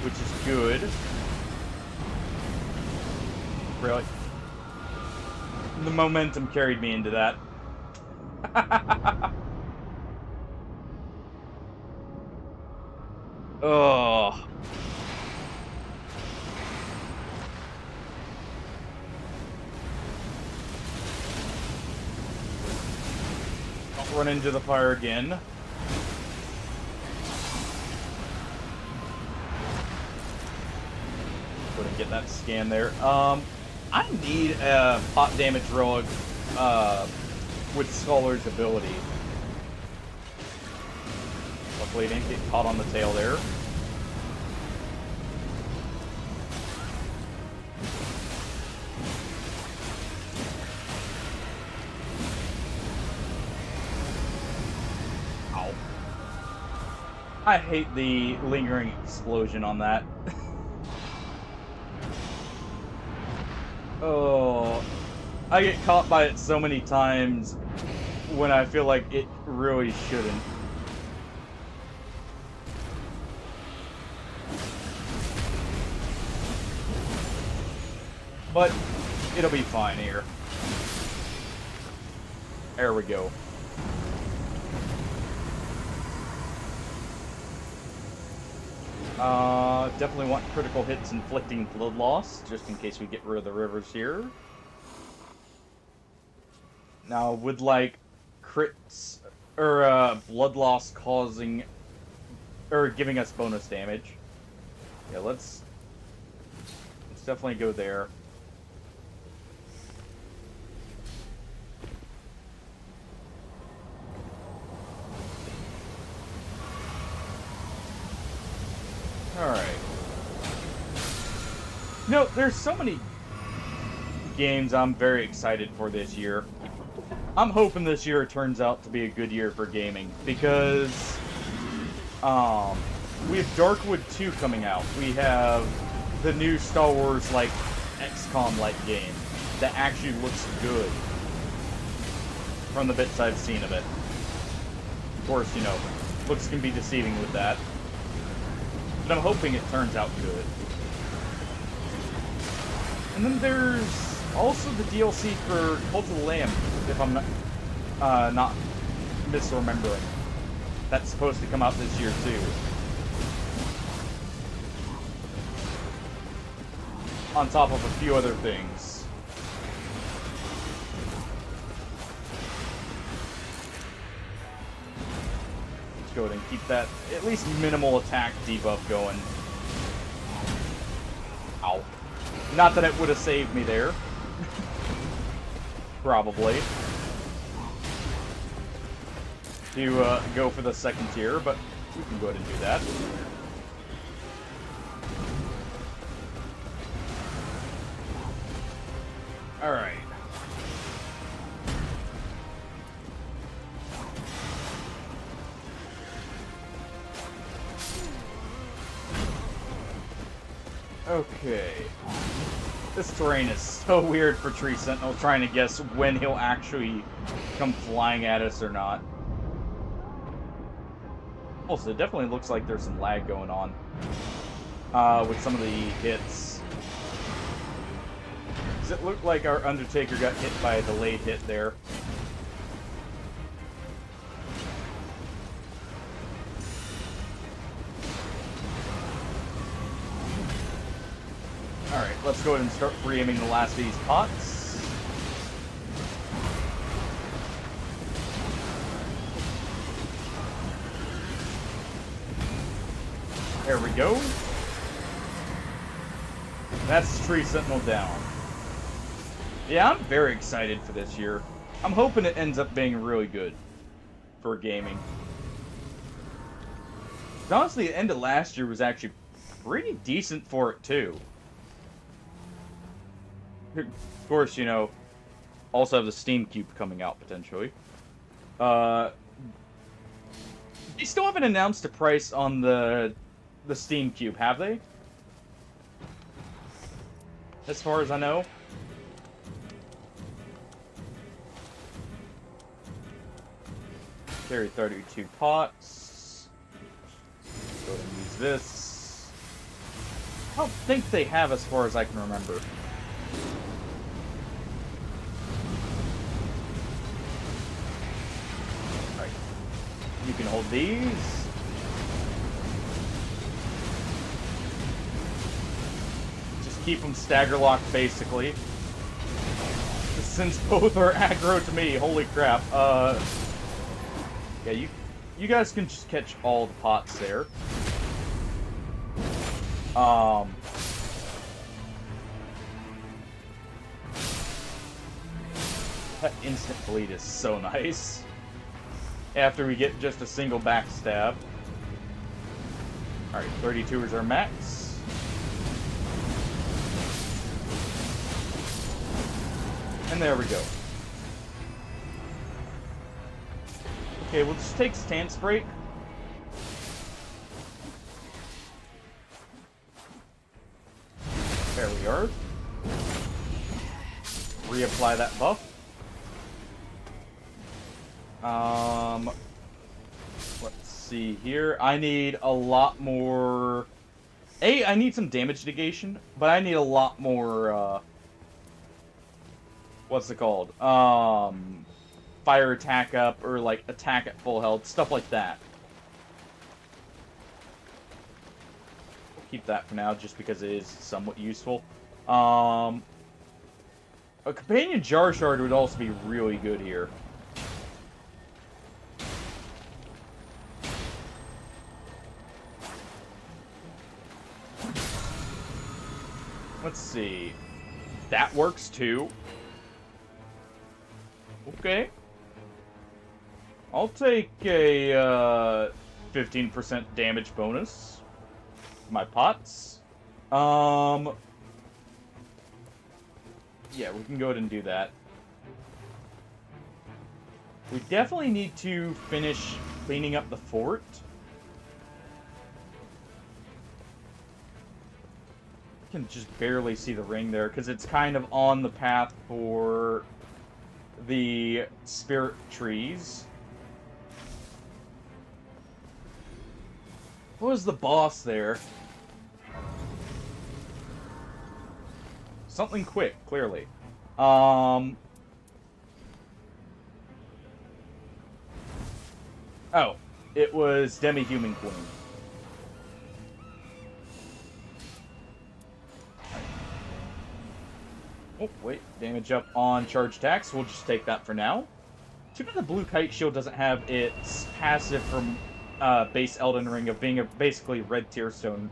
Which is good. Really? The momentum carried me into that. Ugh. Don't run into the fire again. Couldn't get that scan there. I need a pot damage relic with Scholar's ability. Luckily, I didn't get caught on the tail there. Ow. I hate the lingering explosion on that. Oh, I get caught by it so many times when I feel like it really shouldn't. But it'll be fine here. There we go. Definitely want critical hits inflicting blood loss, just in case we get rid of the rivers here. Now, would like crits or blood loss causing or giving us bonus damage. Yeah, let's definitely go there. Alright. No, there's so many games I'm very excited for this year. I'm hoping this year turns out to be a good year for gaming, because we have Darkwood 2 coming out. We have the new Star Wars like XCOM-like game that actually looks good from the bits I've seen of it. Of course, you know, looks can be deceiving with that. But I'm hoping it turns out good. And then there's also the DLC for Cult of the Lamb, if I'm not misremembering. That's supposed to come out this year too. On top of a few other things. Let's go ahead and keep that at least minimal attack debuff going. Ow. Not that it would have saved me there. Probably. To go for the second tier, but we can go ahead and do that. Alright. Okay. This terrain is so weird for Tree Sentinel, trying to guess when he'll actually come flying at us or not. Also, it definitely looks like there's some lag going on with some of the hits. Does it look like our Undertaker got hit by a delayed hit there? Alright, let's go ahead and start re-aiming the last of these pots. There we go. That's Tree Sentinel down. Yeah, I'm very excited for this year. I'm hoping it ends up being really good for gaming. Honestly, the end of last year was actually pretty decent for it, too. Of course, you know, also have the Steam Cube coming out, potentially. They still haven't announced a price on the Steam Cube, have they? As far as I know. Carry 32 pots. Go ahead and use this. I don't think they have, as far as I can remember. Alright. You can hold these. keep them stagger locked, basically. Since both are aggro to me, holy crap. Yeah, you guys can just catch all the pots there. That instant bleed is so nice. After we get just a single backstab. Alright, 32 is our max. And there we go. Okay, we'll just take stance break. There we are. Reapply that buff. Let's see here. I need a lot more... I need some damage negation, but I need a lot more, what's it called? Fire attack up, or, like, attack at full health, stuff like that. We'll keep that for now, just because it is somewhat useful. A companion jar shard would also be really good here. Let's see. That works too. Okay. I'll take a 15% damage bonus. My pots. Yeah, we can go ahead and do that. We definitely need to finish cleaning up the fort. Can just barely see the ring there because it's kind of on the path for the spirit trees. What was the boss there? Something quick, clearly. Oh, it was Demi-Human Queen. Oh, wait. Damage up on charge attacks. We'll just take that for now. Too bad the blue kite shield doesn't have its passive from base Elden Ring of being a basically red tearstone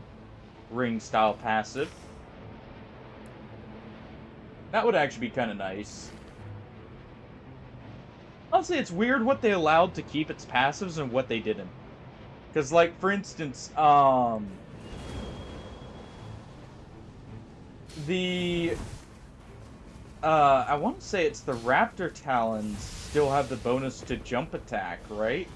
ring style passive. That would actually be kind of nice. Honestly, it's weird what they allowed to keep its passives and what they didn't. Because, like, for instance, I want to say it's the Raptor Talons still have the bonus to jump attack, right?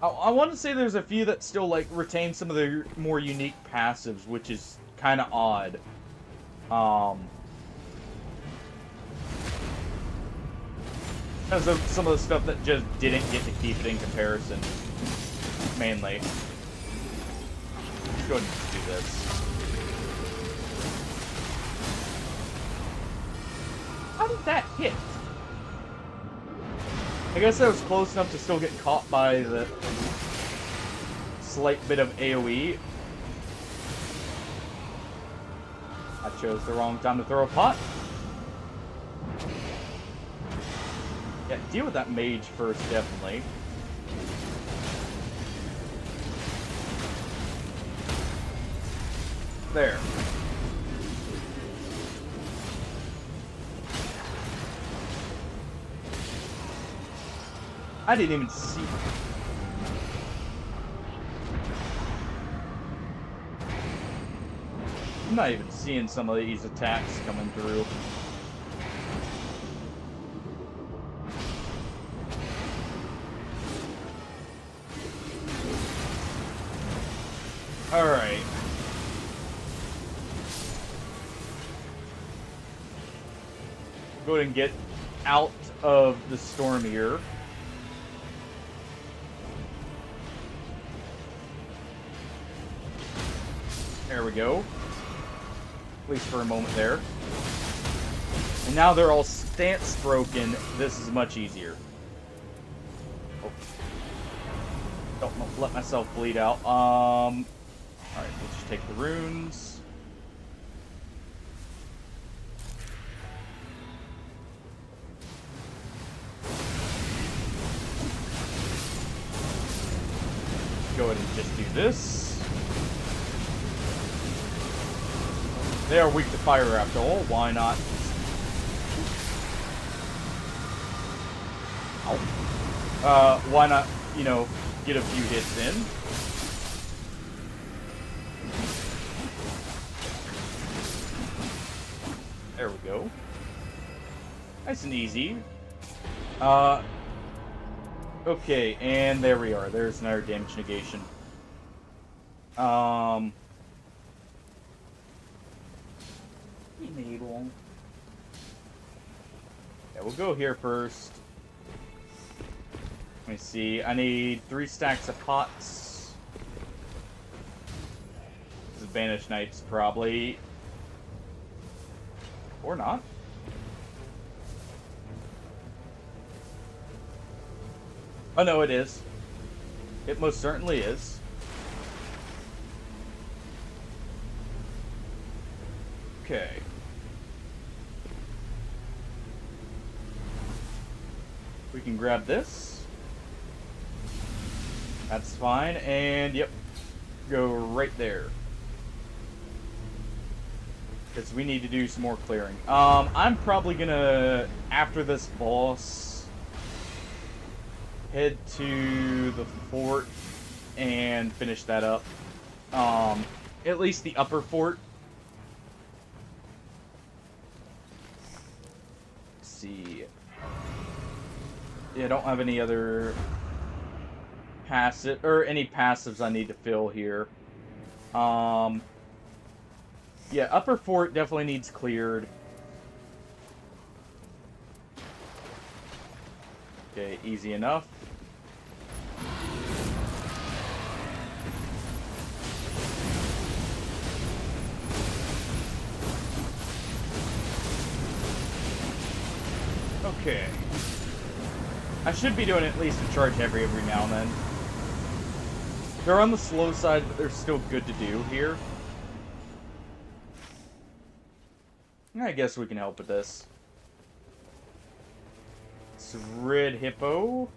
I want to say there's a few that still, like, retain some of their more unique passives, which is kind of odd. Because of some of the stuff that just didn't get to keep it in comparison, mainly. Let's go ahead and do this. How did that hit? I guess I was close enough to still get caught by the slight bit of AoE. I chose the wrong time to throw a pot. Yeah, deal with that mage first, definitely. There. I didn't even see. I'm not even seeing some of these attacks coming through. Alright. Go ahead and get out of the storm here. There we go. At least for a moment there. And now they're all stance broken. This is much easier. Oh. let myself bleed out. Alright, we'll just take the runes. Go ahead and just do this. They are weak to fire after all, why not? Ow. Why not, you know, get a few hits in? There we go. Nice and easy. Okay, and there we are. There's another damage negation. Enable. Yeah, we'll go here first. Let me see. I need 3 stacks of pots. This is Banished Knights, probably. Or not. Oh, no, it is. It most certainly is. Okay. We can grab this. That's fine, and yep. Go right there. Because we need to do some more clearing. I'm probably gonna, after this boss, head to the fort and finish that up. At least the upper fort. Let's see. Yeah, I don't have any other passive or any passives I need to fill here. Yeah, upper fort definitely needs cleared. Okay, easy enough. Okay. I should be doing at least a charge every now and then. They're on the slow side, but they're still good to do here. I guess we can help with this. It's Red Hippo.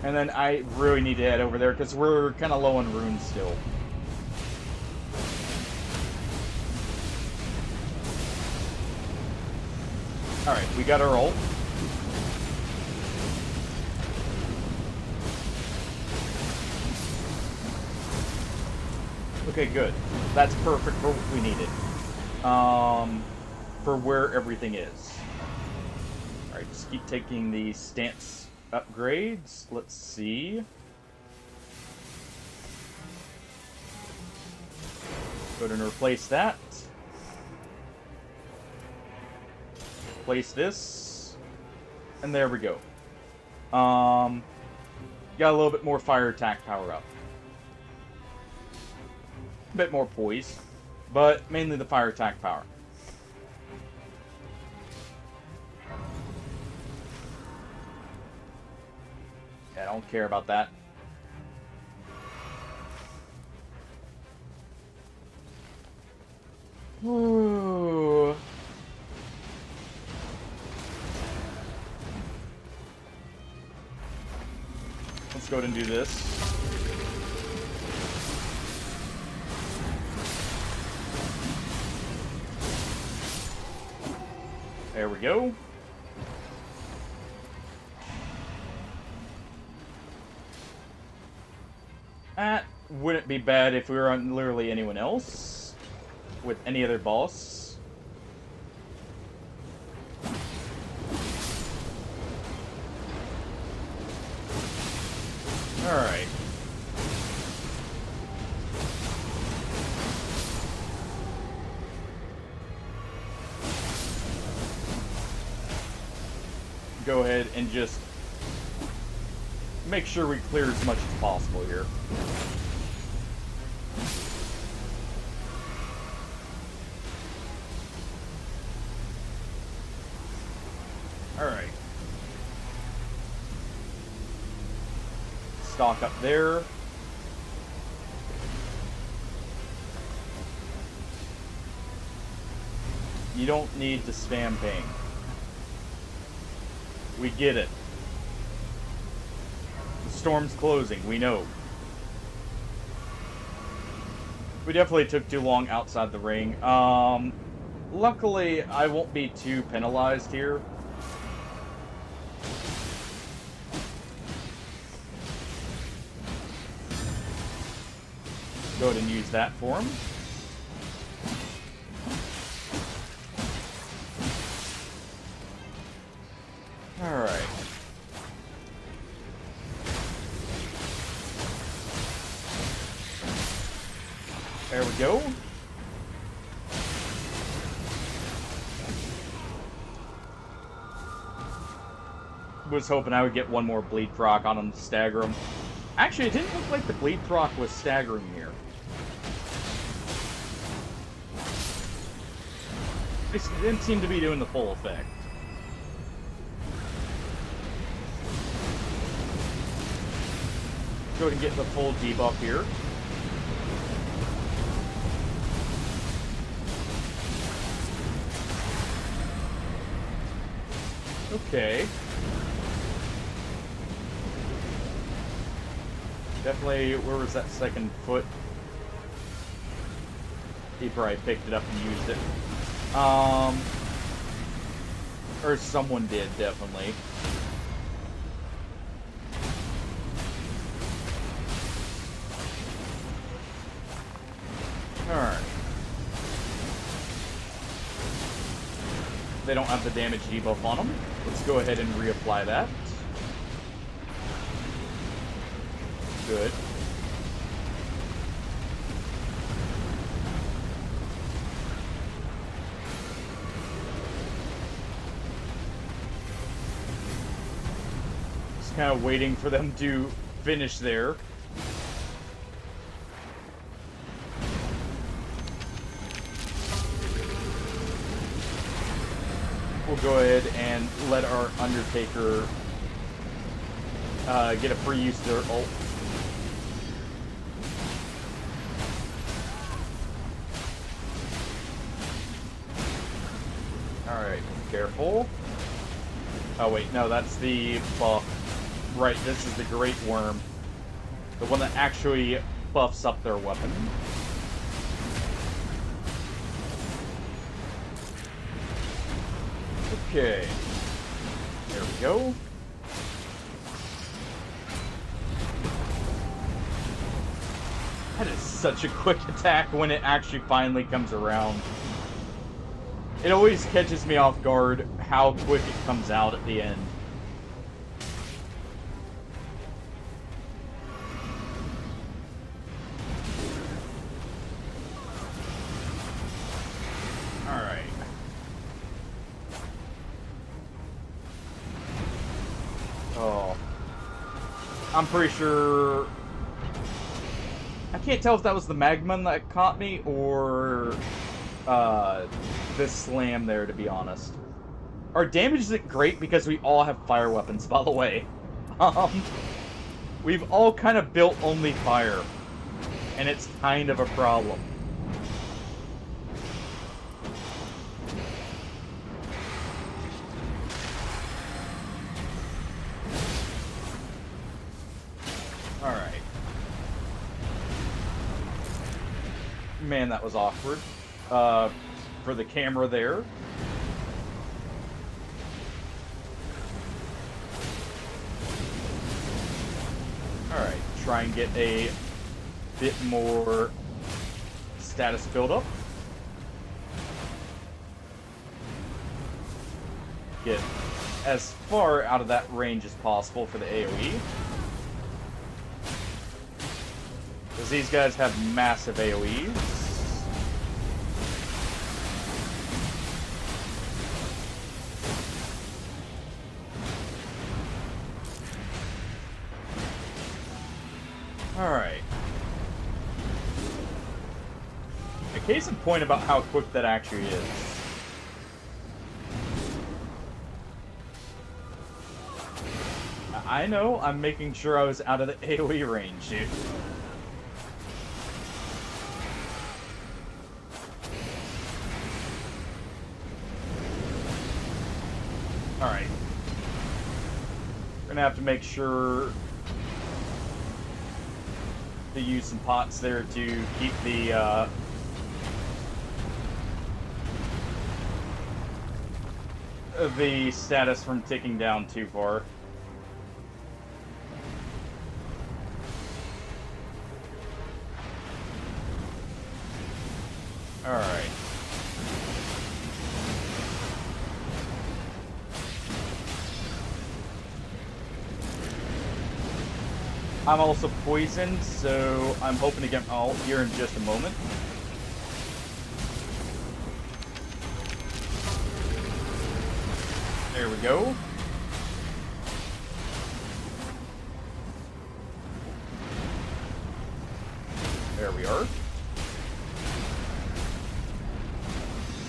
And then I really need to head over there because we're kind of low on runes still. Alright, we got our ult. Okay, good. That's perfect for what we needed. For where everything is. Alright, just keep taking the stance upgrades. Let's see. Go ahead and replace that. Place this. And there we go. Got a little bit more fire attack power up. A bit more poise, but mainly the fire attack power. Yeah, I don't care about that. Ooh. Let's go ahead and do this. There we go. That wouldn't be bad if we were on literally anyone else. With any other boss. Alright. Go ahead and just make sure we clear as much as possible here. Alright. stock up there. You don't need to spam ping. We get it. The storm's closing, we know. We definitely took too long outside the ring. Luckily, I won't be too penalized here. Go ahead and use that for him. Alright. There we go. Was hoping I would get one more bleed proc on him to stagger him. Actually, it didn't look like the bleed proc was staggering here. It didn't seem to be doing the full effect. Go ahead and get the full debuff here. Okay. Definitely, where was that second foot? He probably picked it up and used it. Or someone did, definitely. Alright. They don't have the damage debuff on them. Let's go ahead and reapply that. Good. Just kind of waiting for them to finish there. We'll go ahead and let our Undertaker get a free use of their ult. Alright, careful. Oh wait, no, that's the buff. Right, this is the Great Worm. The one that actually buffs up their weapon. Okay. There we go. That is such a quick attack when it actually finally comes around. It always catches me off guard how quick it comes out at the end. Alright. Oh. I'm pretty sure... I can't tell if that was the Magman that caught me or... this slam there, to be honest. Our damage isn't great because we all have fire weapons, by the way. We've all kind of built only fire. And it's kind of a problem. Alright. Man, that was awkward. For the camera there. Alright, try and get a bit more status build-up. Get as far out of that range as possible for the AoE. Because these guys have massive AoEs. Alright. A case in point about how quick that actually is. I know, I'm making sure I was out of the AoE range, dude. Alright. We're gonna have to make sure to use some pots there to keep the status from ticking down too far. Alright. I'm also poisoned, so I'm hoping to get my ult here in just a moment. There we go. There we are.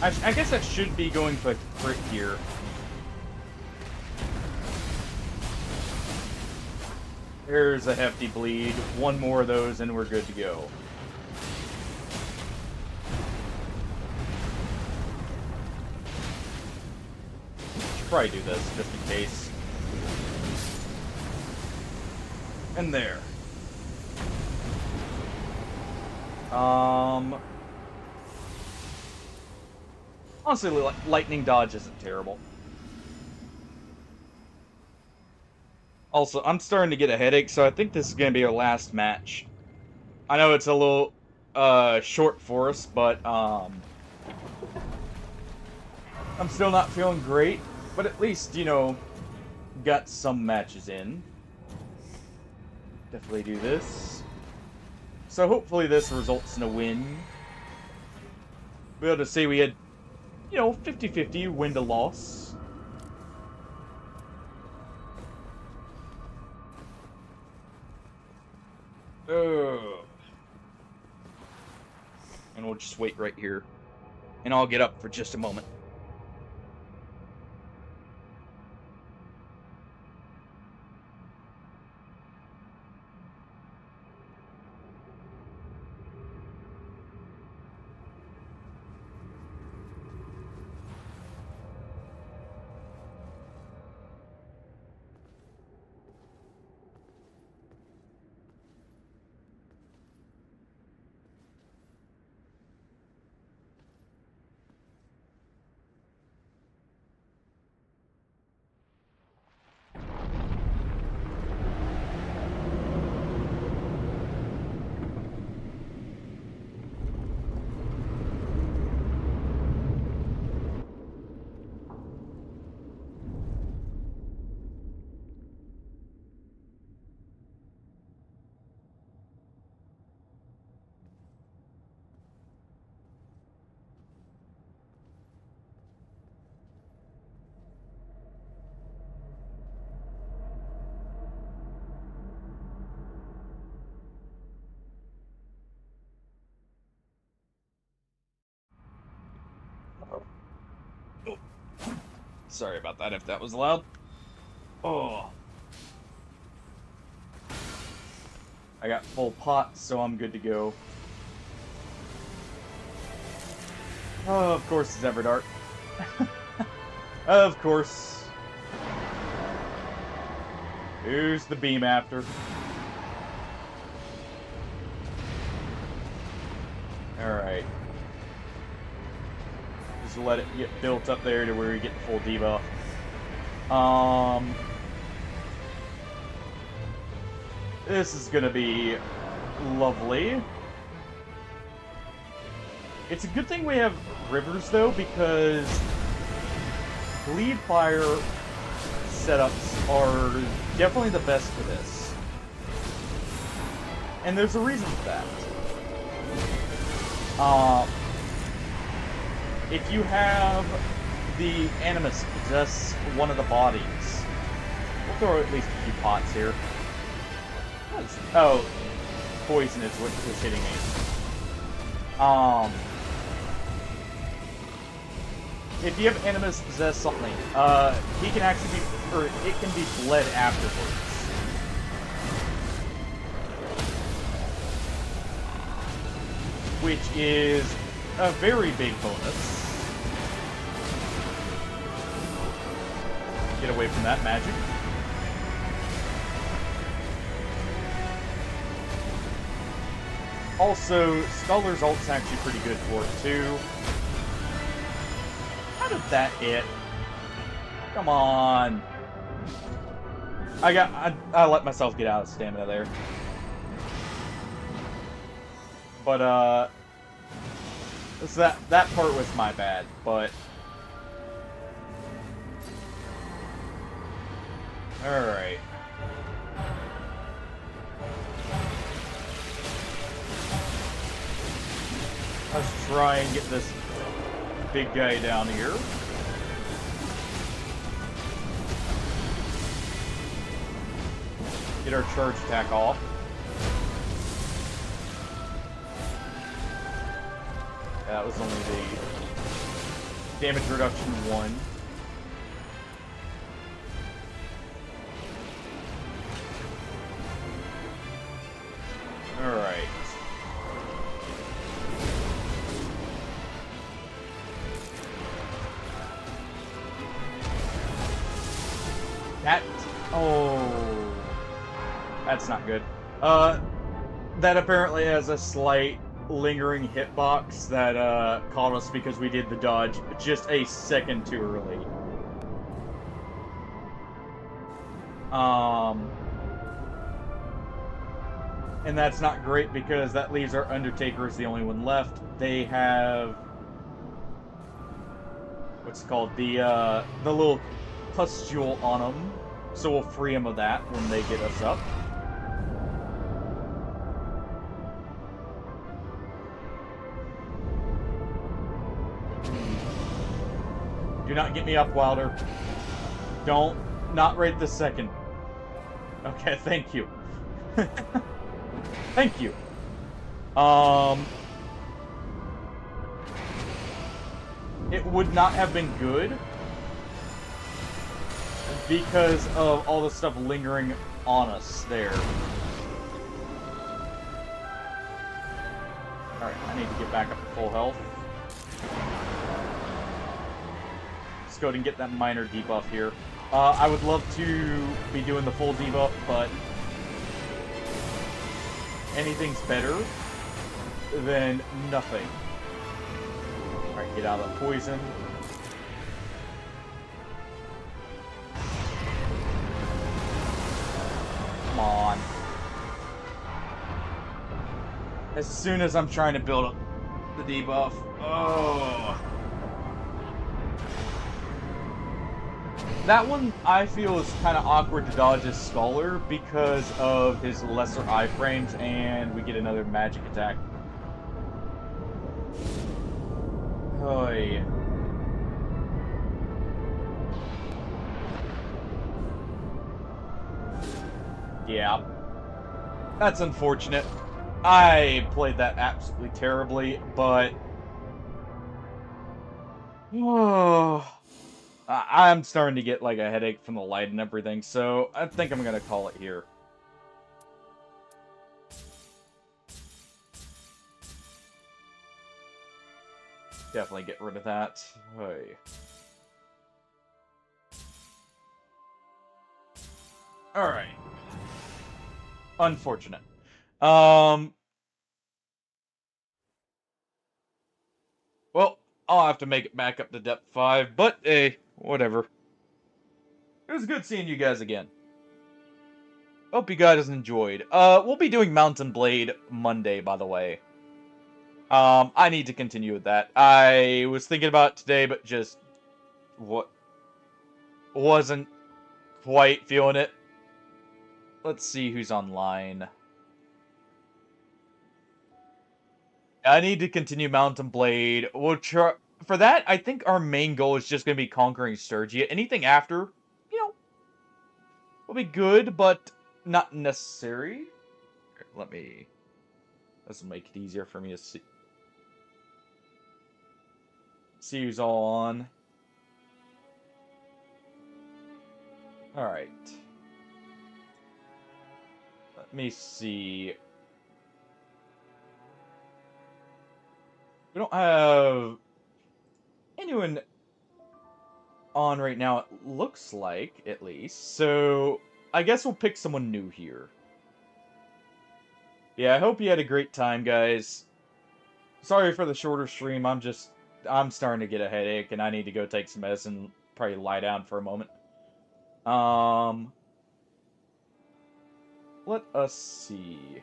I guess I should be going for crit here. There's a hefty bleed. One more of those and we're good to go. Should probably do this just in case. And there. Honestly, lightning dodge isn't terrible. Also, I'm starting to get a headache, so I think this is going to be our last match. I know it's a little short for us, but I'm still not feeling great, but at least, you know, got some matches in. Definitely do this. So hopefully this results in a win. Be able to say we had, you know, 50-50 win to loss. And we'll just wait right here. And I'll get up for just a moment. Sorry about that if that was loud. Oh. I got full pots, so I'm good to go. Oh, of course it's Everdark. Of course. Here's the beam after. Alright. Just let it get built up there to where you get the full debuff. This is gonna be lovely. It's a good thing we have rivers though, because bleed fire setups are definitely the best for this. And there's a reason for that. If you have the Animus possess one of the bodies, we'll throw at least a few pots here. Oh, poison is what was hitting me. If you have Animus possess something, he can actually be, or it can be bled afterwards. which is a very big bonus. Get away from that magic. Also, Scholar's ult's actually pretty good for it, too. How did that hit? Come on. I let myself get out of stamina there. But, so that part was my bad, but... Alright. Let's try and get this big guy down here. Get our charge attack off. That was only the damage reduction 1. Alright. Oh, that's not good. That apparently has a slight lingering hitbox that caught us because we did the dodge just a second too early. And that's not great because that leaves our Undertaker as the only one left. They have what's it called, the little pustule on them, so we'll free them of that when they get us up. Do not get me up, Wilder. Don't. Not right this second. Okay, thank you. Thank you. It would not have been good because of all the stuff lingering on us there. Alright, I need to get back up to full health. Let's go ahead and get that minor debuff here. I would love to be doing the full debuff, but anything's better than nothing. Alright, get out of the poison. Come on. As soon as I'm trying to build up the debuff. Oh. That one, I feel, is kind of awkward to dodge as Scholar because of his lesser iframes, and we get another magic attack. Oy. Yeah. That's unfortunate. I played that absolutely terribly, but... I'm starting to get, like, a headache from the light and everything, so I think I'm gonna call it here. Definitely get rid of that. Oy. Alright. Unfortunate. Well, I'll have to make it back up to depth 5, but hey, whatever. It was good seeing you guys again. Hope you guys enjoyed. We'll be doing Mountain Blade Monday, by the way. I need to continue with that. I was thinking about it today, but just wasn't quite feeling it. Let's see who's online. I need to continue Mountain Blade. We'll try for that. I think our main goal is just going to be conquering Sturgia. Anything after, will be good, but not necessary. Here, this will make it easier for me to see who's all on. Alright. Let me see. We don't have anyone on right now, it looks like, at least. So, I guess we'll pick someone new here. Yeah, I hope you had a great time, guys. Sorry for the shorter stream. I'm starting to get a headache, and I need to go take some medicine. Probably lie down for a moment. Um, let us see.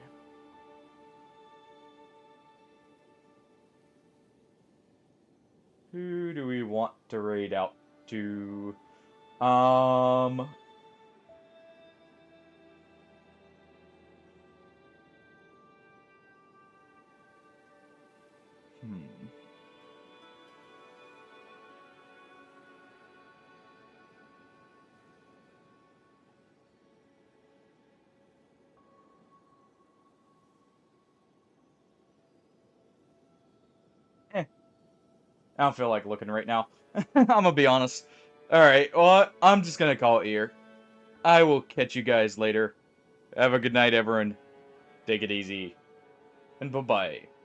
Who do we want to raid out to? Um, hmm. Eh, I don't feel like looking right now. I'm gonna be honest. Alright, well, I'm just gonna call it here. I will catch you guys later. Have a good night, everyone. Take it easy. And bye-bye.